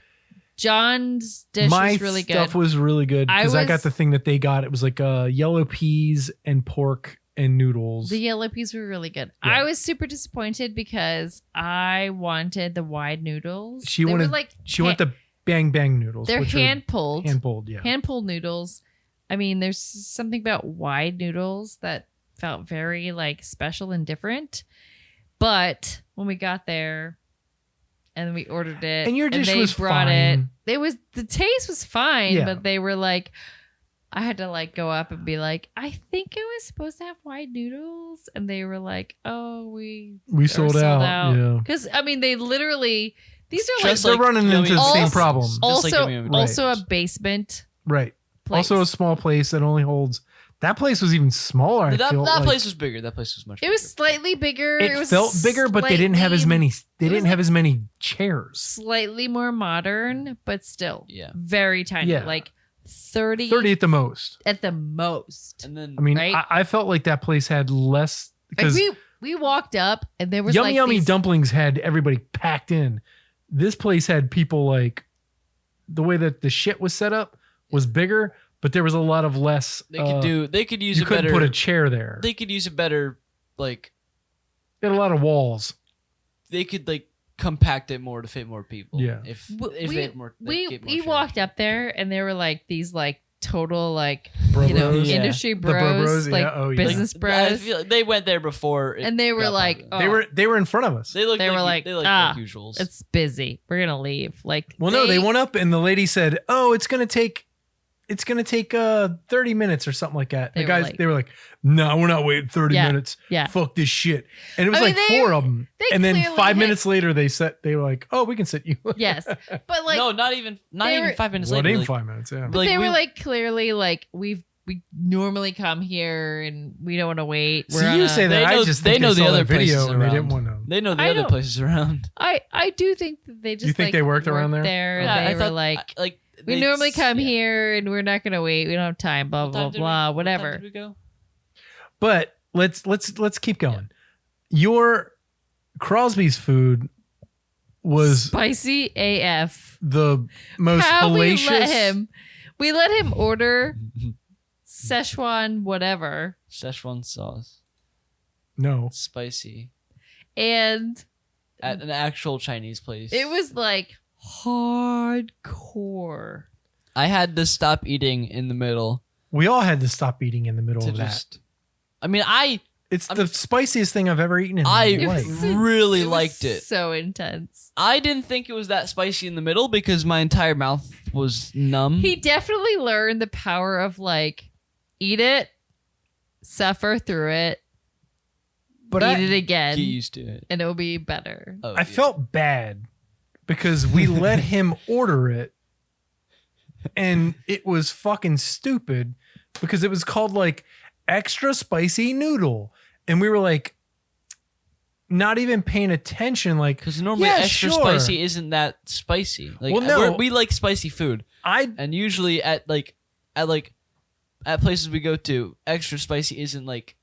John's dish My was really good. stuff was really good because I got was- the thing that they got. It was like yellow peas and pork and noodles. The yellow peas were really good. Yeah. I was super disappointed because I wanted the wide noodles. She They were wanted- like she went the bang bang noodles. they're which are hand pulled. hand pulled. Yeah, Hand pulled noodles. I mean, there's something about wide noodles that felt very like special and different. But when we got there and we ordered it, And your dish they was brought fine. the taste was fine, Yeah. but they were like, I had to like go up and be like, I think it was supposed to have wide noodles, and they were like, oh, we we are sold out. Yeah, because I mean they literally these are Just they're like running yummy into the same Also- problem. Just like also yummy yummy also Right. a basement Right. place. Also a small place that only holds. That place was even smaller. I That feel like. place was bigger. That place was much. It was slightly bigger. It was felt bigger, but they didn't have as slightly- many. They it was didn't have as many chairs. Slightly more modern, but still Yeah. very tiny. Yeah. Like 30, 30 at the most. at the most. And then I mean, Right? I felt like that place had less Like because we walked up and there was Yummy like Yummy these, Dumplings had everybody packed in. This place had people like the way that the shit was set up was bigger, but there was a lot of less. they could use You a couldn't better. put a chair there. They could use a better like. They had a lot of walls. They could like compact it more to fit more people. Yeah. If we they had more. we, get more we chairs. walked up there and there were like these like total like Bro you know bros. Yeah. industry The bro bros, bros, like yeah, oh, yeah. business I bros, feel like they went there before, it and they were got like, popular. oh, They were in front of us. They looked. they were like, they looked ah, like usuals. it's busy. We're gonna leave. Like, Well, no, they went up and the lady said, "Oh, it's gonna take 30 minutes or something like that." They The were guys, like- they were like, "No, we're not waiting 30 Yeah, minutes. yeah. Fuck this shit." And it was I mean, like they- four of them. they And then clearly 5 had- minutes later, they were like, "Oh, we can sit you." Yes, but like, no, not even they were- 5 minutes Well, it later. ain't like, 5 minutes. Yeah. but like, they were we- like clearly like we normally come here and we don't want to wait. So We're you on say a- that They I know- just they think know they the saw other that video places and they didn't around. want to. They know the I other don't- places around. I do think that they just think like, they worked around there? and I they were thought, like, like we they- normally come yeah. here and we're not gonna wait. We don't have time. Blah What blah time did we- blah. what time Whatever. did we go? But let's keep going. Your Crosby's food was Spicy AF. the most How hellacious. we let him order Szechuan whatever, Szechuan sauce, No. spicy, and at an actual Chinese place. it was like hardcore. I had to stop eating in the middle We all had to stop eating in the middle to of that. just. I mean, It's the spiciest thing I've ever eaten in I my life. was- really It was liked it. So intense. I didn't think it was that spicy in the middle because my entire mouth was numb. He definitely learned the power of like eat it, suffer through it, But eat it again, Get used to it. and it'll be better. Oh, I yeah. felt bad because we let him order it and it was fucking stupid because it was called like extra spicy noodle. And we were like, not even paying attention. Like, Because normally yeah, extra sure. spicy isn't that spicy. Like, Well, no. we like spicy food, and usually at places we go to, extra spicy isn't like.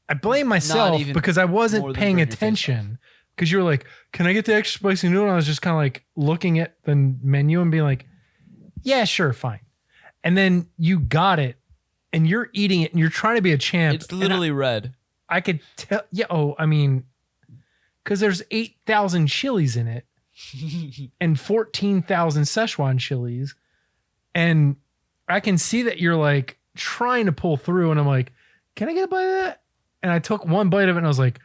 I blame myself even because I more wasn't than paying burn your face attention. Because you were like, "Can I get the extra spicy noodle?" And I was just kind of like looking at the menu and being like, "Yeah, sure, fine." And then you got it, and you're eating it, and you're trying to be a champ. It's literally red. I could tell. Yeah. Oh, I mean, because there's 8,000 chilies in it. and 14,000 Szechuan chilies. And I can see that you're like trying to pull through. And I'm like, can I get a bite of that? And I took one bite of it and I was like,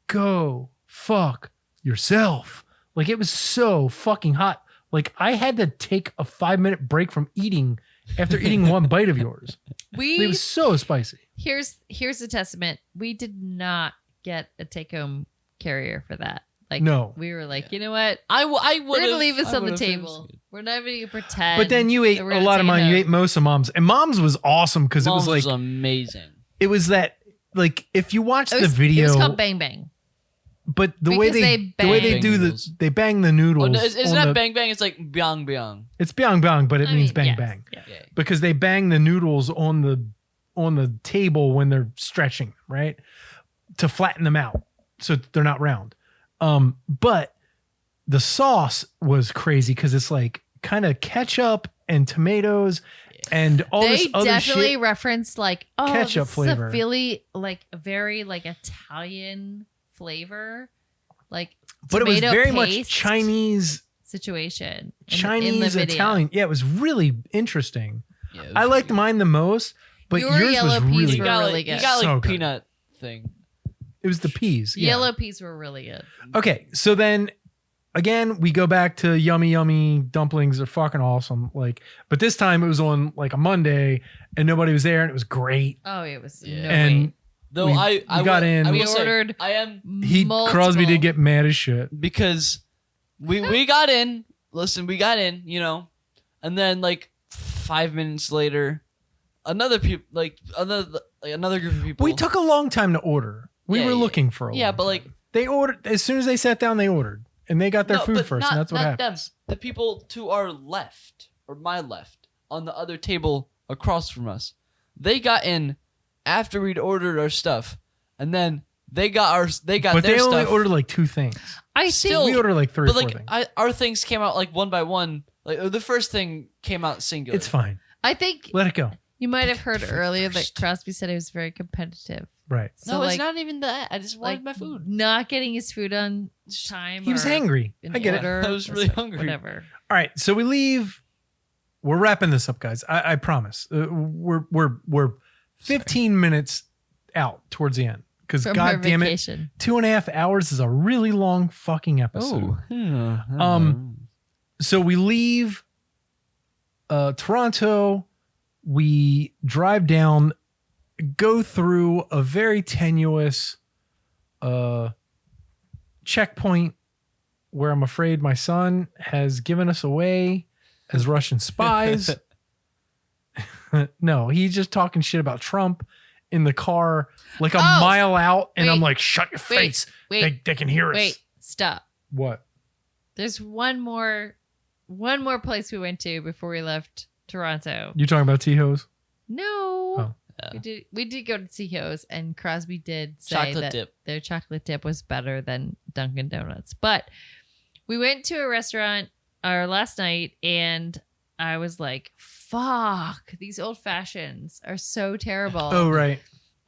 go fuck yourself. Like, it was so fucking hot. Like, I had to take a 5-minute break from eating after eating one bite of yours. It was so spicy. Here's the testament. We did not get a take-home carrier for that. Like, No. we were like, you know what? I would. We're gonna leave this on the table. We're not even gonna pretend. But then you ate that we're a gonna lot take of it mine. home. You ate most of Mom's. And Mom's was awesome because it was like, amazing. it was that, like, if you watch It was, the video. It was called Bang Bang. But the way Because they they do noodles. they bang the noodles. Oh, no, it's on not the- bang bang. It's like byung byung. It's byung byung, but it I means mean, bang yes, bang. yeah. Yeah. Because they bang the noodles on the table when they're stretching, right? To flatten them out so they're not round. But the sauce was crazy because it's like kind of ketchup and tomatoes and all They this other definitely shit. referenced like Ketchup this flavor. Is a really like a very like Italian flavor, like But it was tomato very much paste Chinese, situation. Chinese, video. Italian. Yeah, it was really interesting. Yeah, it was I liked good. mine the most, but Your yours yellow was peas really were good. really like, good. You got like So good. peanut thing. It was the peas. Yeah. Yellow peas were really good. Okay, so then again, we go back to yummy dumplings. They're fucking awesome. Like, but this time it was on like a Monday and nobody was there and it was great. Oh, it was Yeah. no And wait. Though We- I we got will- in- I We will say, ordered I am Crosby did multiple- get mad as shit. because we got in. Listen, we got in, and then like 5 minutes later, another group of people. We took a long time to order. We Yeah, were yeah. looking for a Yeah, long but time. like they ordered as soon as they sat down, they ordered. And they got their No, food but first, not- and that's what not happened. them. The people to our left, or my left, on the other table across from us, they got in after we'd ordered our stuff, and then they got But their they only stuff. ordered like 2 things. I Still- think We ordered like 3 but or 4 like things. our things came out like one by one. Like the first thing came out singular. It's fine. I think Let it go. you might have heard First. earlier that Crosby said he was very competitive. Right. So No, like, it's not even that. I just wanted like my food. not getting his food on time. He was or hangry. in I get it. order I was or really so- hungry. Whatever. All right, so we leave. We're wrapping this up, guys. I promise. We're 15 minutes out towards the end because From our God damn it, vacation. 2.5 hours is a really long fucking episode. yeah. So we leave Toronto. We drive down, go through a very tenuous checkpoint where I'm afraid my son has given us away as Russian spies. No, he's just talking shit about Trump in the car like a Oh, mile out. And I'm wait, like, shut your face. Wait, They can hear us. wait, stop. What? There's one more place we went to before we left Toronto. You talking about T-Hos? No. Oh. We did go to Seaho's, and Crosby did say Chocolate that dip. their chocolate dip was better than Dunkin' Donuts. But we went to a restaurant our last night, and I was like, fuck, these old fashions are so terrible. Oh, right.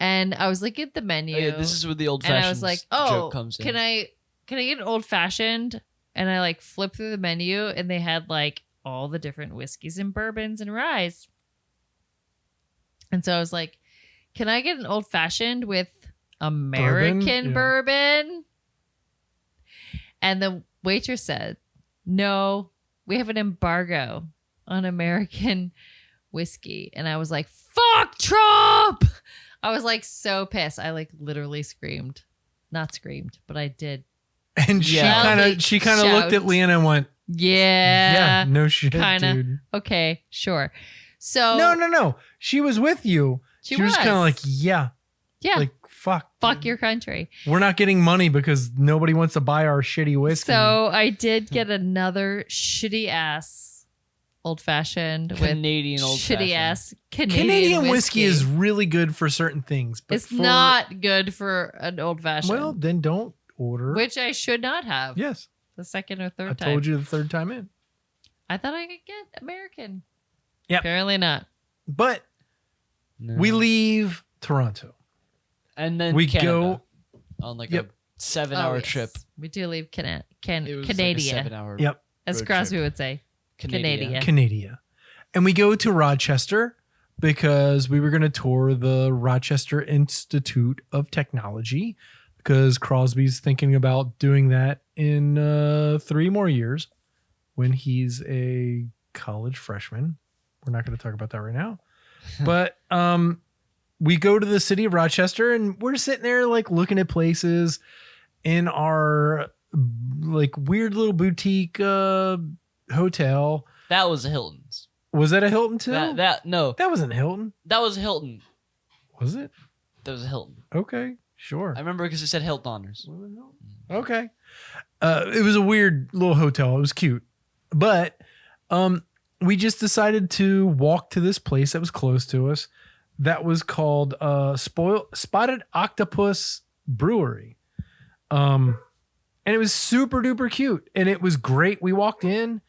And I was looking at the menu. Oh, yeah, this is where the old and fashioned I was like, joke comes in. can I get an old fashioned? And I like flipped through the menu, and they had like all the different whiskeys and bourbons and ryes. And so I was like, can I get an old fashioned with American Yeah. bourbon? And the waitress said, no, we have an embargo on American whiskey. And I was like, fuck Trump. I was like so pissed. I like literally screamed. Not screamed, but I did. And Yeah. she kind of looked at Shout. Leana and went, Yeah. no shit, kinda. dude. Okay, sure. So No. She was with you. She was kind of like, yeah, yeah, like fuck. fuck your country. We're not getting money because nobody wants to buy our shitty whiskey. So I did get another shitty ass old fashioned with Canadian old shitty ass Canadian, Canadian whiskey is really good for certain things, but It's for, not good for an old fashioned. Well, then don't order. which I should not have. Yes, The second or third I time. told you the third time in. I thought I could get American. Yep. Apparently not. But No. we leave Toronto. and then we Canada go- on like Yep. a 7-hour yes. trip. We do leave It was Canada. like a 7-hour Yep. As road Crosby trip. would say. Canada. Canada. And we go to Rochester because we were going to tour the Rochester Institute of Technology because Crosby's thinking about doing that in 3 more years when he's a college freshman. We're not going to talk about that right now. But we go to the city of Rochester and we're sitting there like looking at places in our like weird little boutique hotel. That was a Hilton's. Was that a Hilton too? No, That wasn't Hilton. that was a Hilton. Was it? That was a Hilton. Okay, sure. I remember because it said Hilton Honors. Okay. It was a weird little hotel. It was cute. But we just decided to walk to this place that was close to us that was called Spotted Octopus Brewery. And it was super duper cute. And it was great. We walked in.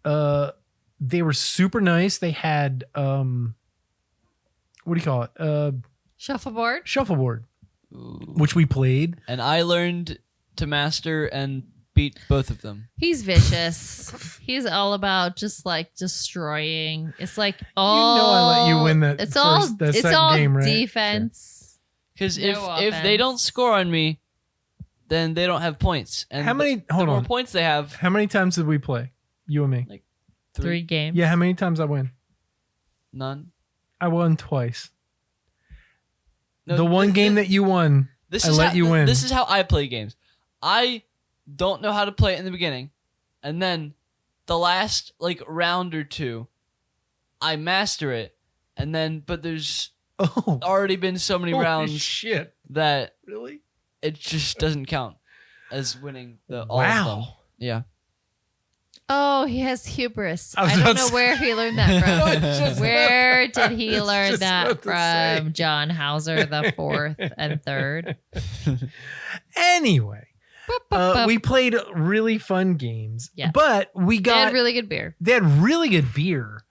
They were super nice. They had what do you call it? Shuffleboard. Shuffleboard, Ooh. which we played. And I learned to master and beat both of them. He's vicious. He's all about just like destroying. It's like all. You know I let you win that It's first- all. that It's second all game, right? defense. Because No if they don't offense. score on me, then they don't have points. And How many? the Hold more on. points they have, How many times did we play? You and me. Like, 3 games. Yeah. How many times I win? none. I won twice. No, The one game that you won. this I is let how, you win. This is how I play games. I don't know how to play it in the beginning, and then the last like round or two, I master it, and then but there's Oh, already been so many holy rounds shit! that Really? it just doesn't count as winning the all of them. Wow. Yeah. Oh, he has hubris. I was I don't about know to where he learned that I was from. just Where did he learn just that about to say. from? John Hauser the 4th and 3rd. Anyway, we played really fun games. Yeah. But we They got had really good beer. they had really good beer.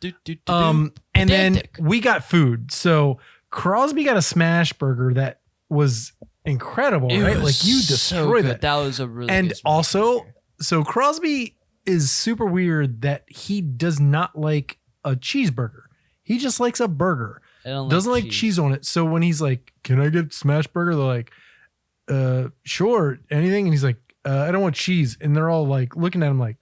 And And then Pedantic. we got food. So Crosby got a smash burger that was incredible, right? Like you destroyed it. That was a really And good smash also, burger. so Crosby is super weird that he does not like a cheeseburger. He just likes a burger. I don't Doesn't like cheese on it. So when he's like, "Can I get smash burger?" They're like, "Sure, anything." And he's like, "I don't want cheese." And they're all like looking at him like,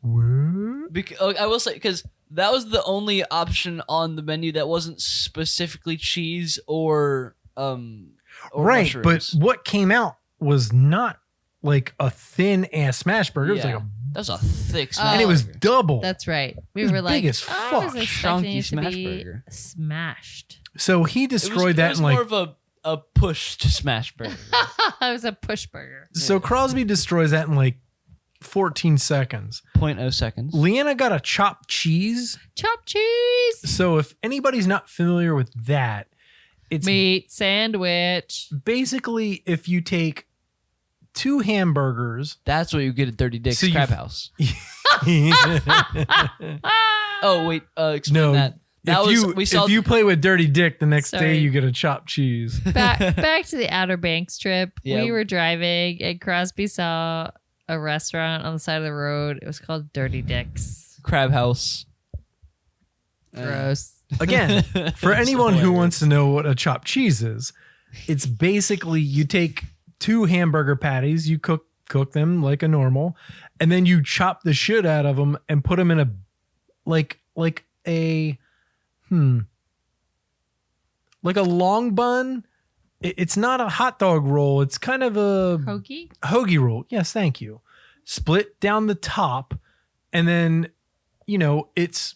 "What?" I will say because that was the only option on the menu that wasn't specifically cheese or Right, mushrooms. but what came out was not like a thin ass smash burger. It was Yeah. like a, that was a thick smash and it was burger. double. That's right. We It was were like, big as I was fuck. expecting Chunky it to smash be burger. smashed. So he It was- destroyed it that was in like. more of a push to smash burger. It was a push burger. So Crosby destroys that in like 14 seconds. 0.0 seconds. Leanna got a chopped cheese. Chopped cheese. So if anybody's not familiar with that, it's Meat sandwich. basically if you take 2 hamburgers. That's what you get at Dirty Dick's So you- Crab House. no, Oh wait, explain that. That if was you we saw if you play with Dirty Dick, the next Sorry. day you get a chopped cheese. Back to the Outer Banks trip. Yeah. We were driving and Crosby saw a restaurant on the side of the road. It was called Dirty Dick's. Crab House. Gross. Again, for It's anyone who hilarious. wants to know what a chopped cheese is, it's basically you take 2 hamburger patties, you cook them like a normal, and then you chop the shit out of them and put them in a like a like a long bun. It's not a hot dog roll. It's kind of a Hoagie? hoagie roll. Yes, thank you. Split down the top, and then it's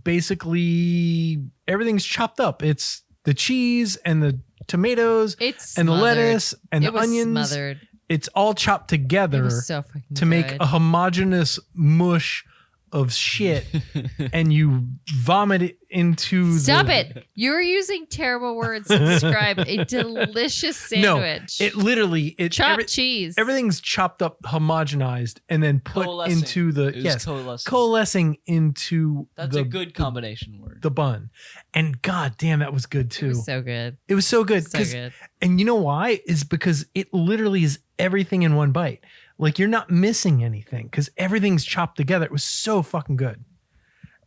basically everything's chopped up. It's the cheese and the tomatoes It's and the smothered. lettuce and It the was onions. smothered. It's all chopped It together was so fucking to make good. a homogeneous mush of shit, and you vomit it into Stop the, it. You're using terrible words to describe a delicious sandwich. No, it literally chopped cheese. Everything's chopped up, homogenized, and then put Coalescing. into the It was coalescing. coalescing into That's the, a good combination word. the bun. And god damn, that was good too. It was so good. It was so good. So good. And you know why? Is because it literally is everything in one bite. Like you're not missing anything because everything's chopped together. It was so fucking good.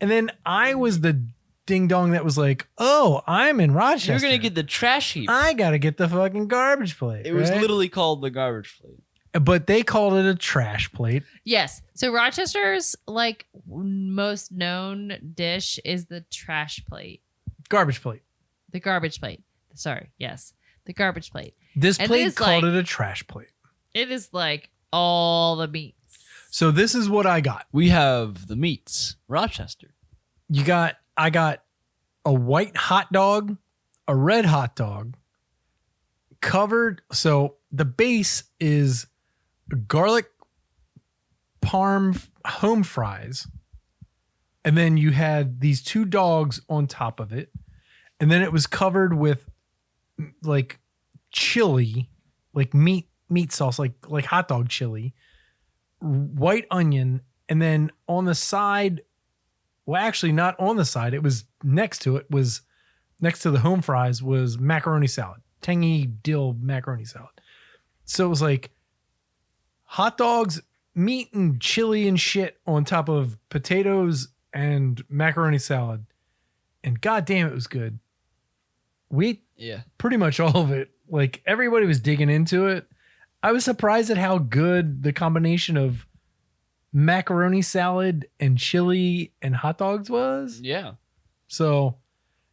And then I was the ding dong that was like, oh, I'm in Rochester. You're gonna get the trash heap. I gotta get the fucking garbage plate. It was right? literally called the garbage plate. But they called it a trash plate. Yes. So Rochester's like most known dish is the trash plate. Garbage plate. The garbage plate. Sorry. Yes. The garbage plate. This And plate it is called like- it a trash plate. It is like all the meats. So this is what I got. We have the meats. Rochester. I got a white hot dog, a red hot dog, covered. So the base is garlic parm home fries. And then you had these two dogs on top of it. And then it was covered with like chili, like meat sauce, like hot dog chili, white onion. And then on the side, well, actually not on the side, it was next to the home fries was macaroni salad, tangy dill macaroni salad. So it was like hot dogs, meat and chili and shit on top of potatoes and macaroni salad. And goddamn, it was good. We ate Yeah. pretty much all of it. Like everybody was digging into it. I was surprised at how good the combination of macaroni salad and chili and hot dogs was. Yeah. So,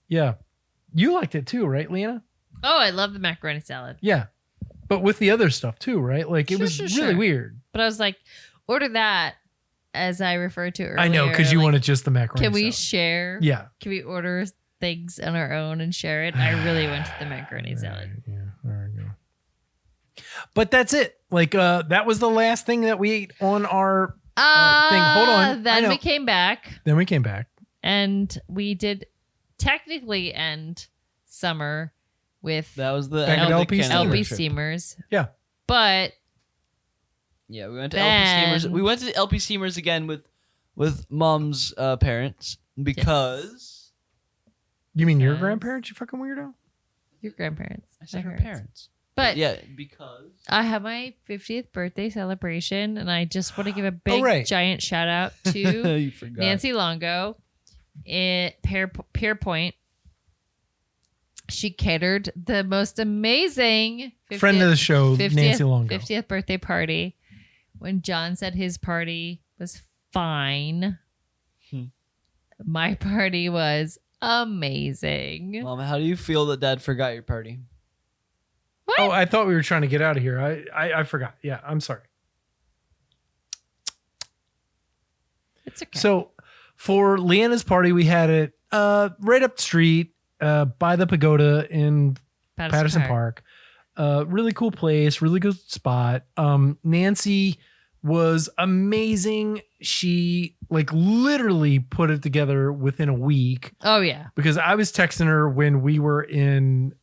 yeah. You liked it too, right, Leana? Oh, I love the macaroni salad. Yeah. But with the other stuff too, right? Like it Sure, was sure, really sure. weird. But I was like, order that as I referred to earlier. I know, because you like, wanted just the macaroni Can we salad. share? Yeah. Can we order things on our own and share it? I really went to the macaroni salad. Yeah, there we go. But that's it. Like that was the last thing that we ate on our thing. Hold on. I Then know. we came back Then we came back. and we did technically end summer with That was the Back end at of LP the Canada LB trip. steamers. Yeah. But Yeah, we went to Then- LP Steamers. We went to LP Steamers again with Mom's parents because You mean your Yes. grandparents, you fucking weirdo? your grandparents. I said my her parents. But Yeah, because I have my 50th birthday celebration, and I just want to give a big, right. giant shout out to you forgot. Nancy Longo at Pierpoint. She catered the most amazing 50th, Friend of the show, 50th, Nancy Longo. 50th birthday party. When John said his party was fine, my party was amazing. Mom, how do you feel that Dad forgot your party? What? Oh, I thought we were trying to get out of here. I forgot. Yeah, I'm sorry. It's okay. So for Leanna's party, we had it right up the street by the pagoda in Patterson Park. Really cool place, really good spot. Nancy was amazing. She like literally put it together within a week Oh yeah. because I was texting her when we were in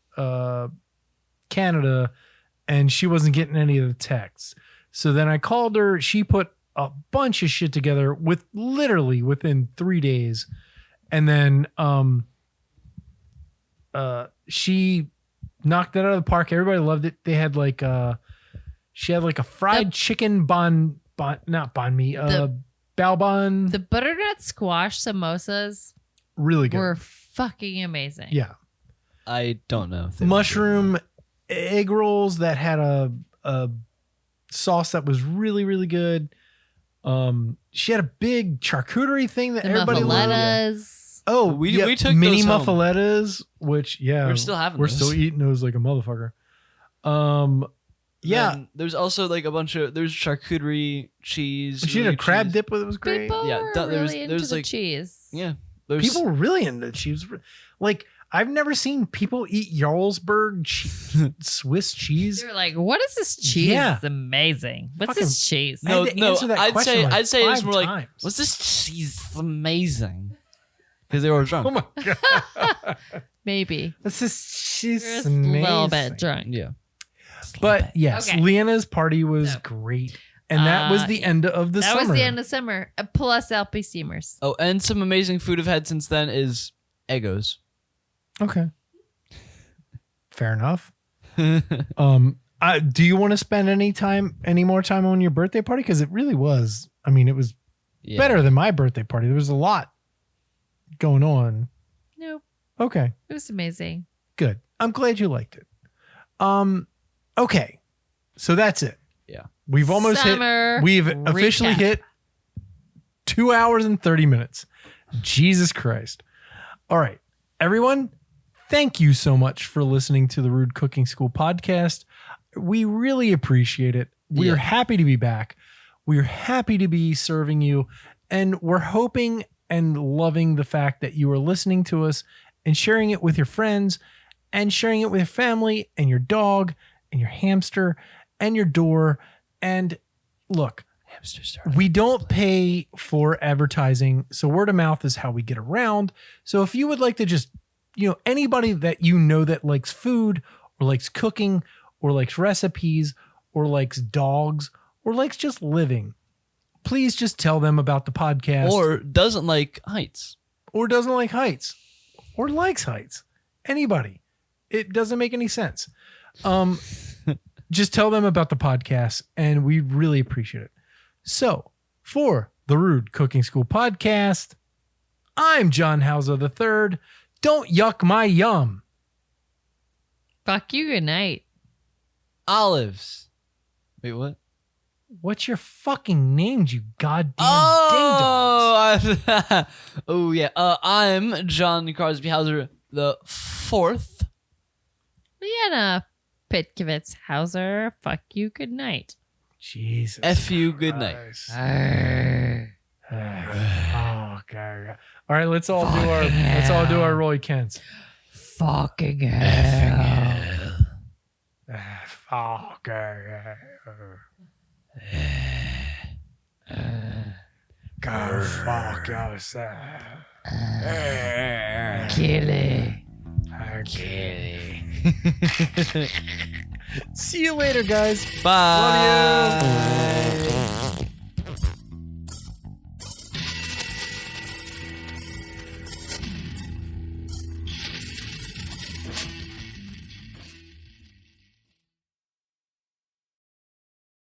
Canada and she wasn't getting any of the texts. So then I called her. She put a bunch of shit together with literally within 3 days. And then she knocked it out of the park. Everybody loved it. They had like she had like a fried chicken not banh mi, bao bun. The butternut squash samosas Really good. were fucking amazing. Yeah. I don't know. If they were Mushroom egg rolls that had a sauce that was really, really good. She had a big charcuterie thing that The everybody loved. muffalettas. Oh, We yeah, took mini those home. muffalettas, which We're still having We're those. still eating those like a motherfucker. Yeah, Then there's also like a bunch of there's charcuterie cheese. she had a really crab cheese. dip with it. Was great. People Yeah, were there's- really there's into the like- cheese. Yeah, there's People were really into it. She was like, I've never seen people eat Jarlsberg Swiss cheese. They were like, "What is this cheese? Yeah. It's amazing. What's Fucking- this cheese?" I had No, to no. answer that I'd question say like I'd say it's 5 more like times. what's this cheese? It's amazing. because they were drunk. Oh my god. Maybe. She's Just a little bit amazing. drunk. Yeah. But yes, Okay. Leanna's party was No. great. And that was the end of the That summer. was the end of summer. Plus Alpe steamers. Oh, and some amazing food I've had since then is Eggos. Okay. Fair enough. Do you want to spend any more time on your birthday party? Because it really was. I mean, it was Yeah. better than my birthday party. There was a lot going on. Nope. Okay, It was amazing. good. I'm glad you liked it. Okay, so that's it. Yeah. We've almost Summer hit. We've officially recap. hit 2 hours and 30 minutes. Jesus Christ! All right, everyone. Thank you so much for listening to the Rude Cooking School podcast. We really appreciate it. We are Yeah. happy to be back. We are happy to be serving you. And we're hoping and loving the fact that you are listening to us and sharing it with your friends and sharing it with your family and your dog and your hamster and your door. And look, we don't pay for advertising. So word of mouth is how we get around. So if you would like to just, anybody that you know that likes food or likes cooking or likes recipes or likes dogs or likes just living, please just tell them about the podcast. Or doesn't like heights. Or doesn't like heights or likes heights. Anybody. It doesn't make any sense. Just tell them about the podcast and we really appreciate it. So for the Rude Cooking School podcast, I'm John Hauser III. Don't yuck my yum. Fuck you. Good night. Olives. Wait, what? What's your fucking name, you goddamn Oh, oh yeah. I'm John Crosby Hauser the fourth. Leanna Pitkovitz Hauser. Fuck you. Good night. Jesus. F you. Good night. Christ. Oh god. All right, let's all do our Roy Kents. Fucking hell. Fuck. Go fuck yourself. Killy. See you later, guys. Bye. Love you.